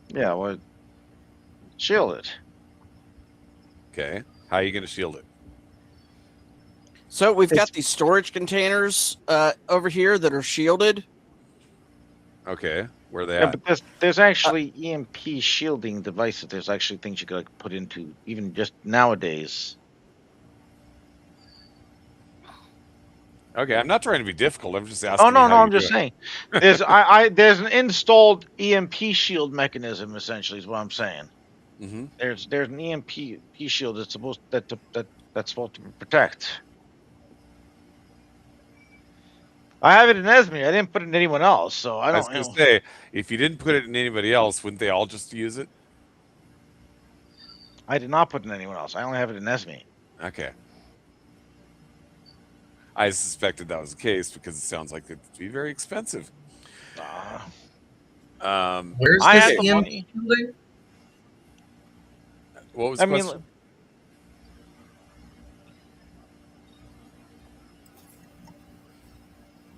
Yeah, well, shield it. Okay, how are you going to shield it? So we've got these storage containers over here that are shielded. Okay, where are they Yeah, at? but there's actually EMP shielding devices. There's actually things you could put into even just nowadays. Okay, I'm not trying to be difficult. I'm just asking. Oh no, you no, how I'm you just do it. saying. There's an installed EMP shield mechanism. Essentially, is what I'm saying. Mhm. There's an EMP shield that's supposed to protect. I have it in Esme. I didn't put it in anyone else, so I I was don't going know. to say, if you didn't put it in anybody else, wouldn't they all just use it? I did not put it in anyone else. I only have it in Esme. Okay. I suspected that was the case because it sounds like it'd be very expensive. Where's I this had the EMP money. shielding? What was I the mean, question?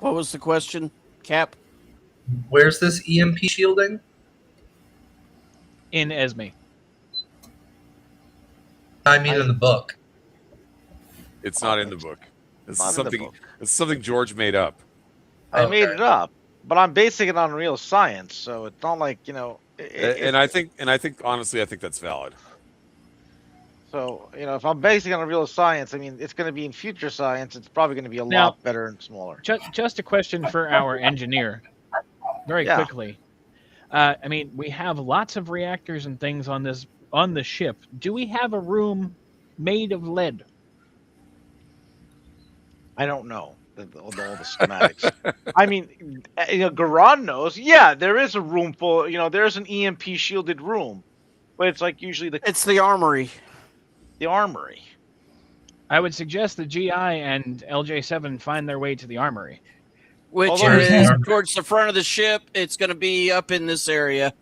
What was the question, Cap? Where's this EMP shielding? In Esme. I mean, in the book. It's not in the book. It's not in the something. book. It's something George made up. I made Okay. it up, but I'm basing it on real science, so it's not like And I think honestly, I think that's valid. So if I'm basing it on real science, I mean it's going to be in future science. It's probably going to be a Now- lot better and smaller. Just a question for our engineer, very Yeah. quickly. I mean, we have lots of reactors and things on the ship. Do we have a room made of lead? I don't know. all the schematics. I mean, Garon knows. Yeah, there is a room full. There's an EMP shielded room, but it's like usually It's the armory. the armory. I would suggest the GI and LJ7 find their way to the armory. Which Although- is towards the front of the ship. It's going to be up in this area.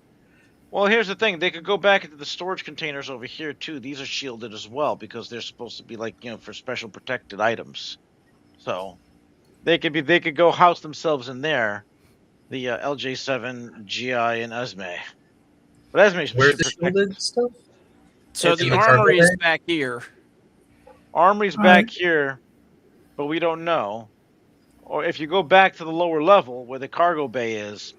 Well, here's the thing: they could go back into the storage containers over here too. These are shielded as well because they're supposed to be for special protected items. So they could go house themselves in there. The LJ7, GI, and Esme. But Esme, Where's the shielded stuff? So It's in the the cargo armory is bay? back here. Armory's back here, but we don't know. Or if you go back to the lower level where the cargo bay is,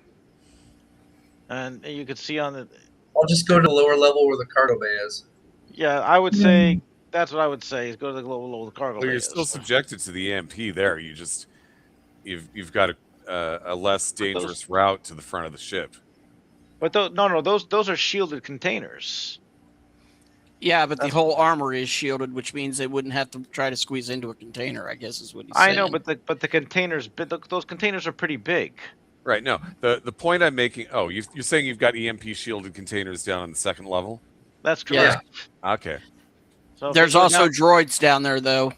and you could see on the. I'll just go to the lower level where the cargo bay is. Yeah, I would say that's what I would say is go to the lower cargo Well, bay. you're still subjected to the EMP there. You've got a less dangerous route to the front of the ship. But those are shielded containers. Yeah, but the whole armory is shielded, which means they wouldn't have to try to squeeze into a container, I guess is what he's saying. I know, but the containers, those containers are pretty big. Right. No, the point I'm making. Oh, you're saying you've got EMP shielded containers down on the second level? That's correct. Okay. So if There's we go also down- droids down there, though.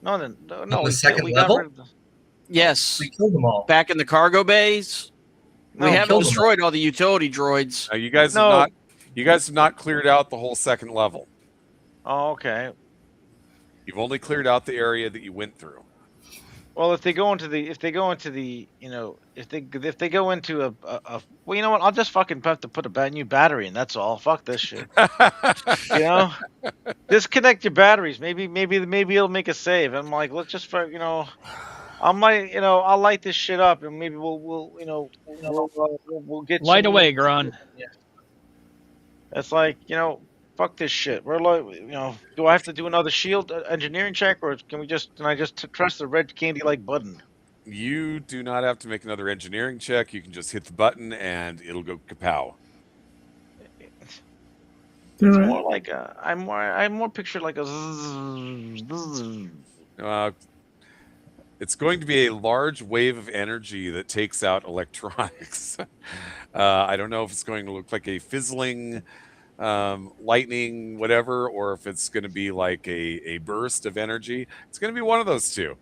no. On the we second we got level? rid of the- Yes, We killed them all. back in the cargo bays. No, We haven't killed them destroyed all the utility droids. You guys No. have not cleared out the whole second level. Oh, okay. You've only cleared out the area that you went through. Well, if they go into the, if they go into a, well, you know what? I'll just fucking have to put a new battery in. That's all. Fuck this shit. Disconnect your batteries. Maybe it'll make a save. I'm like, let's just I'll light this shit up and maybe we'll get Light some- away, Garon. It's like, fuck this shit. We're like, do I have to do another shield engineering check, or can I just trust the red candy like button? You do not have to make another engineering check. You can just hit the button and it'll go kapow. Do It's it. more like I'm more pictured like a zzz. It's going to be a large wave of energy that takes out electronics. I don't know if it's going to look like a fizzling lightning, whatever, or if it's going to be like a burst of energy. It's going to be one of those two.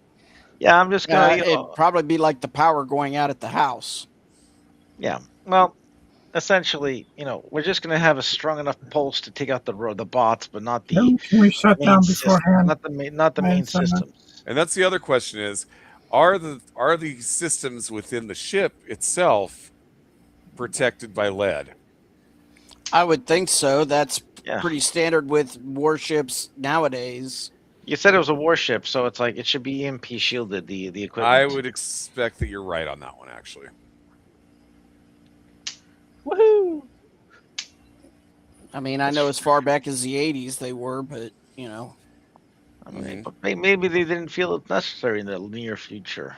Yeah, I'm just gonna. It'd probably be like the power going out at the house. Yeah. Well, essentially, we're just gonna have a strong enough pulse to take out the bots, but not the Can we shut main down system, beforehand? not the main Center. systems. And that's the other question is, are the systems within the ship itself protected by lead? I would think so. That's Yeah. pretty standard with warships nowadays. You said it was a warship, so it's like it should be EMP shielded. The equipment. I would expect that you're right on that one, actually. Woohoo! I mean, I know as far back as the 80s they were, but, I mean, but maybe they didn't feel it necessary in the near future.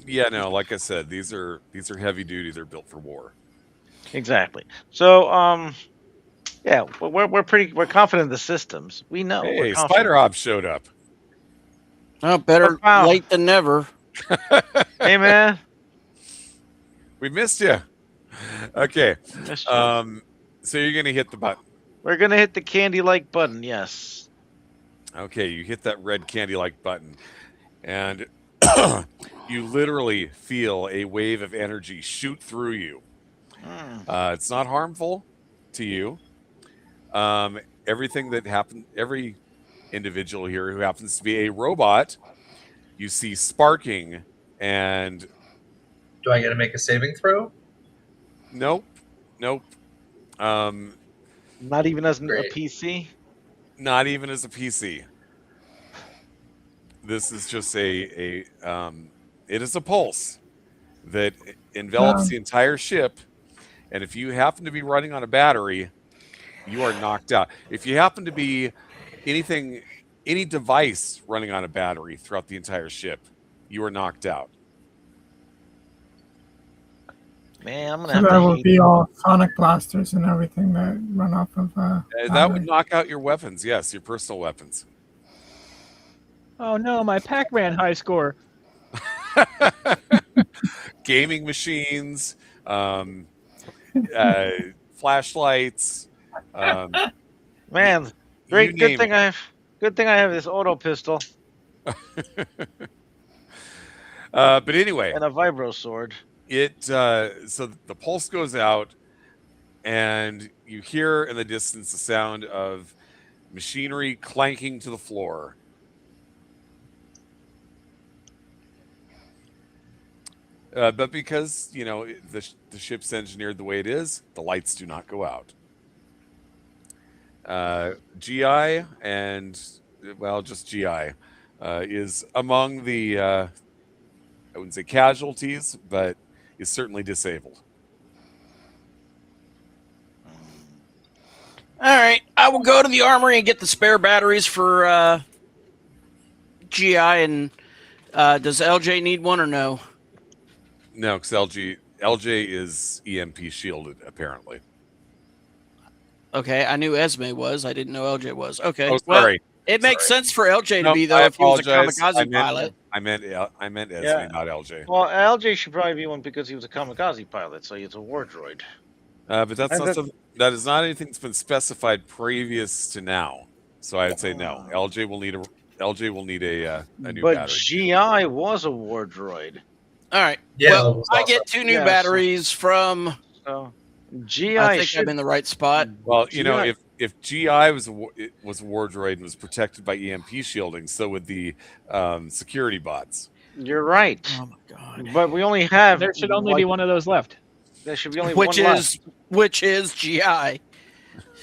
Yeah, no, like I said, these are heavy duty. They're built for war. Exactly. So, yeah, we're confident in the systems. We know. Hey, we're confident. Spider Hop showed up. well, better Wow. late than never. Hey, man. We missed you. Okay. Missed you. So you're gonna hit the button. We're gonna hit the candy-like button. Yes. Okay, you hit that red candy-like button, and you literally feel a wave of energy shoot through you. It's not harmful to you. Everything that happened, every individual here who happens to be a robot, you see sparking, and Do I get to make a saving throw? nope. Not even as a Great. PC. Not even as a PC. This is just it is a pulse that envelops the entire ship, and if you happen to be running on a battery, you are knocked out. If you happen to be any device running on a battery throughout the entire ship, you are knocked out. Man, I'm gonna So have that to would hate be all sonic blasters and everything that run off of. That would knock out your weapons, yes, your personal weapons. Oh no, my Pac-Man high score. Gaming machines, um, flashlights, um, Man, you good name thing it. good thing I have this auto pistol But anyway, and a vibro sword. so the pulse goes out, and you hear in the distance the sound of machinery clanking to the floor. But because the ship's engineered the way it is, the lights do not go out. GI and just GI is among the I wouldn't say casualties, but is certainly disabled. All right, I will go to the armory and get the spare batteries for GI. And does LJ need one or no? No, because LJ is EMP shielded apparently. Okay, I knew Esme was. I didn't know LJ was. Okay, Oh, well, sorry. it makes sense for LJ to No, be though I if he was a apologize. kamikaze pilot. I meant Esme, Yeah. not LJ. Well, LJ should probably be one because he was a kamikaze pilot, so he's a war droid. But that's And not that is not anything that's been specified previous to now. So I would say no. LJ will need a new But battery. GI was a war droid. All right. Yeah, well, that was I awesome. get 2 new Yes. batteries from. So GI I think should I'm in the right spot. Well, GI if GI was a war droid and was protected by EMP shielding, so would the security bots. You're right. Oh my god. But we only have There should only be one of those left. There should be only Which one is GI. left.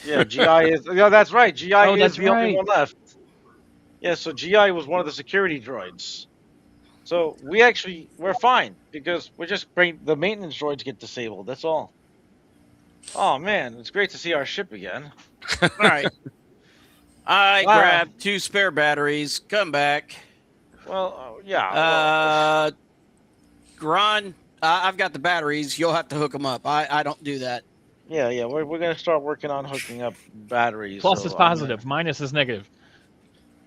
Yeah, GI is. No, that's right. GI Oh, is that's the only right. one left. Yeah, so GI was one of the security droids. So we're fine because we're just the maintenance droids get disabled. That's all. Oh man, it's great to see our ship again. All right. I Wow. grabbed 2 spare batteries. Come back. Well, yeah. Gron, I've got the batteries. You'll have to hook them up. I don't do that. Yeah. We're gonna start working on hooking up batteries. Plus so, is positive, minus is negative.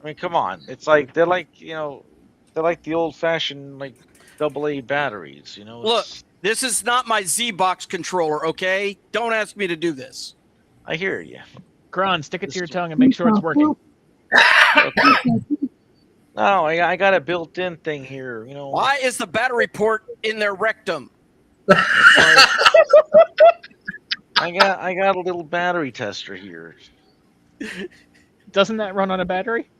I mean, come on. It's like they're like the old-fashioned like AA batteries. Look, this is not my Z-Box controller, okay? Don't ask me to do this. I hear you. Gron, stick it to your tongue and make sure it's working. No, I got a built-in thing here. Why is the battery port in their rectum? I got a little battery tester here. Doesn't that run on a battery?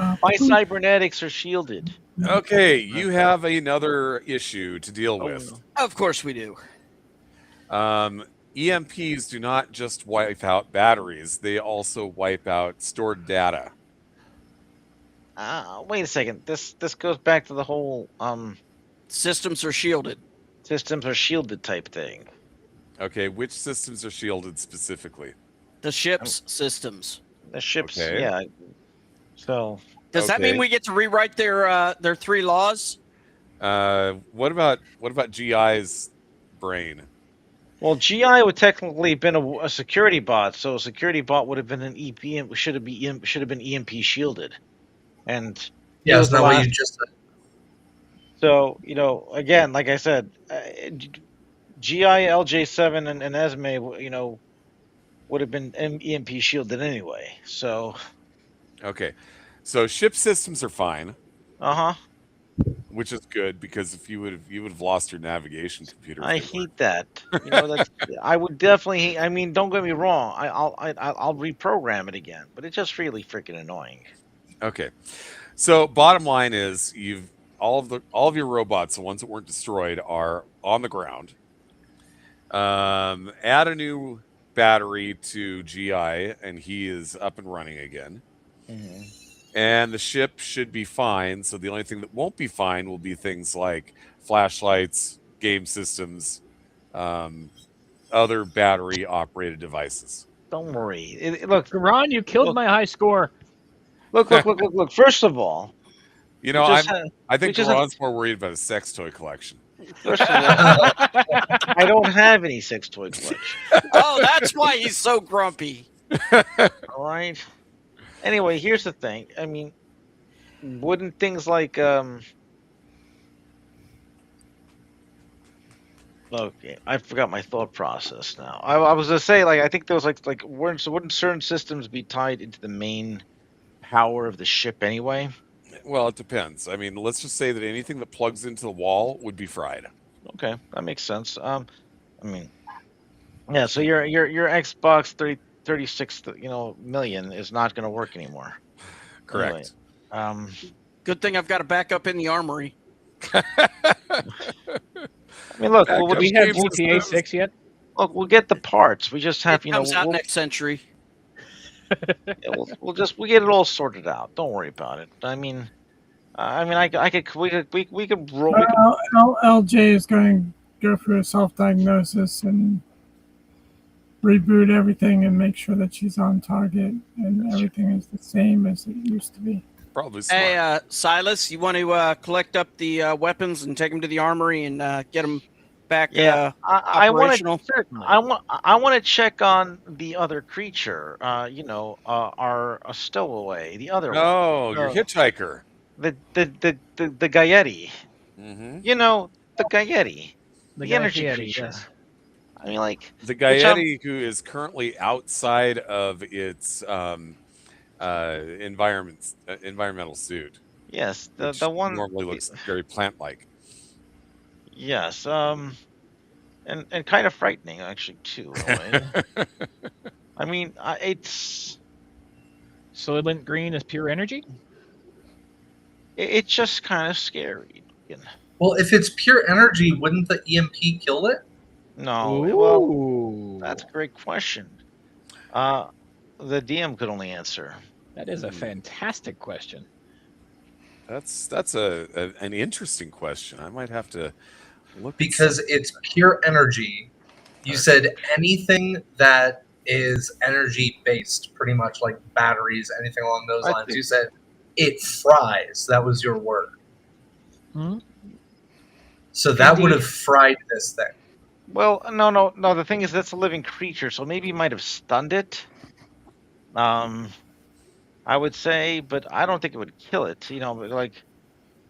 My cybernetics are shielded. Okay, you have another issue to deal with. Of course we do. EMPs do not just wipe out batteries; they also wipe out stored data. Wait a second. This goes back to the whole Systems are shielded. systems are shielded type thing. Okay, which systems are shielded specifically? The ship's systems. The ships, Okay. yeah. So Does that mean Okay. we get to rewrite their 3 laws? What about GI's brain? well, GI would technically have been a security bot, so a security bot would have been an EP, should have been EMP shielded, and Yeah, it isn't that was what you just said? so again, like I said, GI, LJ7, and Esme, would have been EMP shielded anyway. So, Okay, so ship systems are fine, which is good because if you would have lost your navigation computer. I if they hate that. I would definitely hate. I mean, don't get me wrong. I'll reprogram it again, but it's just really freaking annoying. weren't. Okay, so bottom line is all of your robots, the ones that weren't destroyed, are on the ground. Add a new battery to GI, and he is up and running again. Mm-hmm. And the ship should be fine. So the only thing that won't be fine will be things like flashlights, game systems, other battery-operated devices. Don't worry. Look, Gron, you killed my high score. look. First of all, I think we just Ron's more worried about his sex toy collection. first of all, I don't have any sex toy collection. Oh, that's why he's so grumpy. All right. Anyway, here's the thing. I mean, wouldn't things like okay, I forgot my thought process now. I was gonna say, like, I think there was like wouldn't certain systems be tied into the main power of the ship anyway? Well, it depends. I mean, let's just say that anything that plugs into the wall would be fried. Okay, that makes sense. I mean, yeah. So your Xbox 36, million is not gonna work anymore. Correct. Anyway, Good thing I've got a backup in the armory. I mean, look, Back we'll, up Do we have games GTA systems. 6 yet? look, we'll get the parts. We just have, It comes out we'll, next century. yeah, we'll get it all sorted out. Don't worry about it. I mean, we could roll. We could, LJ is going to go through a self-diagnosis and reboot everything and make sure that she's on target and everything is the same as it used to be. Probably smart. Hey, Silas, you want to collect up the weapons and take them to the armory and get them back Yeah, I want operational? to. I want to check on the other creature. Our stowaway, the other one, Oh, your hitchhiker. the Gaietti. Mm-hmm. The Gaietti, the energy Gaietti, creature. yes. I mean, like The Gaietti, who is currently outside of its environmental suit. yes, the which one normally looks very plant-like. Yes, and kind of frightening actually too. In a way. I mean, it's Soylent Green is pure energy? it's just kind of scary. Well, if it's pure energy, wouldn't the EMP kill it? No, well, Ooh. that's a great question. The DM could only answer. That is a fantastic question. That's an interesting question. I might have to look. Because it's pure energy. You said anything that is energy based, pretty much like batteries, anything along those I lines. think- You said it fries. That was your word. Hmm? So that would Indeed. have fried this thing. Well, no. The thing is, that's a living creature, so maybe you might have stunned it. I would say, but I don't think it would kill it.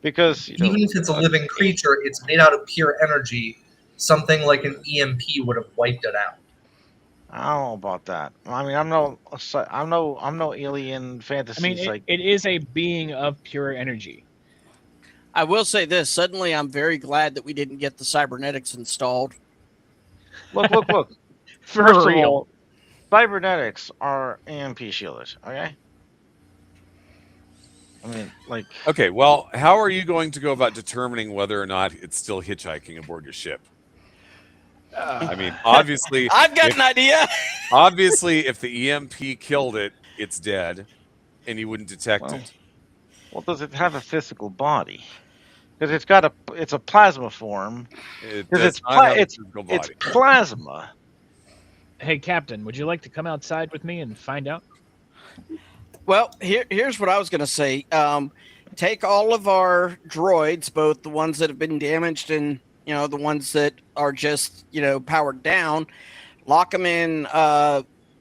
Because Even if it's a living creature, it's made out of pure energy. Something like an EMP would have wiped it out. I don't know about that. I mean, I'm no alien fantasy. I mean, it is a being of pure energy. I will say this. Suddenly, I'm very glad that we didn't get the cybernetics installed. Look. For First of real. all, cybernetics are EMP shielded. Okay. I mean, like. Okay, well, how are you going to go about determining whether or not it's still hitchhiking aboard your ship? I mean, obviously, I've got an idea. obviously, if the EMP killed it, it's dead, and you wouldn't detect it. Well, does it have a physical body? Because it's a plasma form. It Because does not have a it's physical it's body. plasma. Hey, Captain, would you like to come outside with me and find out? Well, here's what I was going to say. Take all of our droids, both the ones that have been damaged and the ones that are just powered down, lock them in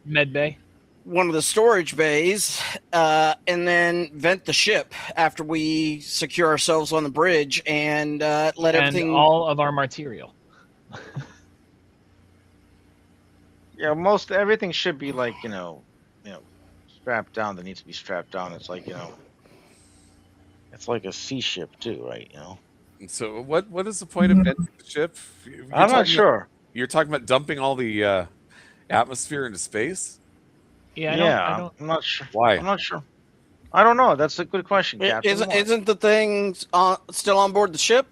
Med bay. one of the storage bays, and then vent the ship after we secure ourselves on the bridge and let And everything. all of our material. Yeah, everything should be like strapped down. That needs to be strapped down. It's like it's like a sea ship too, right? And so, what is the point of venting the ship? I'm not sure. You're talking about dumping all the atmosphere into space? Yeah, I'm not sure. Why? I'm not sure. I don't know. That's a good question, Captain. Isn't the thing still on board the ship?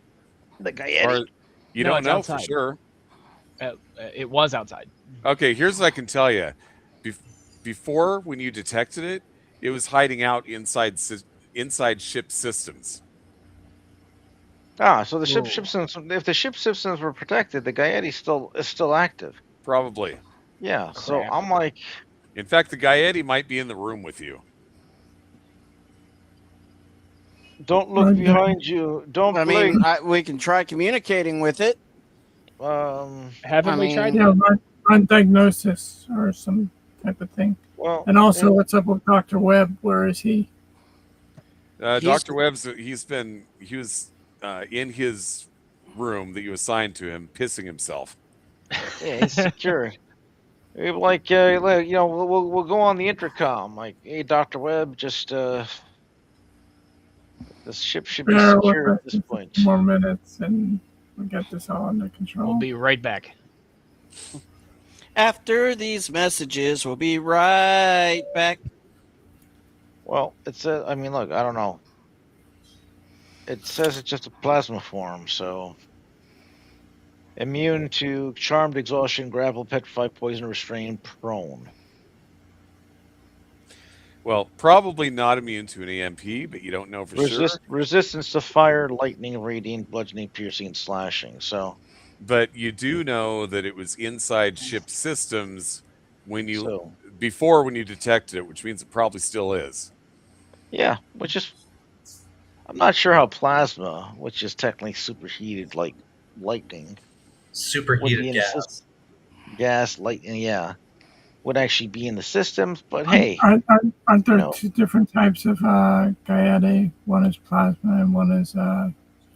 The Or Gaietti? you No, don't it's know outside. for sure. it was outside. Okay, here's what I can tell you. Before, when you detected it, it was hiding out inside ship systems. So the ship Whoa. systems. If the ship systems were protected, the Gaietti is still active. Probably. Yeah. So Crap. I'm like, In fact, the Gaietti might be in the room with you. don't look behind you. Don't I blink. mean, we can try communicating with it. Haven't I we mean- tried Yeah, that? run diagnosis or some type of thing. Well, And also, what's up with Dr. Webb? Where is he? Dr. Webb's. He was in his room that you assigned to him, pissing himself. yeah, he's secure. Like, we'll go on the intercom. Like, hey, Dr. Webb, just the ship should be Bear with secure us at this just a point. few more minutes, and we'll get this all under control. We'll be right back. After these messages, we'll be right back. Well, it's I mean, look, I don't know. It says it's just a plasma form, so immune to charmed, exhaustion, grapple, petrified, poison, restrained, prone. Well, probably not immune to an EMP, but you don't know for sure. Resistance to fire, lightning, radiant, bludgeoning, piercing, and slashing. So, but you do know that it was inside ship systems before when you detected it, which means it probably still is. Yeah, which is, I'm not sure how plasma, which is technically superheated like lightning, Superheated gas, lightning, yeah, would actually be in the systems. But hey, aren't there two different types of Gaeta? One is plasma and one is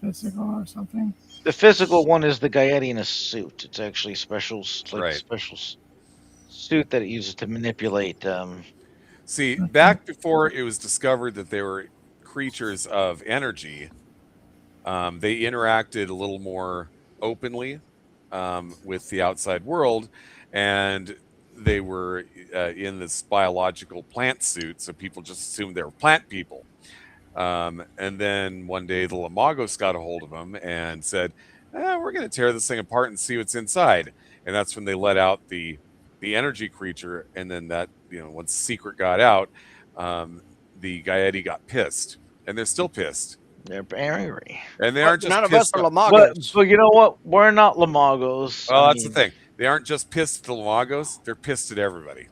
physical or something. The physical one is the Gaeta in a suit. It's actually special suit that it uses to manipulate. See, back before it was discovered that they were creatures of energy, they interacted a little more openly with the outside world, and they were in this biological plant suit, so people just assumed they were plant people. And then one day the Lamagos got a hold of them and said, we're going to tear this thing apart and see what's inside. And that's when they let out the energy creature. And then that, once the secret got out, the Gaeta got pissed. And they're still pissed. They're angry. And they aren't just none of us pissed are Lamagos. But you know what? We're not Lamagos. Well, that's the thing. They aren't just pissed at the Lamagos. They're pissed at everybody.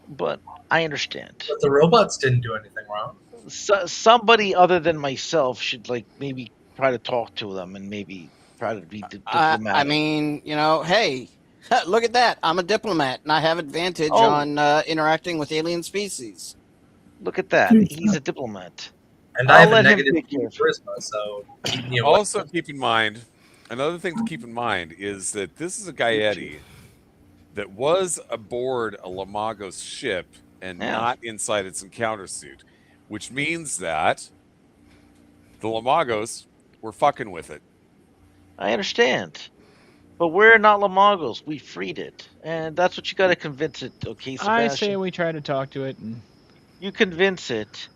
But I understand. But the robots didn't do anything wrong. Somebody other than myself should maybe try to talk to them and maybe try to be diplomatic. I mean, hey, look at that. I'm a diplomat and I have advantage on interacting with alien species. Look at that. He's a diplomat. And I have a negative charisma, so also keep in mind, another thing to keep in mind is that this is a Gaeta that was aboard a Lamagos ship and not inside its encounter suit, which means that the Lamagos were fucking with it. I understand. But we're not Lamagos. We freed it. And that's what you got to convince it, okay, Sebastian? I say we try to talk to it. And you convince it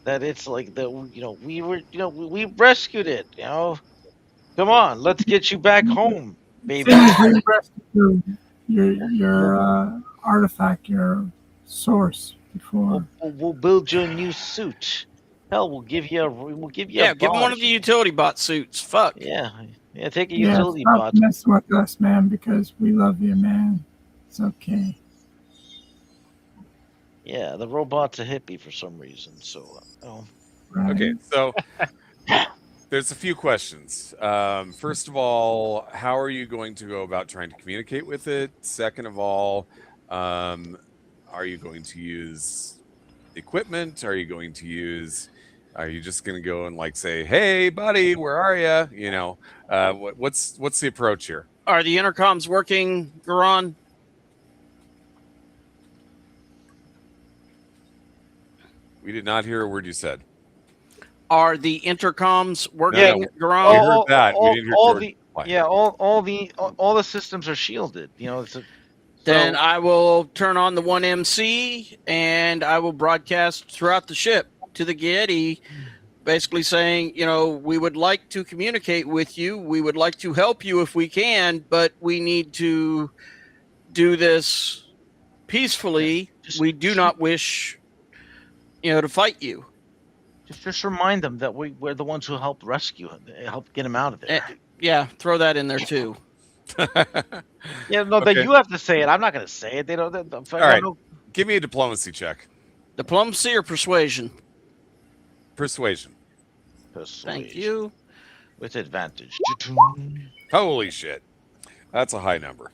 that it's like that, we rescued it, Come on, let's get you back home, baby. We rescued your artifact, your source before. We'll build you a new suit. Hell, we'll give you a give him one of the utility bot suits. Fuck. Yeah, take a utility stop bot. Mess with us, man, because we love you, man. It's okay. Yeah, the robot's a hippie for some reason. So, Right. Okay, so there's a few questions. First of all, how are you going to go about trying to communicate with it? Second of all, are you going to use equipment? Are you just going to go and say, "Hey, buddy, where are you?" What's the approach here? Are the intercoms working, Garon? We did not hear a word you said. Are the intercoms working, Garon? We heard that. We didn't hear all the systems are shielded. Then I will turn on the 1MC and I will broadcast throughout the ship to the Gaeta, basically saying, we would like to communicate with you. We would like to help you if we can, but we need to do this peacefully. We do not wish, to fight you. Just remind them that we're the ones who helped rescue him, help get him out of there. Yeah, throw that in there too. That you have to say it. I'm not going to say it. They don't. All right, give me a diplomacy check. Diplomacy or persuasion? Persuasion. Thank you. With advantage. Holy shit, that's a high number.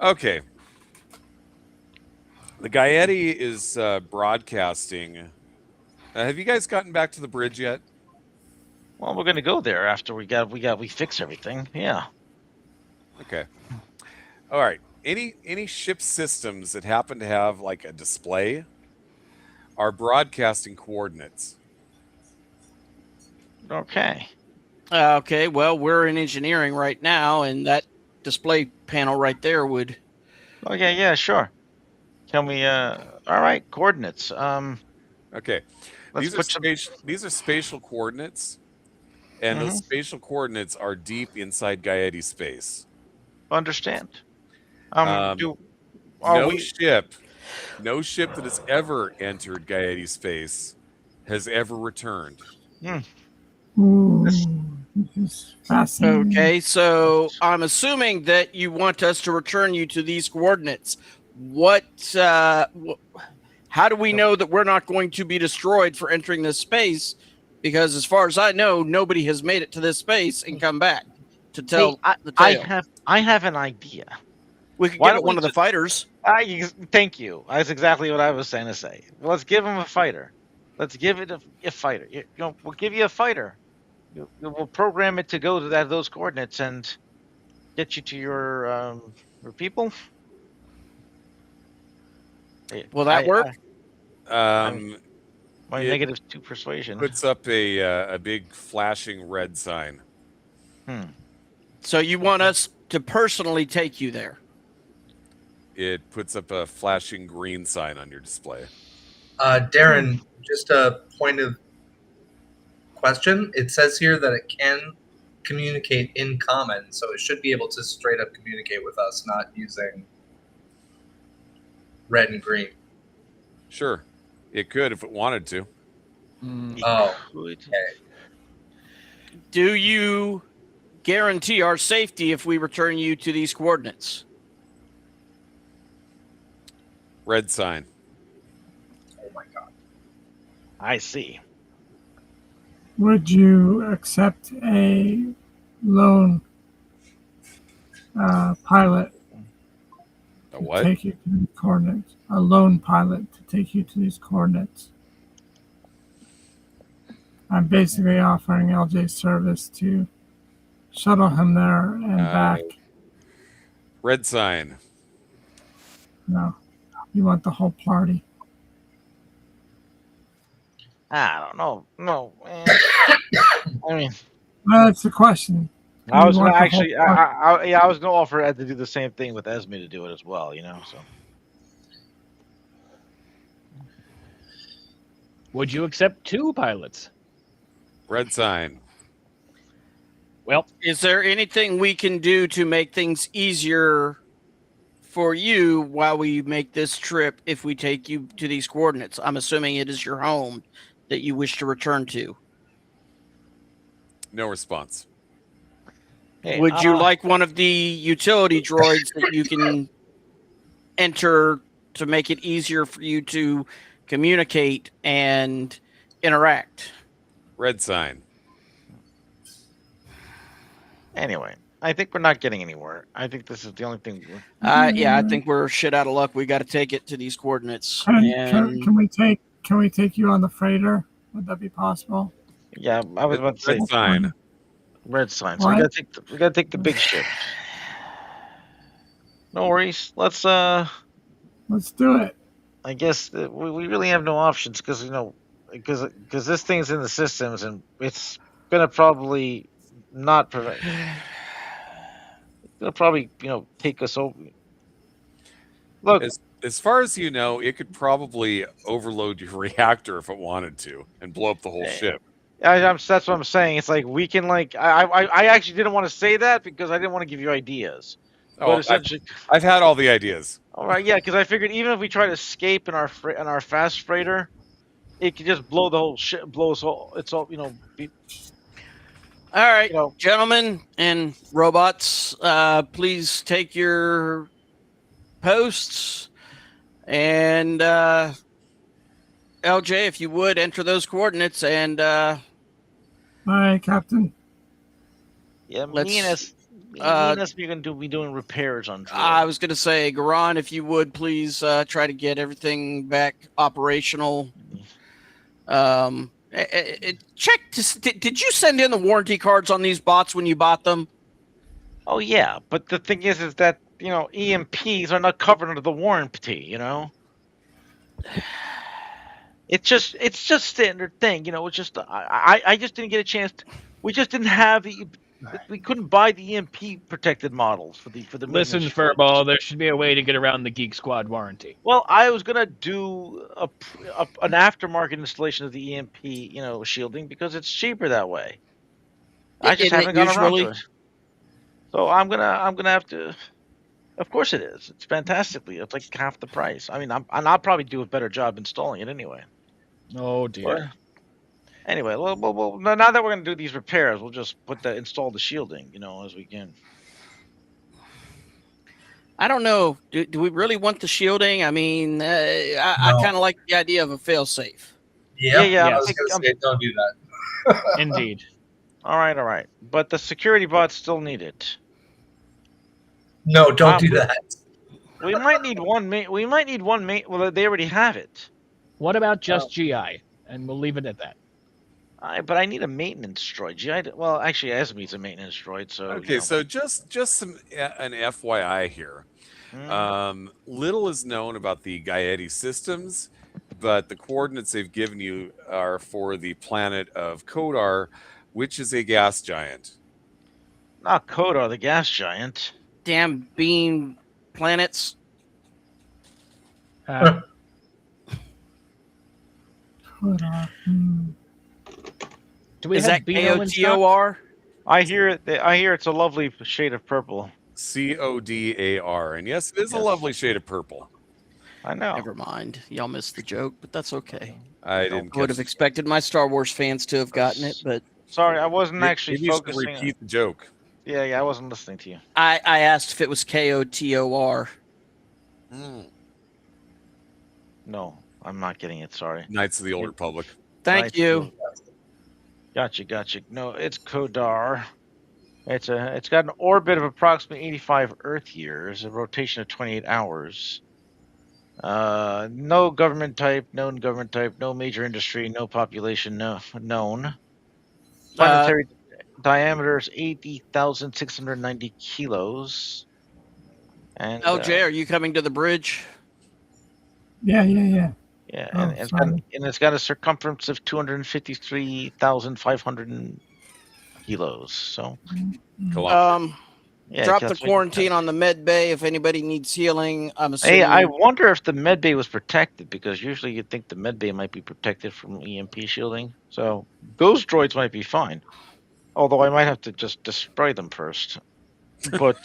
Okay. The Gaeti is broadcasting. Have you guys gotten back to the bridge yet? Well, we're gonna go there after we fix everything. Yeah. Okay. All right. Any ship systems that happen to have like a display are broadcasting coordinates. Okay. Okay, well, we're in engineering right now, and that display panel right there would. Okay. Yeah. Sure. Can we? All right. Coordinates. Okay. Let's put some. These are spatial coordinates, and those Mhm. spatial coordinates are deep inside Gaeti space. Understand. Um, Do are no we? ship, no ship that has ever entered Gaeti space has ever returned. Ooh, This- this is fascinating. Okay, so I'm assuming that you want us to return you to these coordinates. What? How do we know that we're not going to be destroyed for entering this space? Because as far as I know, nobody has made it to this space and come back to tell the tale. I have an idea. We could Why give it don't one we of the fighters. Thank you. That's exactly what I was saying to say. Let's give him a fighter. Let's give it a fighter. We'll give you a fighter. We'll program it to go to those coordinates and get you to your people. Will that work? My It -2 persuasion. puts up a big flashing red sign. So you want us to personally take you there? It puts up a flashing green sign on your display. Darren, just a point of question. It says here that it can communicate in common, so it should be able to straight up communicate with us, not using red and green. Sure, it could if it wanted to. Oh, Do you guarantee our safety if we return you to these coordinates? Red sign. oh my god. I see. Would you accept a lone pilot A to what? take you to these coordinates? A lone pilot to take you to these coordinates. I'm basically offering LJ service to shuttle him there and back. Red sign. No, you want the whole party. I don't know. No. I mean, That's the question. I was You gonna want the actually. whole party. I was gonna offer Ed to do the same thing with Esme to do it as well. So. Would you accept 2 pilots? Red sign. Well, Is there anything we can do to make things easier for you while we make this trip if we take you to these coordinates? I'm assuming it is your home that you wish to return to. No response. Hey, Would you like one of the utility droids that you can enter to make it easier for you to communicate and interact? Red sign. Anyway, I think we're not getting anywhere. I think this is the only thing. Yeah, I think we're shit out of luck. We got to take it to these coordinates. Can we take you on the freighter? Would that be possible? Yeah, I was about to say Red sign. red sign. So we What? gotta take the big ship. No worries. Let's do it. I guess we really have no options because because this thing's in the systems and it's gonna probably not prevent. It's gonna probably take us over. Look, As far as you know, it could probably overload your reactor if it wanted to and blow up the whole ship. that's what I'm saying. It's like we can I actually didn't want to say that because I didn't want to give you ideas. But essentially, I've had all the ideas. all right, yeah, because I figured even if we try to escape in our fast freighter, it could just blow the whole ship, blow us all. It's all All right, gentlemen and robots, please take your posts. And LJ, if you would, enter those coordinates. And All right, Captain. Yeah, Let's, me and us, we're gonna be doing repairs on droids. I was going to say, Garan, if you would please try to get everything back operational. Check. Did you send in the warranty cards on these bots when you bought them? Oh yeah, but the thing is that EMPs are not covered under the warranty. It's just standard thing. It's just I just didn't get a chance. We just didn't have we couldn't buy the EMP protected models for the Listen, maintenance droids. Furball, there should be a way to get around the Geek Squad warranty. Well, I was gonna do an aftermarket installation of the EMP, shielding because it's cheaper that way. I just haven't gone around to it. So I'm gonna have to. Of course it is. It's fantastically. It's like half the price. I mean, I'll probably do a better job installing it anyway. Oh dear. But anyway, well, now that we're gonna do these repairs, we'll just install the shielding, as we can. I don't know. Do we really want the shielding? I mean, I kind of like the idea of a failsafe. Yeah. I was gonna say, don't do that. Indeed. All right. But the security bots still need it. No, don't do that. We might need one mate. Well, they already have it. What about just GI? And we'll leave it at that. But I need a maintenance droid. GI. Well, actually, Esme's a maintenance droid. So Okay, so just an FYI here. Little is known about the Gaeti systems, but the coordinates they've given you are for the planet of Kodar, which is a gas giant. Not Kodar, the gas giant. Damn bean planets. Uh, do we Is have that Beano in stock? KOTOR? I hear it's a lovely shade of purple. CODAR, and yes, it is a lovely shade of purple. I know. Never mind. Y'all missed the joke, but that's okay. I didn't. I would have expected my Star Wars fans to have gotten it, but Sorry, I wasn't actually Maybe you should focusing. repeat the joke. Yeah, I wasn't listening to you. I asked if it was KOTOR. No, I'm not getting it. Sorry. Knights of the Old Republic. Thank Nice. you. Gotcha. No, it's Kodar. It's got an orbit of approximately 85 Earth years, a rotation of 28 hours. No government type, known government type, no major industry, no population known. Planetary diameter is 80,690 kilos. And LJ, are you coming to the bridge? Yeah. yeah, Oh, and it's got a circumference of 253,500 kilos. So yeah, Drop the that's what- quarantine on the med bay if anybody needs healing. I'm assuming. Hey, I wonder if the med bay was protected, because usually you'd think the med bay might be protected from EMP shielding. So those droids might be fine. Although I might have to just destroy them first. But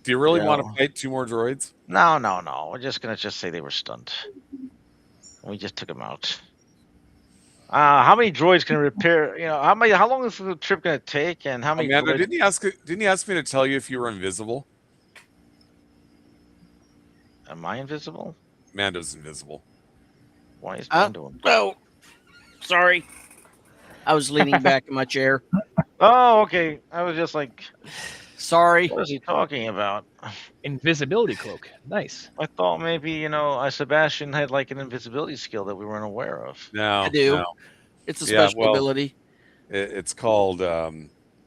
Do you really Yeah. want to fight 2 more droids? no. We're just gonna say they were stunned. We just took them out. How many droids can repair? How long is the trip gonna take? And how many? Amanda, droids- didn't you ask me to tell you if you were invisible? Am I invisible? Mando's invisible. Why is Mando? Oh, sorry. I was leaning back in my chair. Oh, okay. I was just like, Sorry. what is he talking about? Invisibility cloak. Nice. I thought maybe Sebastian had like an invisibility skill that we weren't aware of. No, I do. no. It's a Yeah, special well, ability. It's called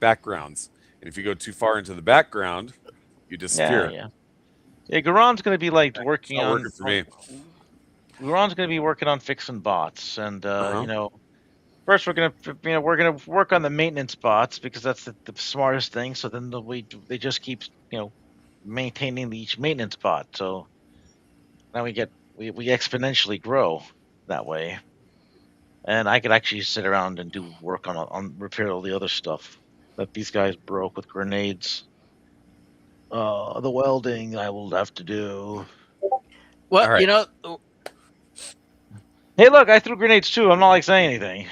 backgrounds. And if you go too far into the background, you disappear. Yeah, Garon's gonna be like working It's not on. working for me. Garon's gonna be working on fixing bots, and first we're gonna work on the maintenance bots, because that's the smartest thing. So then they just keep maintaining each maintenance bot. So now we exponentially grow that way, and I could actually sit around and do work on repair all the other stuff that these guys broke with grenades. The welding I will have to do. Well, all right. Hey, look, I threw grenades too. I'm not like saying anything.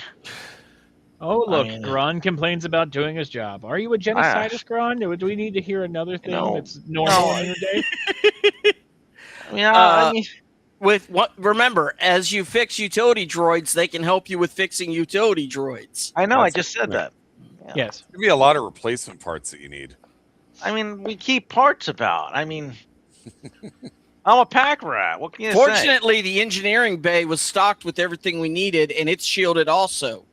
Oh, look, I mean, Gron complains about doing his job. Are you a genocidist, Gron? Do we need to hear another thing that's normal in your day? I mean, remember, as you fix utility droids, they can help you with fixing utility droids. I know. I just said that. Yeah. Yes. There'd be a lot of replacement parts that you need. I mean, we keep parts about. I mean, I'm a pack rat. What can you say? Fortunately, the engineering bay was stocked with everything we needed, and it's shielded also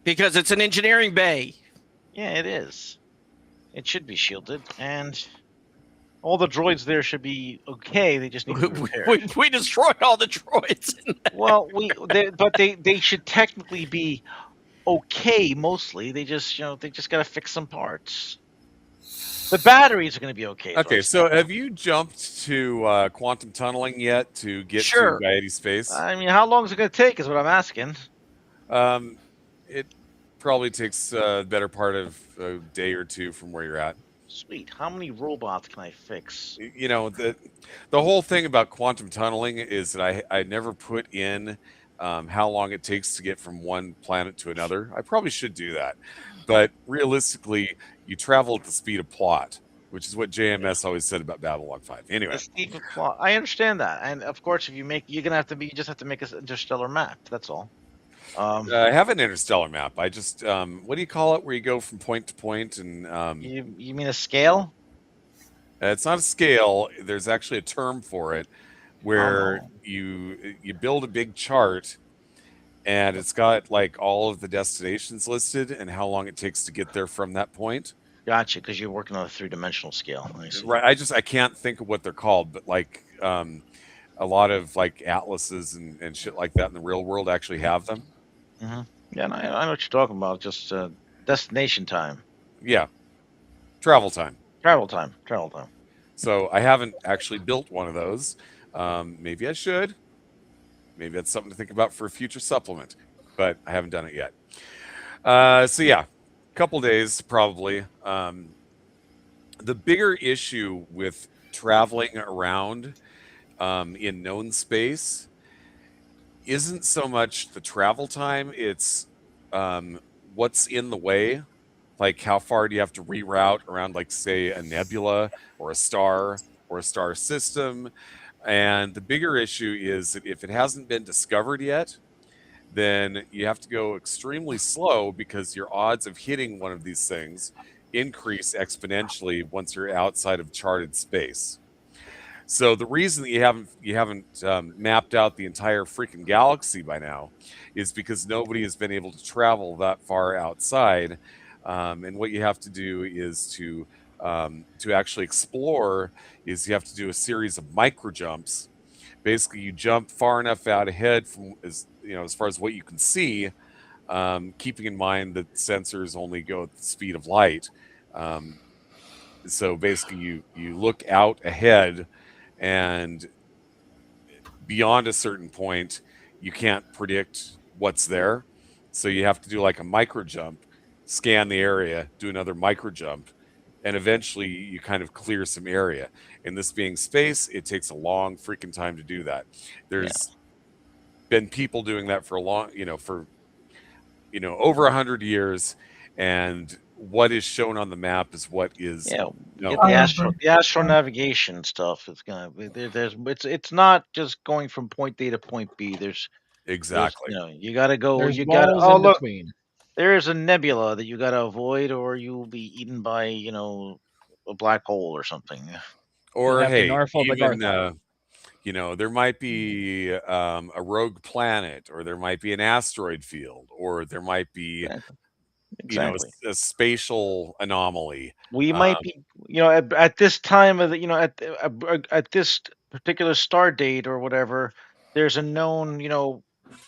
because it's an engineering bay. Yeah, it is. It should be shielded, and all the droids there should be okay. They just need to be repaired. We destroyed all the droids. Well, but they should technically be okay. Mostly, they just they just gotta fix some parts. The batteries are gonna be okay. Okay, so have you jumped to quantum tunneling yet to get Sure. to Gaietti space? I mean, how long is it gonna take? Is what I'm asking. It probably takes a better part of a day or two from where you're at. Sweet. How many robots can I fix? You know, the whole thing about quantum tunneling is that I never put in how long it takes to get from one planet to another. I probably should do that, but realistically, you travel at the speed of plot, which is what JMS always said about Babylon 5. Anyway, The steep plot. I understand that, and of course, if you make, you're gonna have to be. You just have to make an interstellar map. That's all. I have an interstellar map. I just what do you call it, where you go from point to point? And you mean a scale? it's not a scale. There's actually a term for it, where Oh. you build a big chart, and it's got like all of the destinations listed and how long it takes to get there from that point. Gotcha, because you're working on a three-dimensional scale. I see. Right. I can't think of what they're called, but like a lot of like atlases and shit like that in the real world actually have them. Yeah, and I know what you're talking about. Just destination time, Yeah. Travel time. travel time, travel time. So I haven't actually built one of those. Maybe I should. Maybe that's something to think about for a future supplement, but I haven't done it yet. So yeah, a couple days probably. The bigger issue with traveling around in known space isn't so much the travel time, it's what's in the way. Like, how far do you have to reroute around, like, say, a nebula or a star system? And the bigger issue is that if it hasn't been discovered yet, then you have to go extremely slow because your odds of hitting one of these things increase exponentially once you're outside of charted space. So the reason that you haven't mapped out the entire freaking galaxy by now is because nobody has been able to travel that far outside. And what you have to do is to actually explore is you have to do a series of micro jumps. Basically, you jump far enough out ahead from as far as what you can see, keeping in mind that sensors only go at the speed of light. So basically, you look out ahead, and beyond a certain point, you can't predict what's there. So you have to do like a micro jump, scan the area, do another micro jump, and eventually you kind of clear some area. And this being space, it takes a long freaking time to do that. There's been people doing that for a long, over 100 years, and what is shown on the map is what is Get known. the astro navigation stuff. It's gonna be it's not just going from point A to point B. There's Exactly. you gotta go. There's You gotta balls in look. between. There is a nebula that you gotta avoid, or you will be eaten by a black hole or something. Or have to hey, narfle the even Garthol. there might be a rogue planet, or there might be an asteroid field, or there might be Exactly. a spatial anomaly. We might be, at this time of the, at this particular star date or whatever, there's a known,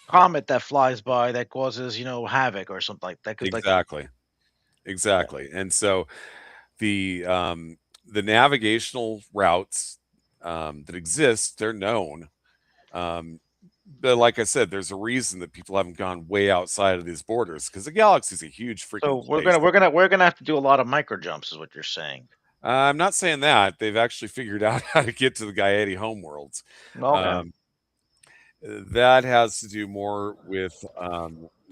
comet that flies by that causes, havoc or something like that. Exactly. And so the navigational routes that exist, they're known. But like I said, there's a reason that people haven't gone way outside of these borders, because the galaxy is a huge freaking So we're place. gonna have to do a lot of micro jumps, is what you're saying. I'm not saying that. They've actually figured out how to get to the Gaietti homeworlds. Okay. That has to do more with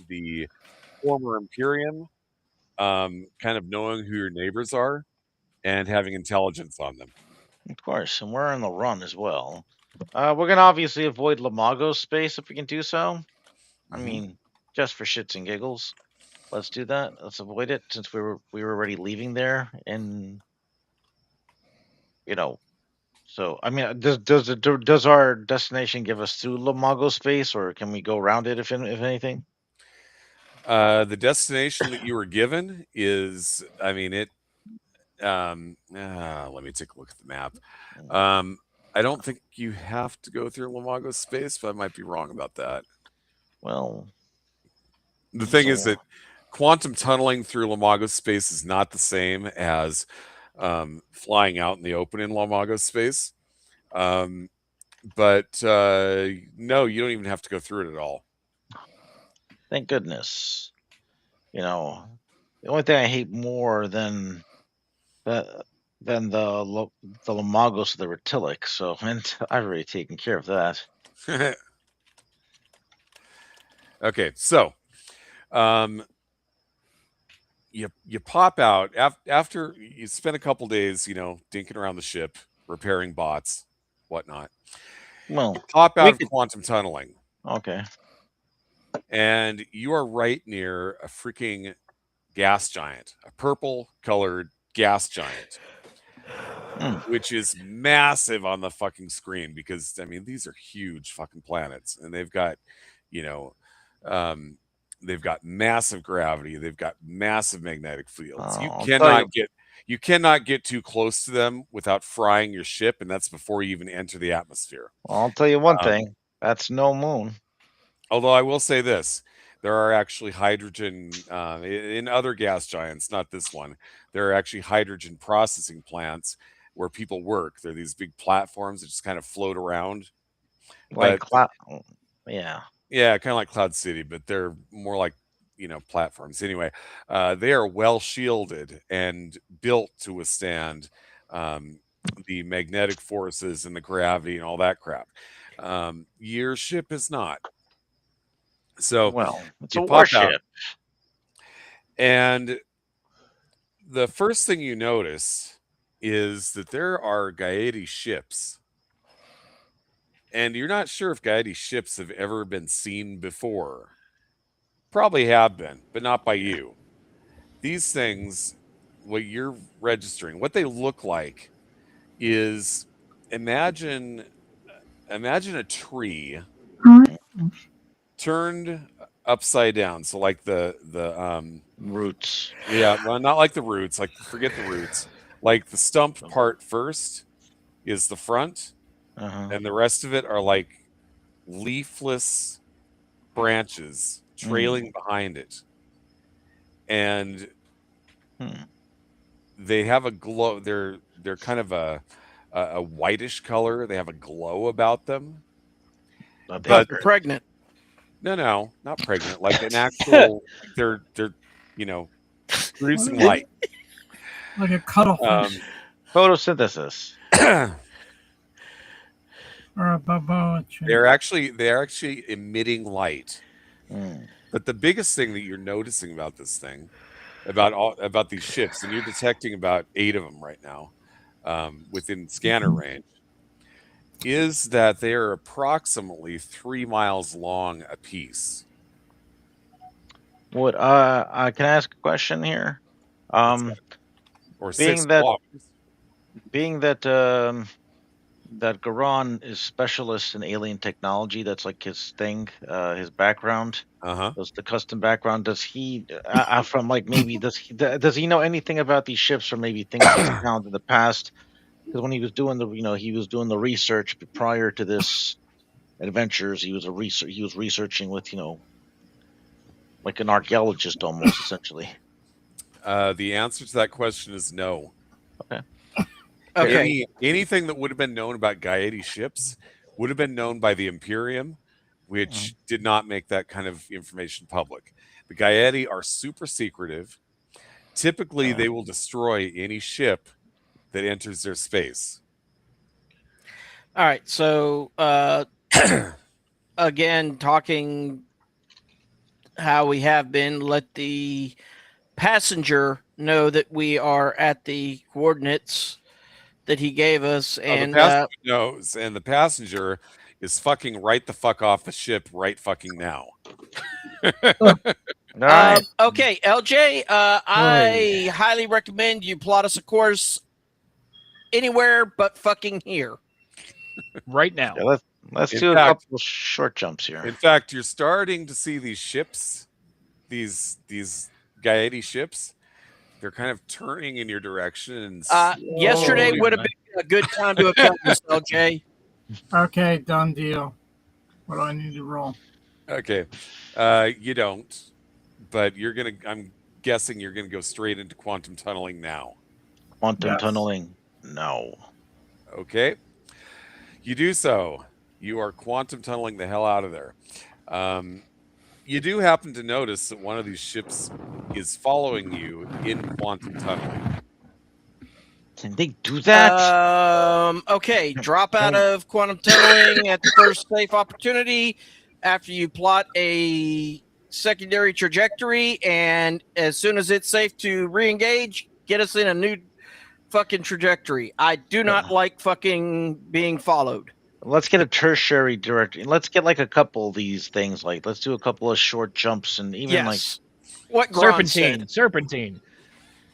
the former Imperium, kind of knowing who your neighbors are and having intelligence on them. Of course, and we're on the run as well. We're gonna obviously avoid Lamago's space if we can do so. I Mhm. mean, just for shits and giggles. Let's do that. Let's avoid it since we were already leaving there, and So I mean, does our destination give us through Lamago space, or can we go around it if anything? The destination that you were given is, I mean, it. Let me take a look at the map. I don't think you have to go through Lamago space, but I might be wrong about that. Well, The thing is that quantum tunneling through Lamago space is not the same as flying out in the open in Lamago space. But no, you don't even have to go through it at all. thank goodness. The only thing I hate more than the Lamagos, the Reptilic. So, and I've already taken care of that. Okay, so you pop out after you spend a couple days, dinking around the ship, repairing bots, whatnot. Well, you pop out of quantum tunneling. Okay. And you are right near a freaking gas giant, a purple colored gas giant, which is massive on the fucking screen because, I mean, these are huge fucking planets and they've got, they've got massive gravity. They've got massive magnetic fields. You cannot get too close to them without frying your ship. And that's before you even enter the atmosphere. Well, I'll tell you one thing. That's no moon. Although I will say this, there are actually hydrogen in other gas giants, not this one. There are actually hydrogen processing plants where people work. They're these big platforms that just kind of float around. Yeah, kind of like Cloud City, but they're more like platforms. Anyway, they are well shielded and built to withstand the magnetic forces and the gravity and all that crap. Your ship is not. So it's a warship. And the first thing you notice is that there are Gaeti ships. And you're not sure if Gaeti ships have ever been seen before. Probably have been, but not by you. These things, what you're registering, what they look like is imagine a tree turned upside down. So like the roots. Yeah, well, not like the roots. Like forget the roots. Like the stump part first is the front, and the rest of it are like leafless branches trailing behind it, and they have a glow. They're kind of a whitish color. They have a glow about them. But pregnant. No, not pregnant. Like an actual. they're producing light. Like a cuttlefish. Photosynthesis. Or a baboa tree. They're actually emitting light. But the biggest thing that you're noticing about this thing, about these ships, and you're detecting about 8 of them right now within scanner range, is that they are approximately 3 miles long apiece. Can I ask a question here? Or being that that Garon is specialist in alien technology, that's like his thing, his background. That's the custom background. Does he from like maybe does he know anything about these ships or maybe things he's found in the past? Because when he was doing the research prior to this adventures, he was researching with like an archaeologist almost essentially. The answer to that question is no. Okay. Anything that would have been known about Gaeti ships would have been known by the Imperium, which did not make that kind of information public. The Gaeti are super secretive. Typically, they will destroy any ship that enters their space. All right. So, again, talking how we have been, let the passenger know that we are at the coordinates that he gave us, and the passenger knows, and the passenger is fucking right the fuck off the ship right fucking now. All right. Okay, LJ, I highly recommend you plot us a course anywhere but fucking here. Right now. Yeah, let's In do a fact- couple short jumps here. In fact, you're starting to see these ships, these Gaeti ships. They're kind of turning in your direction. And Yesterday would have been a good time to have done this, LJ. Okay, done deal. What do I need to roll? okay, you don't, but you're gonna. I'm guessing you're gonna go straight into quantum tunneling now. Quantum Yes. tunneling. No. Okay, you do so. You are quantum tunneling the hell out of there. You do happen to notice that one of these ships is following you in quantum tunneling. Can they do that? Okay, drop out of quantum tunneling at the first safe opportunity after you plot a secondary trajectory, and as soon as it's safe to re-engage, get us in a new fucking trajectory. I do not like fucking being followed. Let's get a tertiary directory. Let's get like a couple of these things. Like, let's do a couple of short jumps and even Yes. What Gron Serpentine. said. Serpentine. like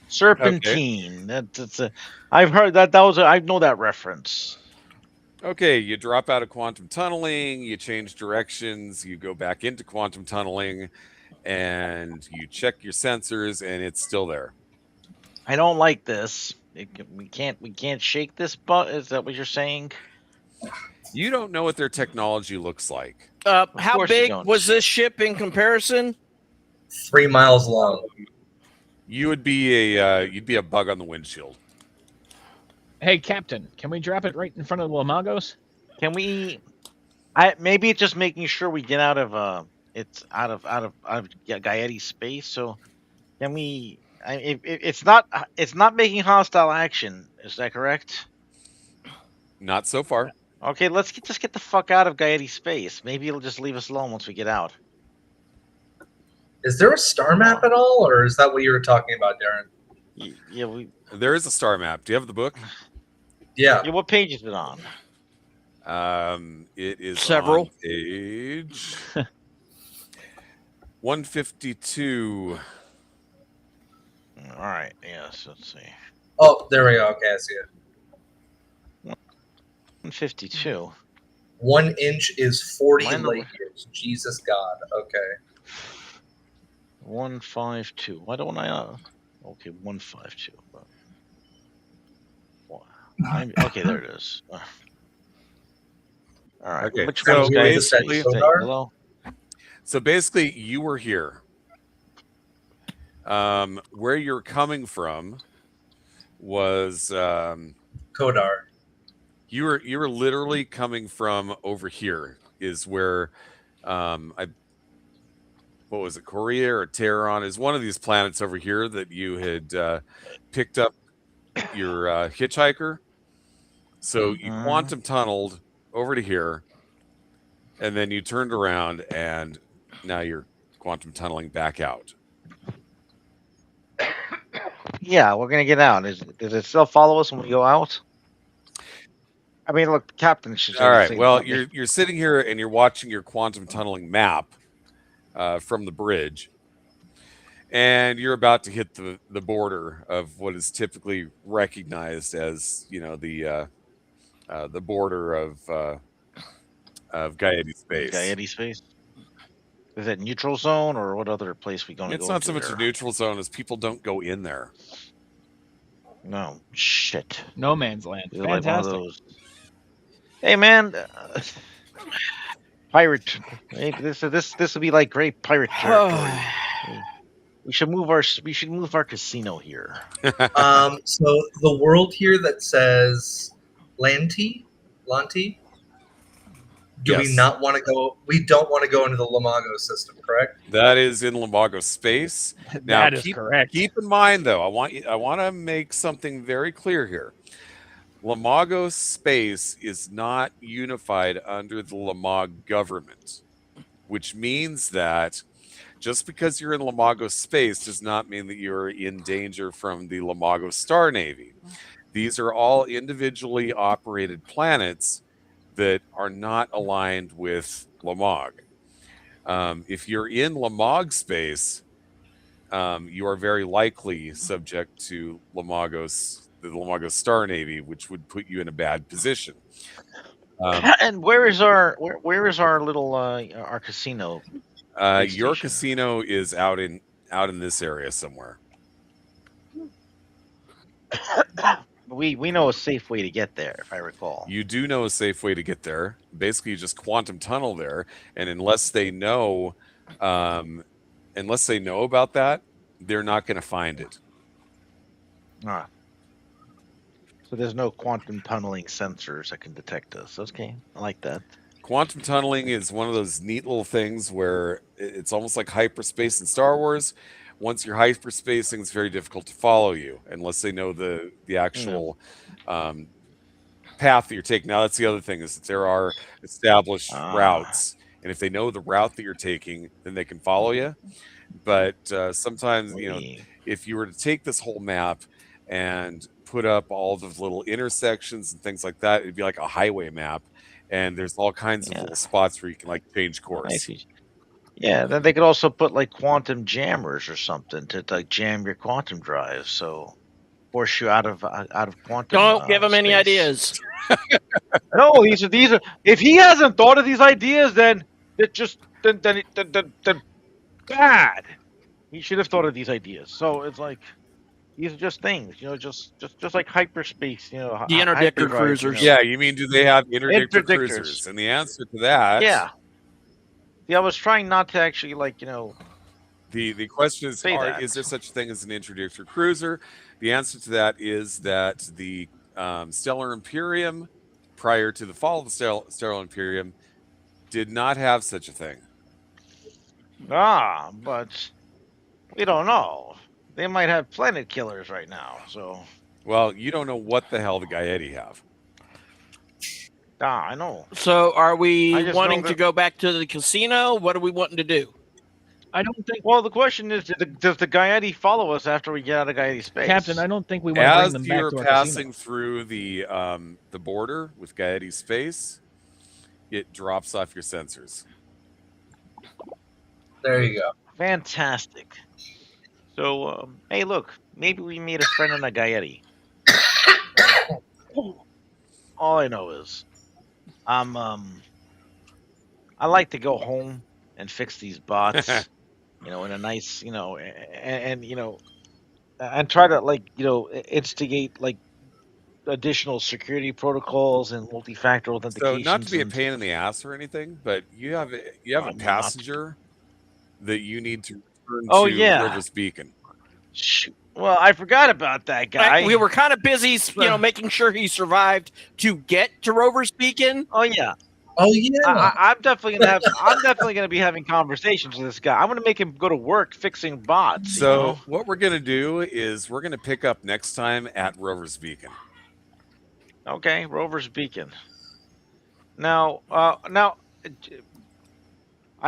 serpentine. That's a. I've heard that. I know that reference. Okay, you drop out of quantum tunneling, you change directions, you go back into quantum tunneling, and you check your sensors, and it's still there. I don't like this. We can't shake this. But is that what you're saying? You don't know what their technology looks like. How course you big don't. was this ship in comparison? 3 miles long. You would be you'd be a bug on the windshield. Hey, Captain, can we drop it right in front of the Lamagos? Can we? Maybe it's just making sure we get out of it's out of Gaeti space. So can we? It's not making hostile action. Is that correct? Not so far. Okay, let's just get the fuck out of Gaeti space. Maybe it'll just leave us alone once we get out. Is there a star map at all, or is that what you were talking about, Darren? Yeah, There is a star map. Do you have the book? Yeah. what page is it on? It is Several. on page 152. All right. Yes. Let's see. Oh, there we go. Okay, I see it. 152. 1 inch is 40 Mine- light years. Jesus God. Okay. 152. Why don't I? Okay, 152. Okay, there it is. All right. Okay, Which so one's Gaeti basically- space? Hello? So basically, you were here. Where you're coming from was Kodar. you were literally coming from over here. Is where what was it, Korea or Terran is one of these planets over here that you had picked up your hitchhiker. So you quantum tunneled over to here, and then you turned around, and now you're quantum tunneling back out. Yeah, we're gonna get out. Does it still follow us when we go out? I mean, look, Captain should. All right. Well, you're sitting here and you're watching your quantum tunneling map from the bridge, and you're about to hit the border of what is typically recognized as, you know, the border of Gaeti space. Gaeti space. Is that neutral zone or what other place we going to go? It's not so much there? a neutral zone as people don't go in there. No shit. No man's land. You're like one of Fantastic. those. Hey man, pirate. Hey, this will be like great pirate territory. We should move our casino here. So the world here that says Lanti. Do we Yes. not want to go? We don't want to go into the Lamago system, correct? That is in Lambago space. Now, That is correct. Keep in mind, though, I want to make something very clear here. Lamagos space is not unified under the Lamag government, which means that just because you're in Lamagos space does not mean that you're in danger from the Lamagos Star Navy. These are all individually operated planets that are not aligned with Lamag. If you're in Lamag space, you are very likely subject to the Lamagos Star Navy, which would put you in a bad position. And where is our little our casino? Base Your station. casino is out in this area somewhere. We know a safe way to get there, if I recall. You do know a safe way to get there. Basically, you just quantum tunnel there, and unless they know about that, they're not going to find it. Ah. So there's no quantum tunneling sensors that can detect us. Okay, I like that. Quantum tunneling is one of those neat little things where it's almost like hyperspace in Star Wars. Once you're hyperspacing, it's very difficult to follow you unless they know the actual path that you're taking. Now, that's the other thing, is that there are established routes, and if they know the route that you're taking, then they can follow you. But sometimes, if you were to take this whole map and put up all the little intersections and things like that, it'd be like a highway map, and there's all kinds of little spots where you can like change course. Yeah, then they could also put like quantum jammers or something to like jam your quantum drive, so force you out of quantum. Don't give him any ideas. No, these are. If he hasn't thought of these ideas, then bad. He should have thought of these ideas. So it's like these are just things, just like hyperspace, the interdictor cruisers. Yeah, you mean, do they have interdictor cruisers? And the answer to that, yeah. See, I was trying not to actually The question is, is there such a thing as an interdictor cruiser? The answer to that is that the Stellar Imperium, prior to the fall of the Stellar Imperium, did not have such a thing. But we don't know. They might have planet killers right now, so. Well, you don't know what the hell the Gaeti have. I know. So are we wanting to go back to the casino? What are we wanting to do? I don't think. Well, the question is, does the Gaeti follow us after we get out of Gaeti space? Captain, I don't think we want to bring them back to our As you're passing through the border with Gaeti space, it drops off your sensors. There you go. Fantastic. So, hey, look, maybe we made a friend in a Gaeti. All I know is, I like to go home and fix these bots, in a nice, and try to instigate additional security protocols and multi-factor authentication. So, not to be a pain in the ass or anything, but you have a passenger that you need to return to Rivers Beacon. Shoot. Well, I forgot about that guy. We were kind of busy, making sure he survived to get to Rover's Beacon. Oh yeah. Oh yeah. I'm definitely gonna be having conversations with this guy. I'm gonna make him go to work fixing bots. So what we're gonna do is we're gonna pick up next time at Rover's Beacon. Okay, Rover's Beacon. Now, I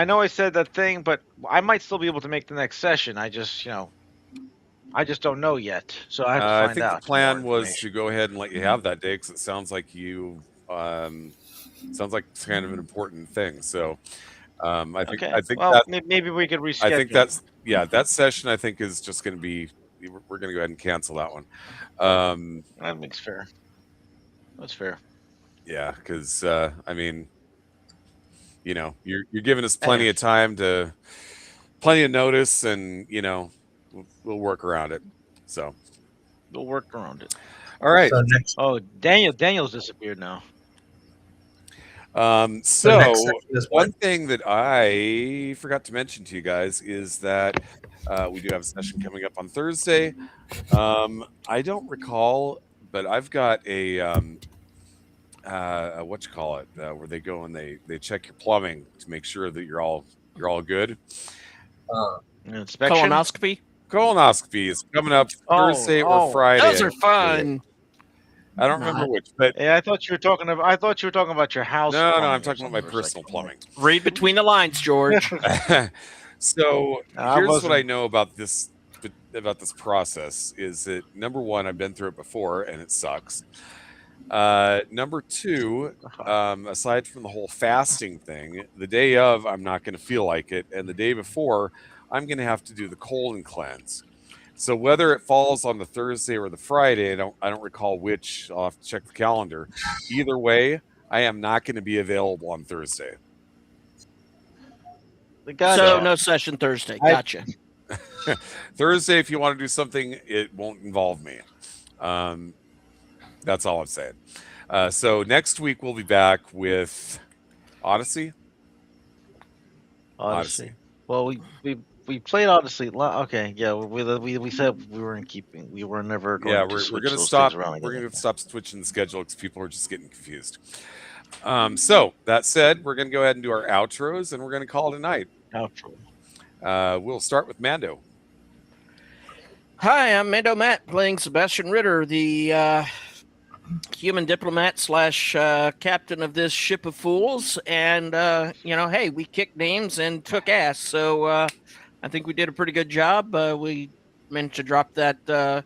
know I said that thing, but I might still be able to make the next session. I just don't know yet, so I have to find out. I think the plan was to go ahead and let you have that day, because it sounds like it's kind of an important thing. So I think maybe we could reschedule. I think that session I think is just going to be, we're going to go ahead and cancel that one. That makes fair. That's fair. Yeah, because you're giving us plenty of time plenty of notice, and we'll work around it. So we'll work around it. All right. So Daniel's disappeared now. So one thing that I forgot to mention to you guys is that we do have a session coming up on Thursday. I don't recall, but I've got a where they go and they check your plumbing to make sure that you're all good. Inspection? Colonoscopy is coming up Thursday or Friday. Those are fun. I don't remember which, but I thought you were talking about your house. No, I'm talking about my personal plumbing. Read between the lines, George. So here's what I know about this process is that, number one, I've been through it before and it sucks. Number two, aside from the whole fasting thing, the day of I'm not going to feel like it, and the day before I'm going to have to do the colon cleanse. So whether it falls on the Thursday or the Friday, I don't recall which. I'll have to check the calendar. Either way, I am not going to be available on Thursday. Gotcha. So no session Thursday. Gotcha. Thursday, if you want to do something, it won't involve me. That's all I'm saying. So next week we'll be back with Odyssey. Odyssey. Well, we played Odyssey. Okay, yeah. We said we weren't keeping. We were never going to switch we're going to those stop. things around We're again. going to stop switching the schedule because people are just getting confused. So that said, we're going to go ahead and do our outros, and we're going to call it a night. Outro. We'll start with Mando. Hi, I'm Mando Matt, playing Sebastian Ritter, the human diplomat / captain of this ship of fools. And, hey, we kicked names and took ass. So I think we did a pretty good job. We meant to drop that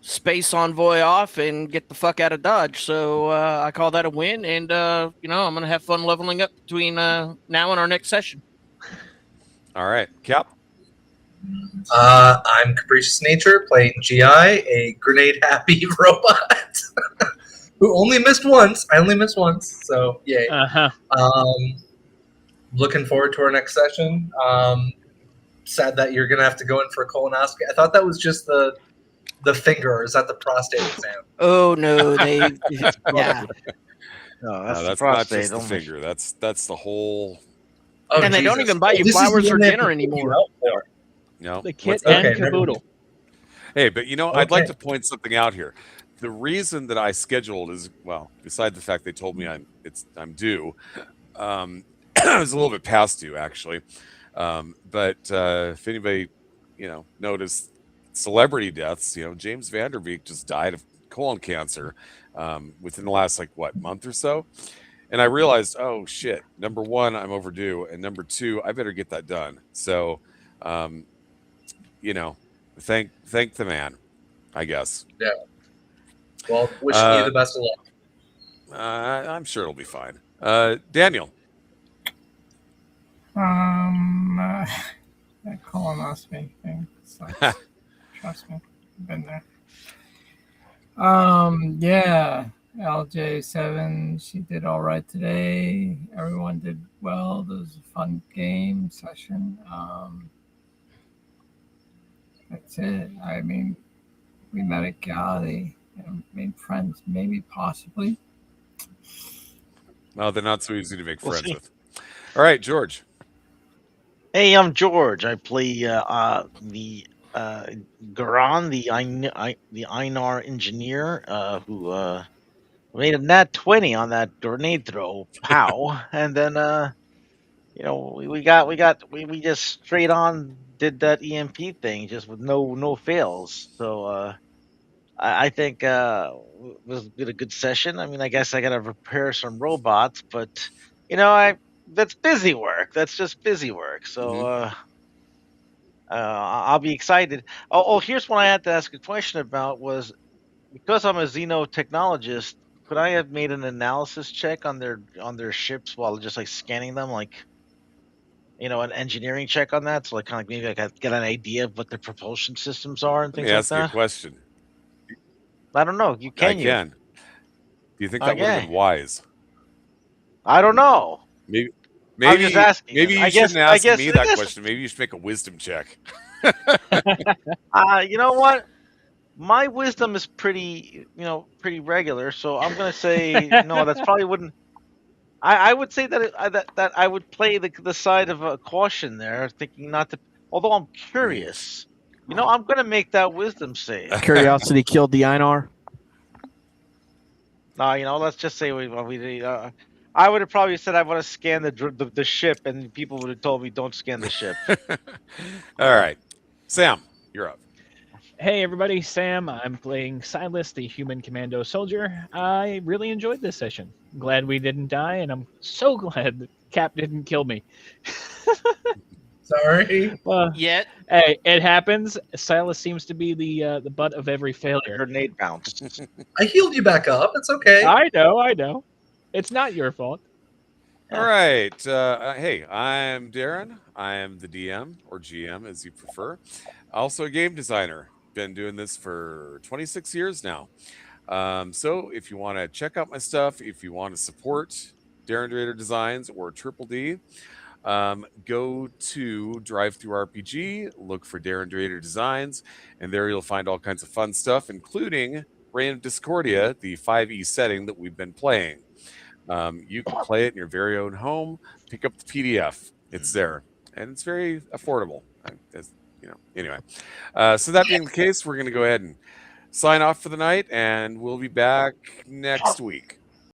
space envoy off and get the fuck out of Dodge. So I call that a win. And, I'm going to have fun leveling up between now and our next session. All right, Cap. I'm Capricious Nature, playing GI, a grenade-happy robot who only missed once. I only missed once, so yay. Looking forward to our next session. Sad that you're going to have to go in for a colonoscopy. I thought that was just the finger, or is that the prostate exam? Oh, no, they... yeah. No, that's not just the finger. That's the whole... Oh, and they don't even buy you flowers for dinner anymore. No, the kit and caboodle. Hey, but I'd like to point something out here. The reason that I scheduled is, well, beside the fact they told me I'm due, I was a little bit past due actually. But if anybody, noticed celebrity deaths, James Van Der Beek just died of colon cancer within the last month or so. And I realized, oh shit, number one, I'm overdue. And number two, I better get that done. So, thank the man, I guess. Yeah. Well, wishing you the best of luck. I'm sure it'll be fine. Daniel. That colonoscopy thing sucks. Trust me, I've been there. Yeah, LJ7, she did all right today. Everyone did well. There was a fun game session. That's it. I mean, we met a guy and made friends, maybe, possibly. Well, they're not so easy to make friends with. All right, George. Hey, I'm George. I play the Garan, the Einar engineer, who made a nat 20 on that grenade throw. Pow! And then we just straight on did that EMP thing just with no fails. So I think it was a good session. I mean, I guess I got to repair some robots, but that's busy work. That's just busy work. So I'll be excited. Here's what I had to ask a question about was, because I'm a xenotechnologist, could I have made an analysis check on their ships while just scanning them, an engineering check on that, so kind of maybe I could get an idea of what their propulsion systems are and things like that? Let me ask you a question. I don't know. You can. I can. Do you think that would have been wise? I don't know. Maybe I'm just asking. Maybe you shouldn't ask me that question. Maybe you should make a wisdom check. You know what? My wisdom is pretty regular, so I'm gonna say no. That's probably wouldn't. I would say that I would play the side of caution there, thinking not to. Although I'm curious, I'm gonna make that wisdom save. Curiosity killed the Einar. No, let's just say I would have probably said I want to scan the ship, and people would have told me don't scan the ship. All right, Sam, you're up. Hey everybody, Sam. I'm playing Silas, the human commando soldier. I really enjoyed this session. Glad we didn't die, and I'm so glad that Cap didn't kill me. Sorry. Yet. Hey, it happens. Silas seems to be the butt of every failure. Grenade bounce. I healed you back up. It's okay. I know. It's not your fault. All right. Hey, I'm Darren. I am the DM or GM as you prefer. Also a game designer. Been doing this for 26 years now. So if you want to check out my stuff, if you want to support Darren Drader Designs or Triple D, go to Drive Through RPG, look for Darren Drader Designs, and there you'll find all kinds of fun stuff, including Reign of Discordia, the 5e setting that we've been playing. You can play it in your very own home. Pick up the PDF; it's there, and it's very affordable. Anyway. So that being the case, we're going to go ahead and sign off for the night, and we'll be back next week.